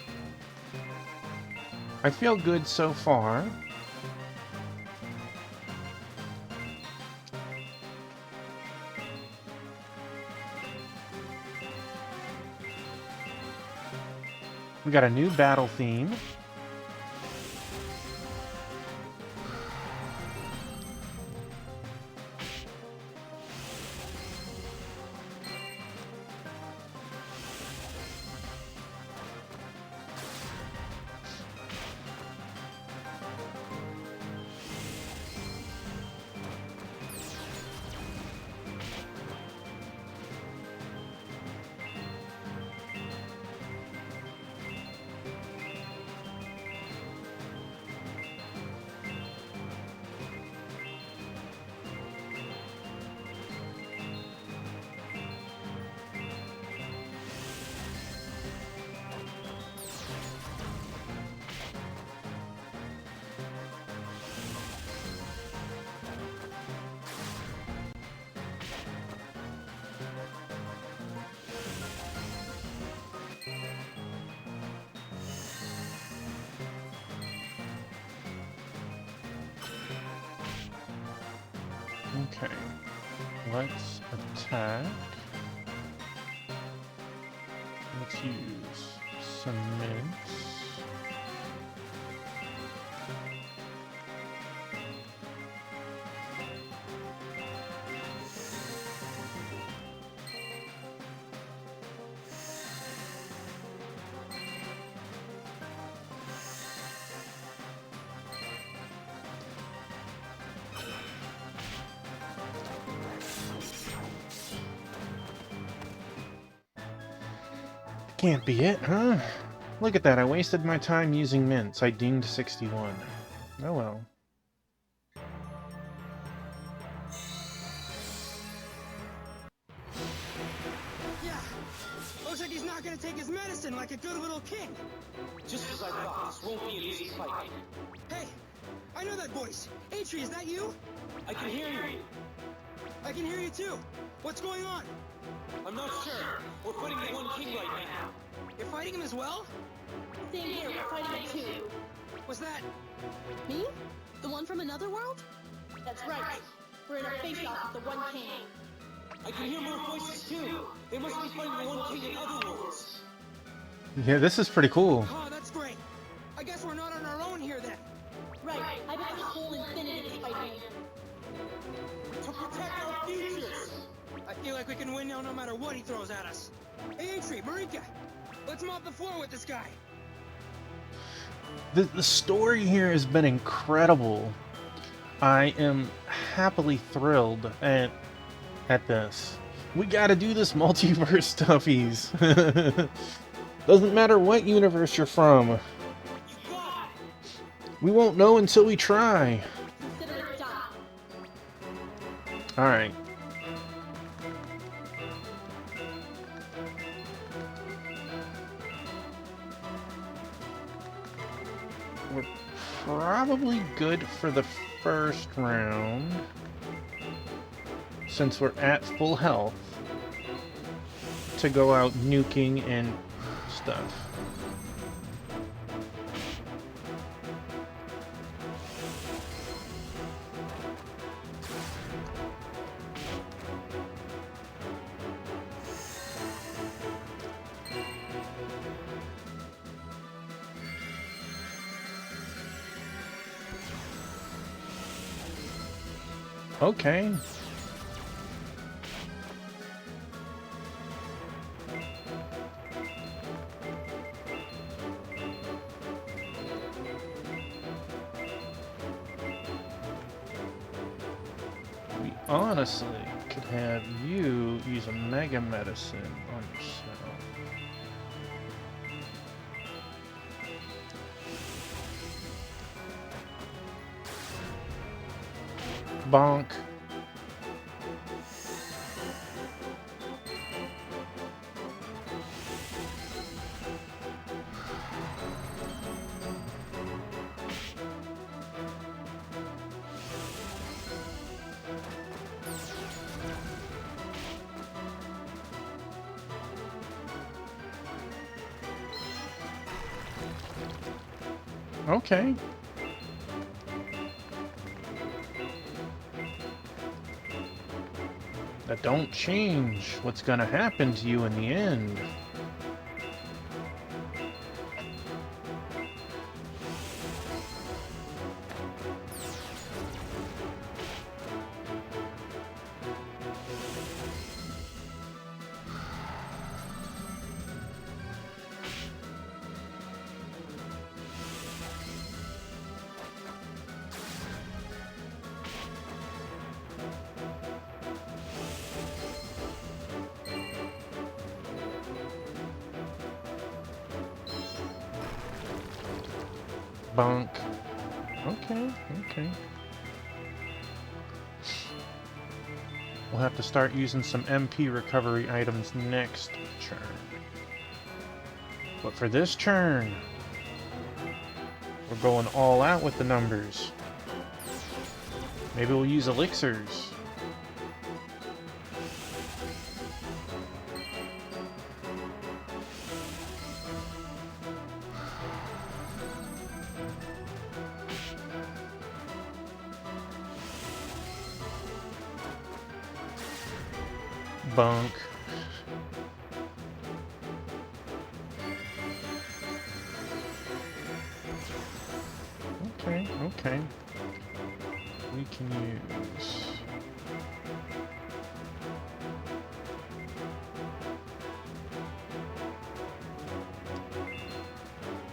I feel good so far. We got a new battle theme. Okay. Let's attack. Let's use some mints. Can't be it, huh? Look at that, I wasted my time using mints. I dinged 61. Oh well. Yeah. Looks like he's not gonna take his medicine like a good little king. Just as I thought, this won't be an easy fight. Hey, I know that voice. Atri, is that you? I can hear you. I can hear you too. What's going on? I'm not sure. We're fighting the One King right now. You're fighting him as well? Same here, we're fighting it too. What's that? Me? The one from another world? That's right. We're in a face-off with the One King. I can hear more voices too. They must be fighting the One King in other worlds. Yeah, this is pretty cool. Oh, that's great. I guess we're not on our own here then. Right, I bet the whole infinity is fighting. To protect our futures. I feel like we can win now no matter what he throws at us. Hey, Atri, Marika, let's mop the floor with this guy. The story here has been incredible. I am happily thrilled at this. We gotta do this multiverse stuffies. Doesn't matter what universe you're from. You got it. We won't know until we try. Consider it done. Alright. We're probably good for the first round, since we're at full health, to go out nuking and stuff. Okay. We honestly could have you use a mega medicine on yourself. Bonk. Okay. That don't change what's gonna happen to you in the end. Bonk. Okay, okay. We'll have to start using some MP recovery items next turn. But for this turn, we're going all out with the numbers. Maybe we'll use elixirs. Bunk. Okay, okay. We can use...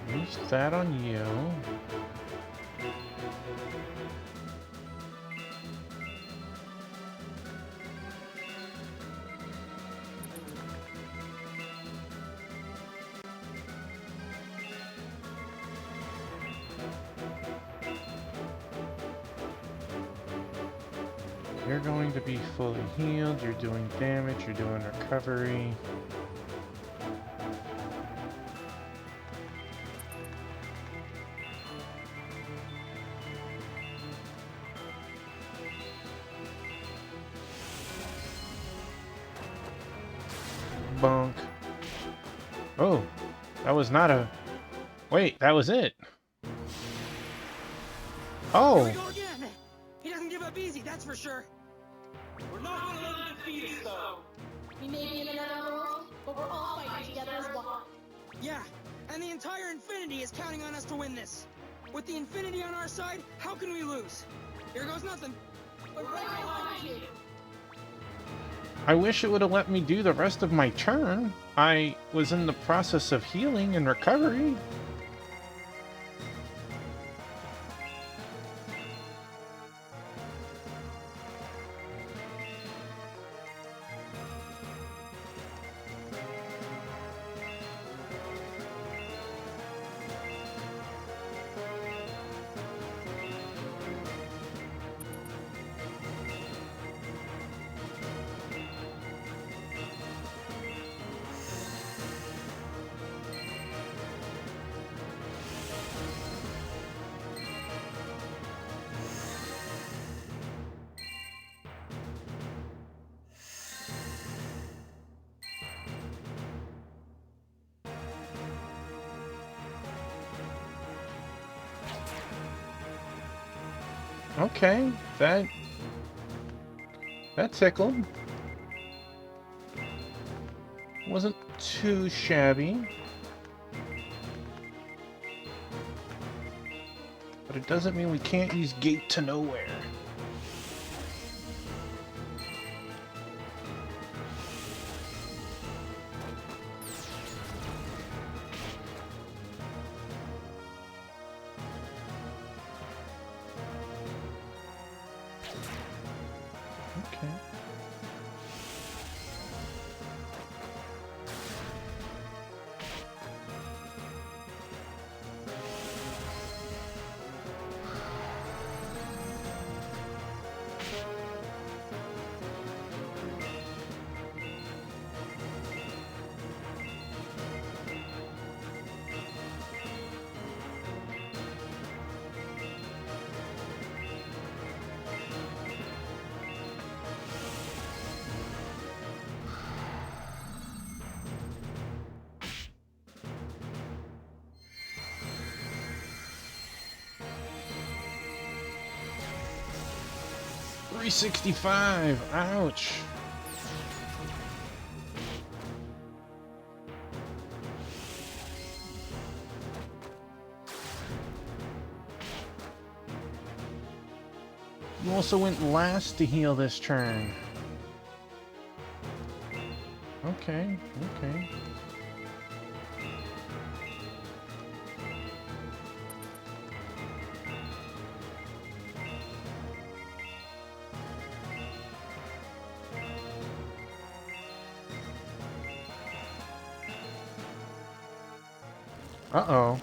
Use that on you. You're going to be fully healed, you're doing damage, you're doing recovery. Bonk. Oh, that was not a... Wait, that was it. Oh! Here we go again! He doesn't give up easy, that's for sure. We're not gonna let him defeat us, though. We may be in another world, but we're all fighting together as one. Yeah, and the entire Infinity is counting on us to win this. With the Infinity on our side, how can we lose? Here goes nothing. We're right behind you. I wish it would have let me do the rest of my turn. I was in the process of healing and recovery. Okay, that tickled. Wasn't too shabby. But it doesn't mean we can't use Gate to Nowhere. Okay. $365. Ouch. You also went last to heal this turn. Okay, okay. Uh-oh.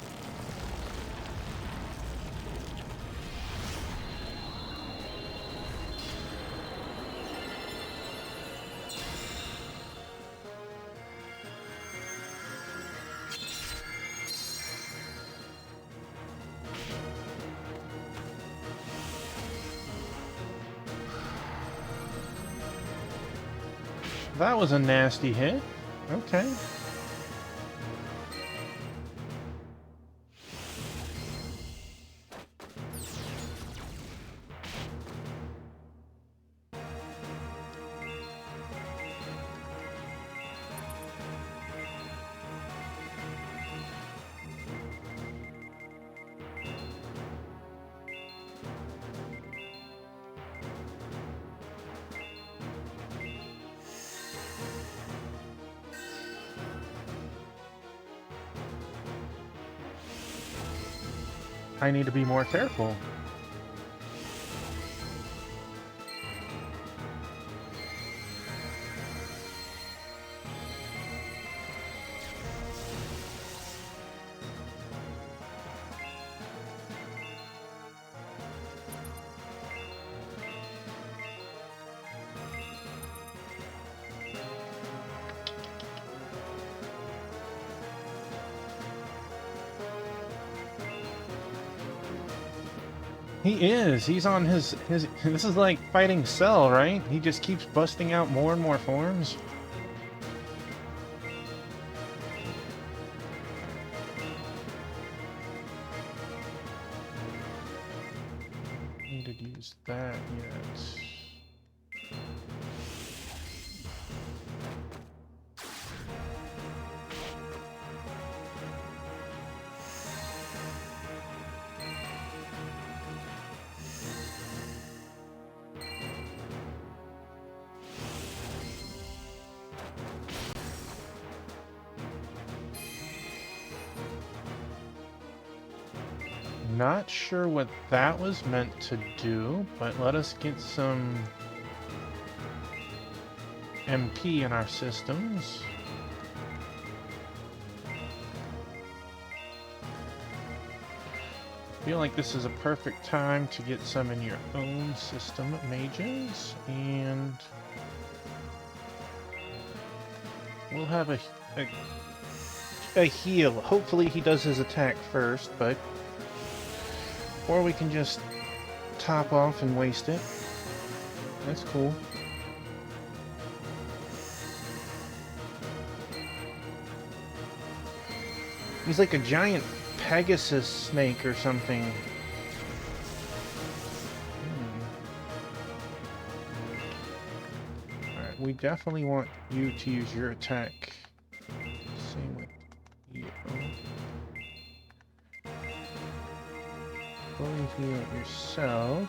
That was a nasty hit. Okay. I need to be more careful. He is. He's on his... This is like fighting Cell, right? He just keeps busting out more and more forms. Need to use that yet. Not sure what that was meant to do, but let us get some MP in our systems. I feel like this is a perfect time to get some in your own system, mages, and we'll have a heal. Hopefully he does his attack first, but or we can just top off and waste it. That's cool. He's like a giant Pegasus snake or something. Alright, we definitely want you to use your attack. Same with you. Fully heal yourself.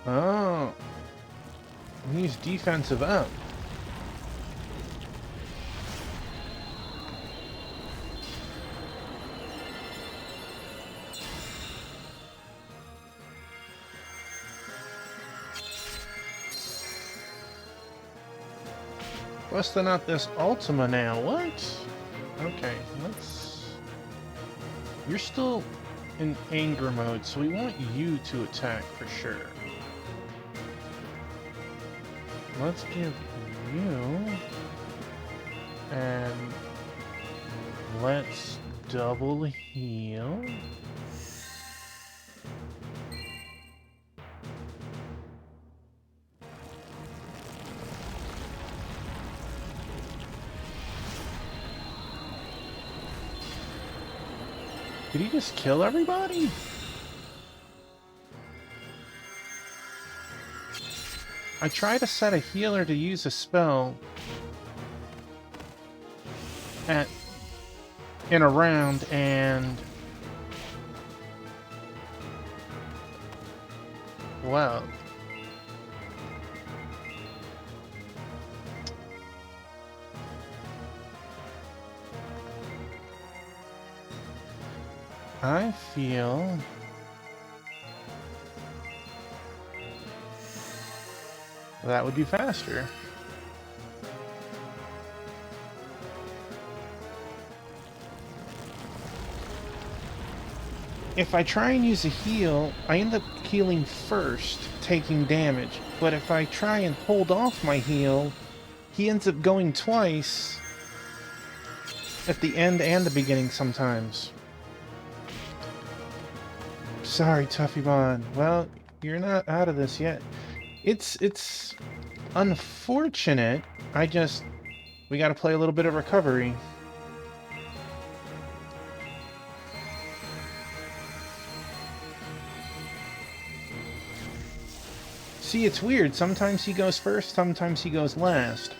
Oh, he's defensive up. Busting out this Ultima now, what? Okay, let's... You're still in anger mode, so we want you to attack for sure. Let's give you... And... Let's double heal. Did he just kill everybody? I tried to set a healer to use a spell in a round, and well, I feel that would be faster. If I try and use a heal, I end up healing first, taking damage. But if I try and hold off my heal, he ends up going twice at the end and the beginning sometimes. Sorry, Tuffybon. Well, you're not out of this yet. It's unfortunate. We gotta play a little bit of recovery. See, it's weird. Sometimes he goes first, sometimes he goes last.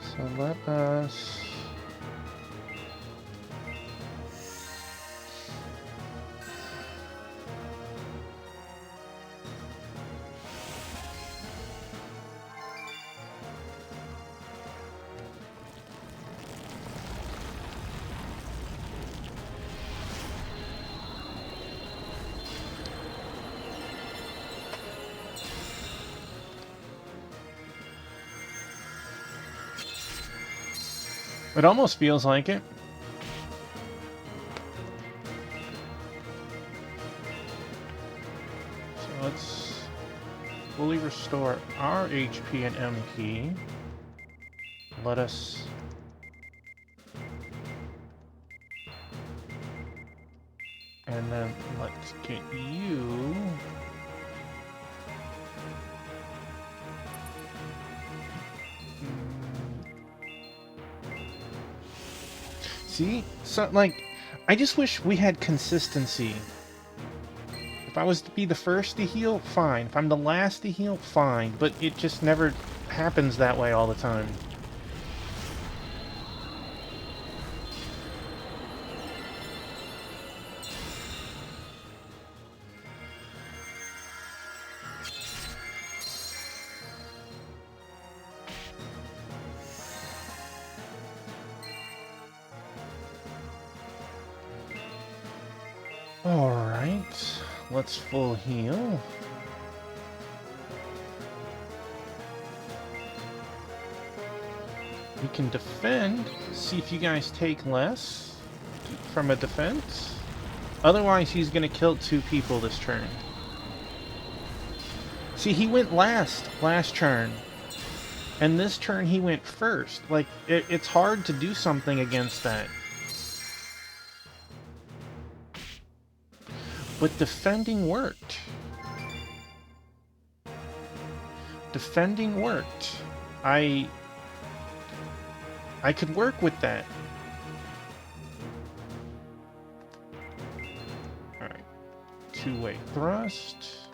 So let us... It almost feels like it. So let's fully restore our HP and MP. Let us... And then let's get you... See? So, like, I just wish we had consistency. If I was to be the first to heal, fine. If I'm the last to heal, fine. But it just never happens that way all the time. Alright, let's full heal. We can defend, see if you guys take less from a defense. Otherwise, he's going to kill 2 people this turn. See, he went last turn. And this turn he went first. Like, it's hard to do something against that. But defending worked. Defending worked. I could work with that. Alright. 2-way thrust.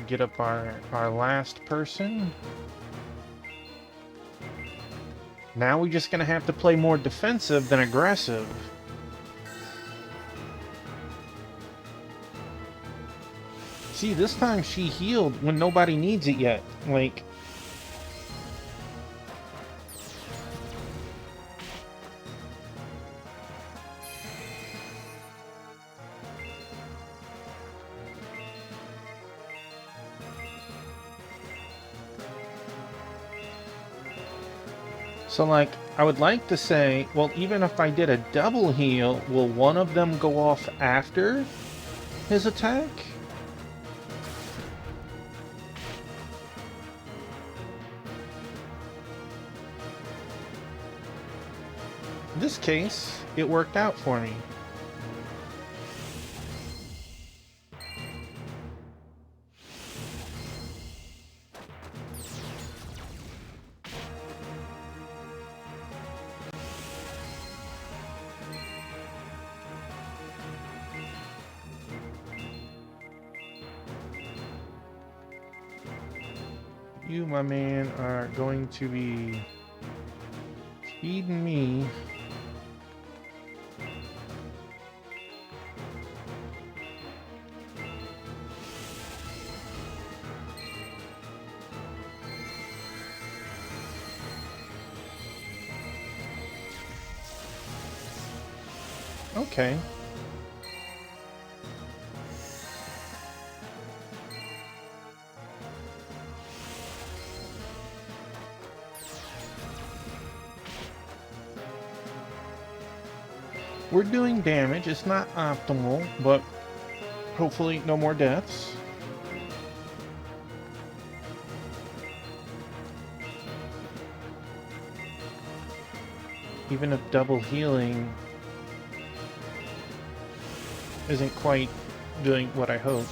Get up our last person. Now we're just gonna have to play more defensive than aggressive. See, this time she healed when nobody needs it yet. Like... So, like, I would like to say, well, even if I did a double heal, will one of them go off after his attack? In this case, it worked out for me. You, my man, are going to be feeding me. Okay. We're doing damage. It's not optimal, but hopefully no more deaths. Even if double healing isn't quite doing what I hoped.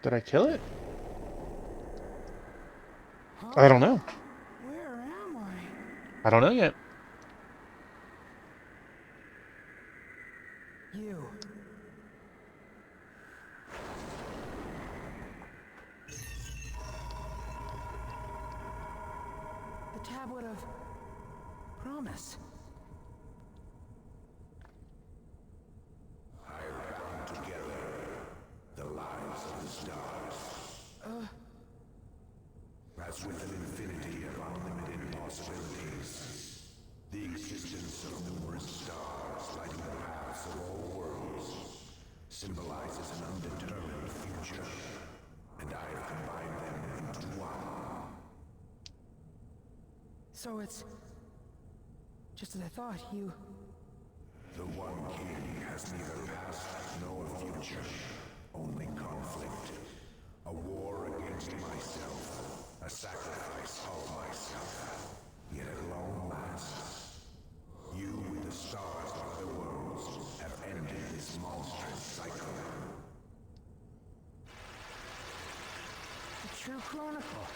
Did I kill it? I don't know. Where am I? I don't know yet. You. The Tablet of Promise. I have bound together the lives of the stars. As with an infinity of unlimited possibilities, the existence of numerous stars lighting the paths of all worlds symbolizes an undetermined future, and I have combined them into one. So it's just as I thought. You. The One King has neither past nor future, only conflict. A war against myself, a sacrifice of myself. Yet at long last, you with the stars of other worlds have ended this monstrous cycle. The true chronicle.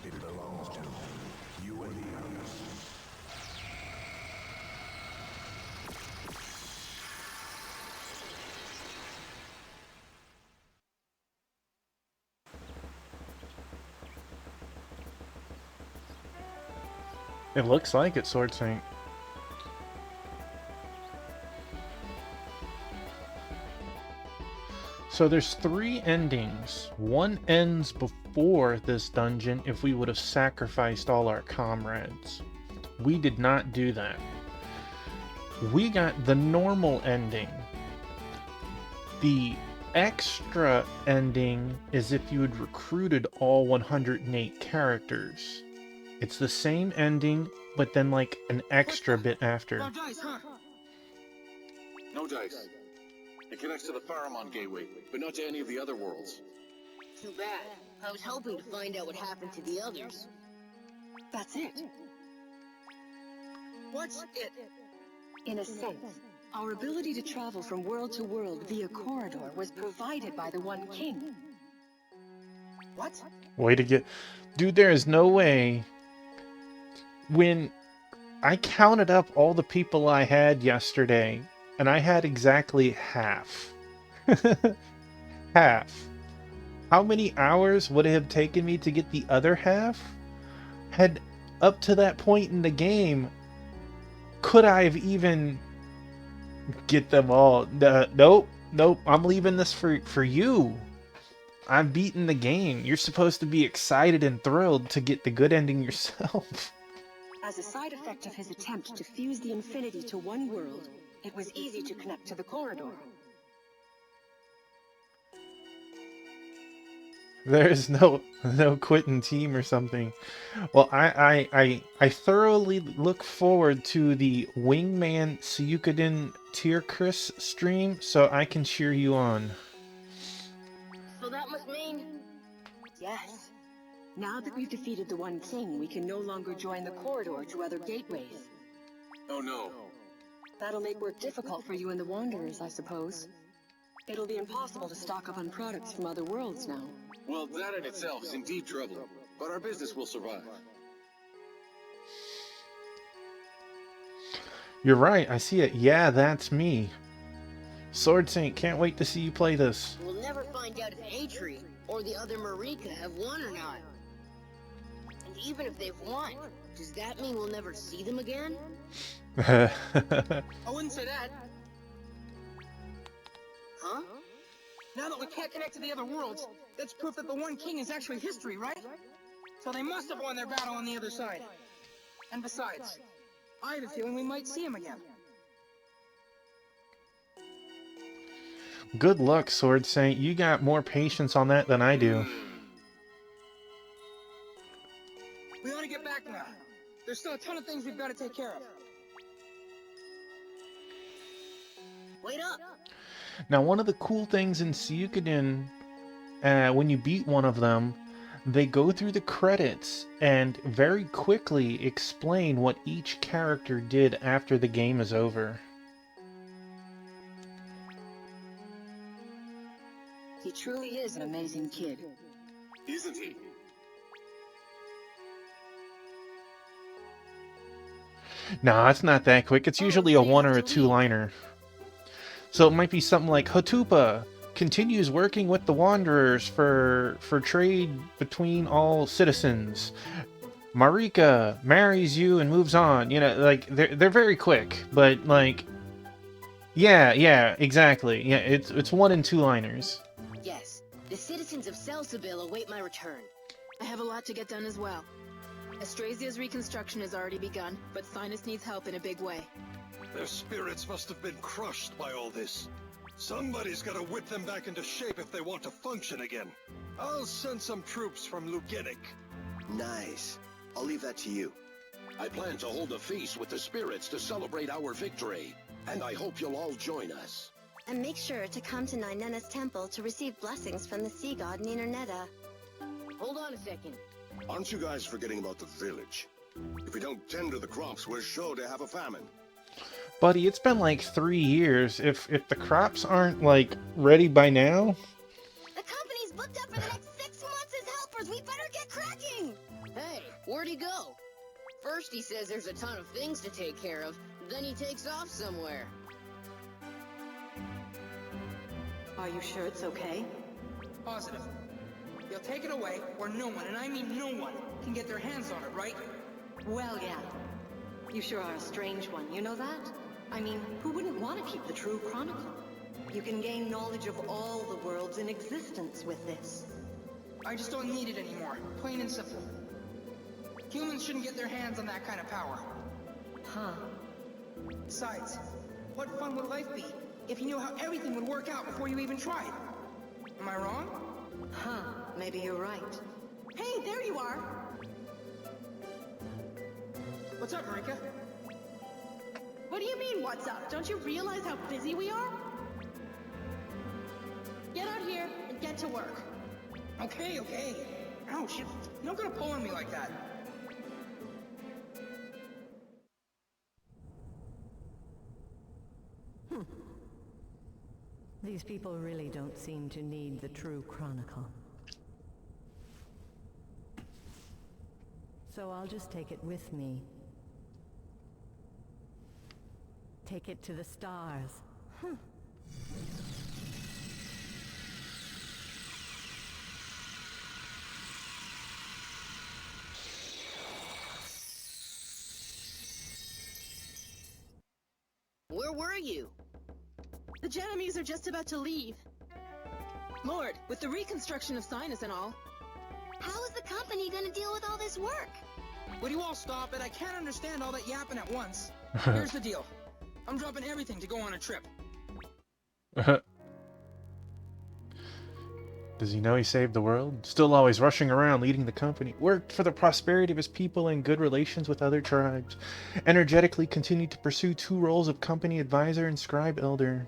It belongs to you and the others. It looks like it, Sword Saint. So there's 3 endings. One ends before this dungeon if we would have sacrificed all our comrades. We did not do that. We got the normal ending. The extra ending is if you had recruited all 108 characters. It's the same ending, but then like an extra bit after. No dice, huh? No dice. It connects to the Faramon Gateway, but not to any of the other worlds. Too bad. I was hoping to find out what happened to the others. That's it. What's it? In a sense, our ability to travel from world to world via corridor was provided by the One King. What? Way to get... Dude, there is no way... When I counted up all the people I had yesterday, and I had exactly half. Half. How many hours would it have taken me to get the other half? Had up to that point in the game, could I have even get them all? Nope, nope. I'm leaving this for you. I'm beating the game. You're supposed to be excited and thrilled to get the good ending yourself. As a side effect of his attempt to fuse the infinity to one world, it was easy to connect to the corridor. There's no quitting team or something. Well, I thoroughly look forward to the Wingman Suikoden Tierkreis stream so I can cheer you on. So that must mean... Yes. Now that we've defeated the One King, we can no longer join the corridor to other gateways. Oh no. That'll make work difficult for you and the Wanderers, I suppose. It'll be impossible to stock up on products from other worlds now. Well, that in itself is indeed trouble, but our business will survive. You're right, I see it. Yeah, that's me. Sword Saint, can't wait to see you play this. We'll never find out if Atri or the other Marika have won or not. And even if they've won, does that mean we'll never see them again? I wouldn't say that. Huh? Now that we can't connect to the other worlds, that's proof that the One King is actually history, right? So they must have won their battle on the other side. And besides, I have a feeling we might see him again. Good luck, Sword Saint. You got more patience on that than I do. We ought to get back now. There's still a ton of things we've got to take care of. Wait up! Now, one of the cool things in Suikoden, when you beat one of them, they go through the credits and very quickly explain what each character did after the game is over. He truly is an amazing kid. Isn't he? Nah, it's not that quick. It's usually a so you one have or a to leave. two-liner. So it might be something like Hatupa continues working with the Wanderers for trade between all citizens. Marika marries you and moves on. You know, like they're very quick, but like yeah, exactly. Yeah, it's one and two liners. Yes, the citizens of Salsabil await my return. I have a lot to get done as well. Astrasia's reconstruction has already begun, but Sinus needs help in a big way. Their spirits must have been crushed by all this. Somebody's gotta whip them back into shape if they want to function again. I'll send some troops from Lugenik. Nice. I'll leave that to you. I plan to hold a feast with the spirits to celebrate our victory, and I hope you'll all join us. And make sure to come to Ninena's temple to receive blessings from the sea god Ninernetta. Hold on a second. Aren't you guys forgetting about the village? If we don't tend to the crops, we're sure to have a famine. Buddy, it's been like 3 years. If the crops aren't like ready by now, The company's booked up for the next 6 months as helpers. We better get cracking. Hey, where'd he go? First he says there's a ton of things to take care of, then he takes off somewhere. Are you sure it's okay? Positive. You'll take it away where no one, and I mean no one, can get their hands on it, right? Well, yeah. You sure are a strange one, you know that? I mean, who wouldn't want to keep the true chronicle? You can gain knowledge of all the worlds in existence with this. I just don't need it anymore. Plain and simple. Humans shouldn't get their hands on that kind of power. Huh. Besides, what fun would life be if you knew how everything would work out before you even tried? Am I wrong? Huh. Maybe you're right. Hey, there you are! What's up, Marika? What do you mean, what's up? Don't you realize how busy we are? Get out here and get to work. Okay. Ouch, you don't gotta pull on me like that. These people really don't seem to need the true chronicle. So I'll just take it with me. Take it to the stars. Where were you? The Genoese are just about to leave. Lord, with the reconstruction of Sinus and all. How is the company gonna deal with all this work? Would you all stop it? I can't understand all that yapping at once. Here's the deal. I'm dropping everything to go on a trip. does he know he saved the world? Still always rushing around, leading the company. Worked for the prosperity of his people and good relations with other tribes. Energetically continued to pursue 2 roles of company advisor and scribe elder.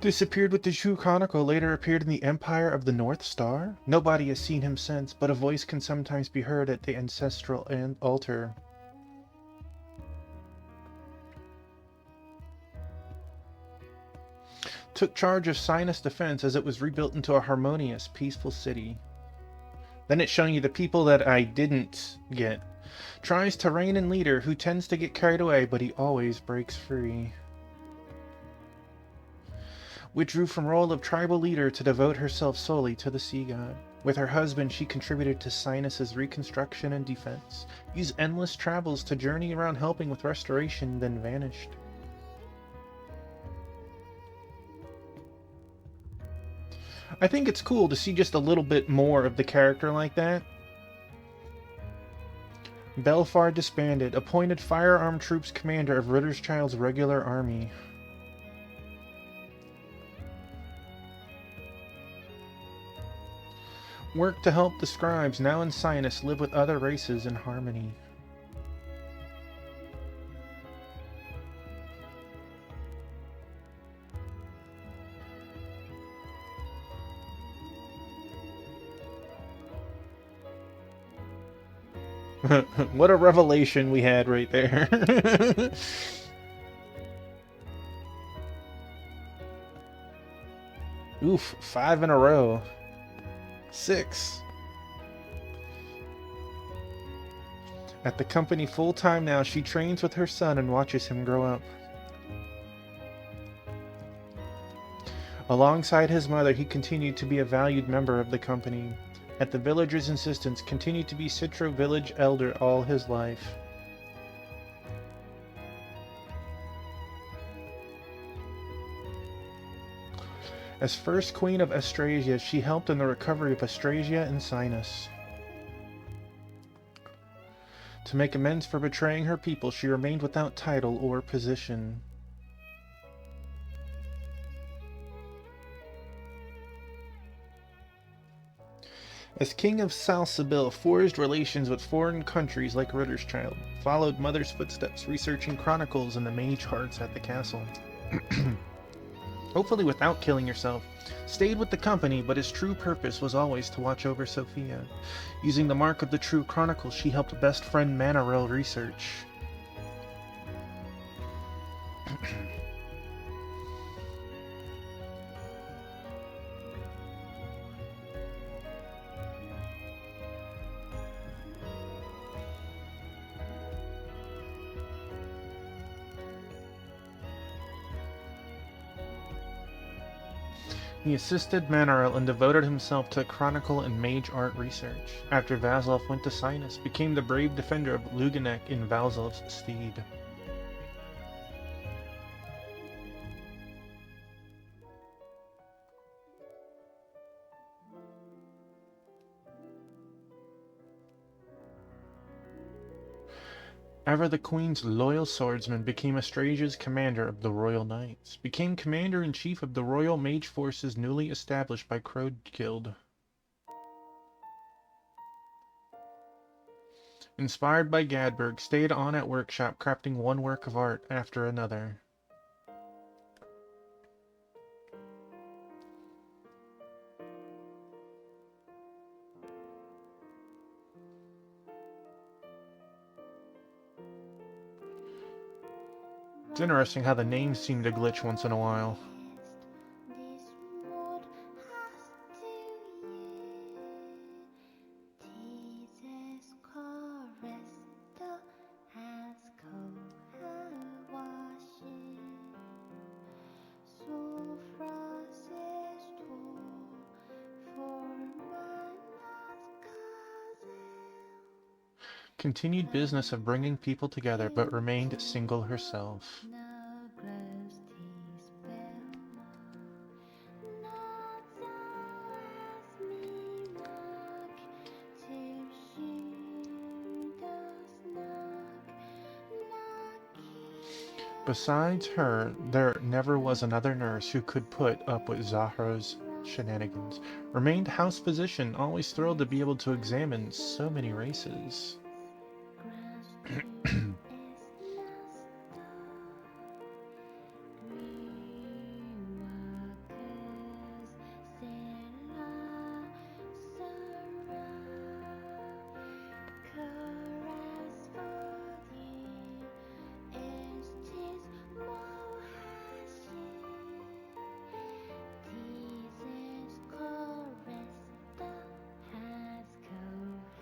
Disappeared with the True Chronicle, later appeared in the Empire of the North Star. Nobody has seen him since, but a voice can sometimes be heard at the ancestral altar. Took charge of Sinus defense as it was rebuilt into a harmonious, peaceful city. Then it's showing you the people that I didn't get. Tries to reign in leader who tends to get carried away, but he always breaks free. Withdrew from role of tribal leader to devote herself solely to the sea god. With her husband, she contributed to Sinus's reconstruction and defense. Used endless travels to journey around helping with restoration, then vanished. I think it's cool to see just a little bit more of the character like that. Belfar disbanded, appointed firearm troops commander of Ritterschild's regular army. Worked to help the scribes, now in Sinus, live with other races in harmony. What a revelation we had right there. Oof, 5 in a row. 6. At the company full-time now, she trains with her son and watches him grow up. Alongside his mother, he continued to be a valued member of the company. At the villagers' insistence, continued to be Citro village elder all his life. As first queen of Austrasia, she helped in the recovery of Austrasia and Sinus. To make amends for betraying her people, she remained without title or position. As king of Salsabil, forged relations with foreign countries like Ritter's Child, followed mother's footsteps, researching chronicles and the mage hearts at the castle. Hopefully without killing herself. Stayed with the company, but his true purpose was always to watch over Sophia. Using the mark of the true chronicle, she helped best friend Manarel research. He assisted Manarel and devoted himself to chronicle and mage art research. After Vaslov went to Sinus, became the brave defender of Luganek in Vaslov's stead. Ever the Queen's loyal swordsman, became Austrasia's commander of the Royal Knights. Became commander-in-chief of the Royal Mage Forces newly established by Crowdguild. Inspired by Gadberg, stayed on at workshop, crafting one work of art after another. It's interesting how the names seem to glitch once in a while. Continued business of bringing people together, but remained single herself. Besides her, there never was another nurse who could put up with Zahra's shenanigans. Remained house physician, always thrilled to be able to examine so many races.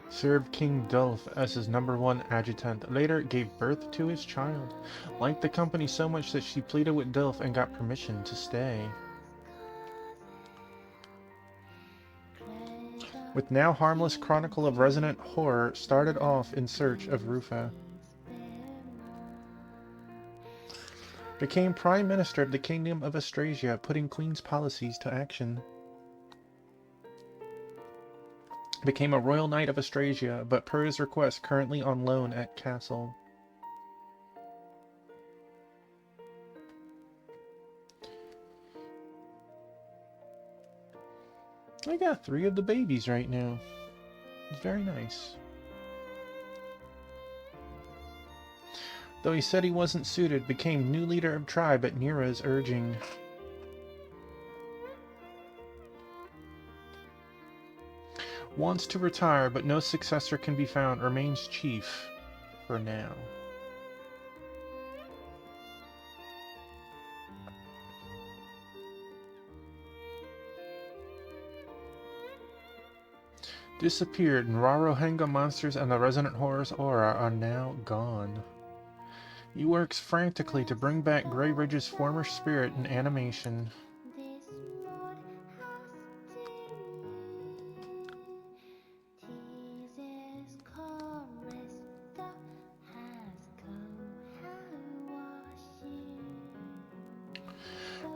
Served King Dulf as his #1 adjutant, later gave birth to his child. Liked the company so much that she pleaded with Dulf and got permission to stay. With now harmless chronicle of resident horror, started off in search of Rufa. Became Prime Minister of the Kingdom of Austrasia, putting Queen's policies to action. Became a Royal Knight of Austrasia, but per his request currently on loan at Castle. I got 3 of the babies right now. It's very nice. Though he said he wasn't suited, became new leader of tribe at Nira's urging. Wants to retire, but no successor can be found. Remains chief for now. disappeared, and Rarohenga monsters and the Resident Horror's aura are now gone. He works frantically to bring back Grey Ridge's former spirit and animation.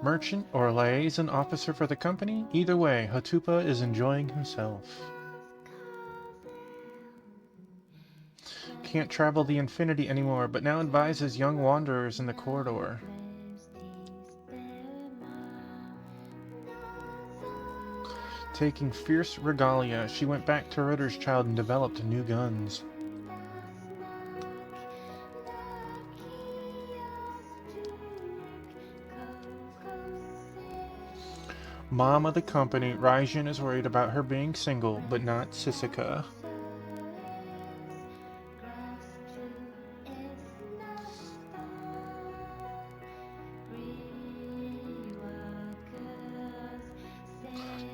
Merchant or liaison officer for the company? Either way, Hatupa is enjoying himself. Can't travel the infinity anymore, but now advises young wanderers in the corridor. Taking fierce regalia, she went back to Ritter's Child and developed new guns. Mom of the company, Raijin is worried about her being single, but not Sisika.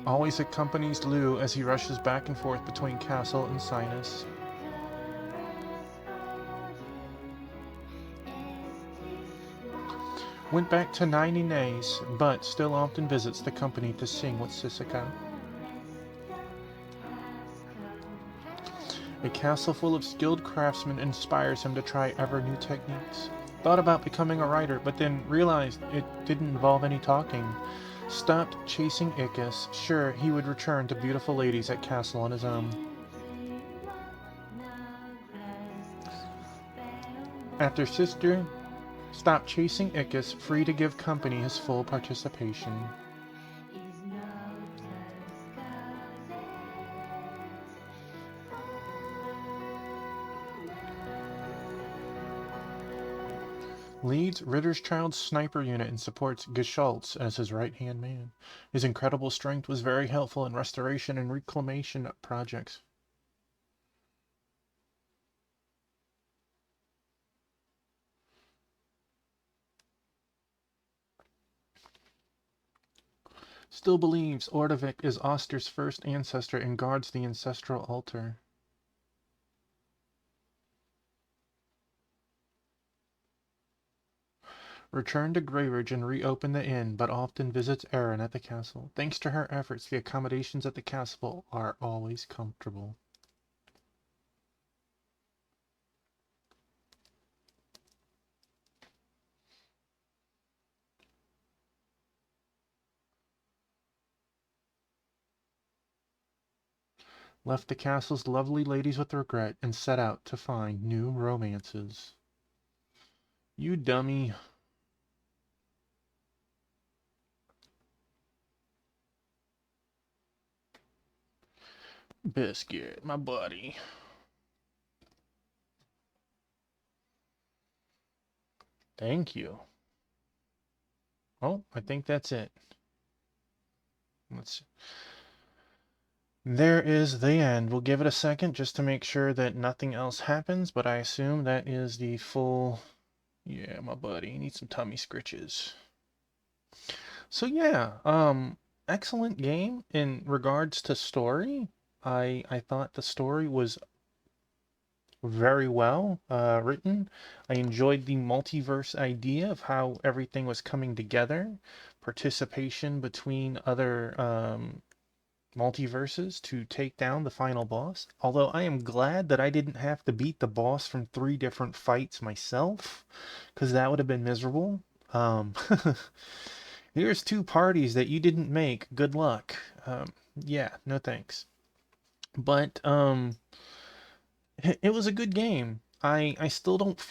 Always accompanies Liu as he rushes back and forth between Castle and Sinus. Went back to 90 days, but still often visits the company to sing with Sisika. A castle full of skilled craftsmen inspires him to try ever new techniques. Thought about becoming a writer, but then realized it didn't involve any talking. Stopped chasing Ickis. Sure, he would return to beautiful ladies at Castle on his own. After Sister stopped chasing Ickis, free to give company his full participation. Leads Ritter's Child's sniper unit and supports Geschultz as his right-hand man. His incredible strength was very helpful in restoration and reclamation projects. Still believes Ordovik is Oster's first ancestor and guards the ancestral altar. Returned to Greyridge and reopened the inn, but often visits Erin at the castle. Thanks to her efforts, the accommodations at the castle are always comfortable. Left the castle's lovely ladies with regret and set out to find new romances. You dummy. Biscuit, my buddy. Thank you. Oh, I think that's it. Let's. There is the end. We'll give it a second just to make sure that nothing else happens, but I assume that is the full. Yeah, my buddy. Need some tummy scritches. So yeah, excellent game in regards to story. I thought the story was very well written. I enjoyed the multiverse idea of how everything was coming together, participation between other multiverses to take down the final boss. Although I am glad that I didn't have to beat the boss from 3 different fights myself, because that would have been miserable. Here's 2 parties that you didn't make. Good luck. Yeah, no thanks. But it was a good game. I still don't feel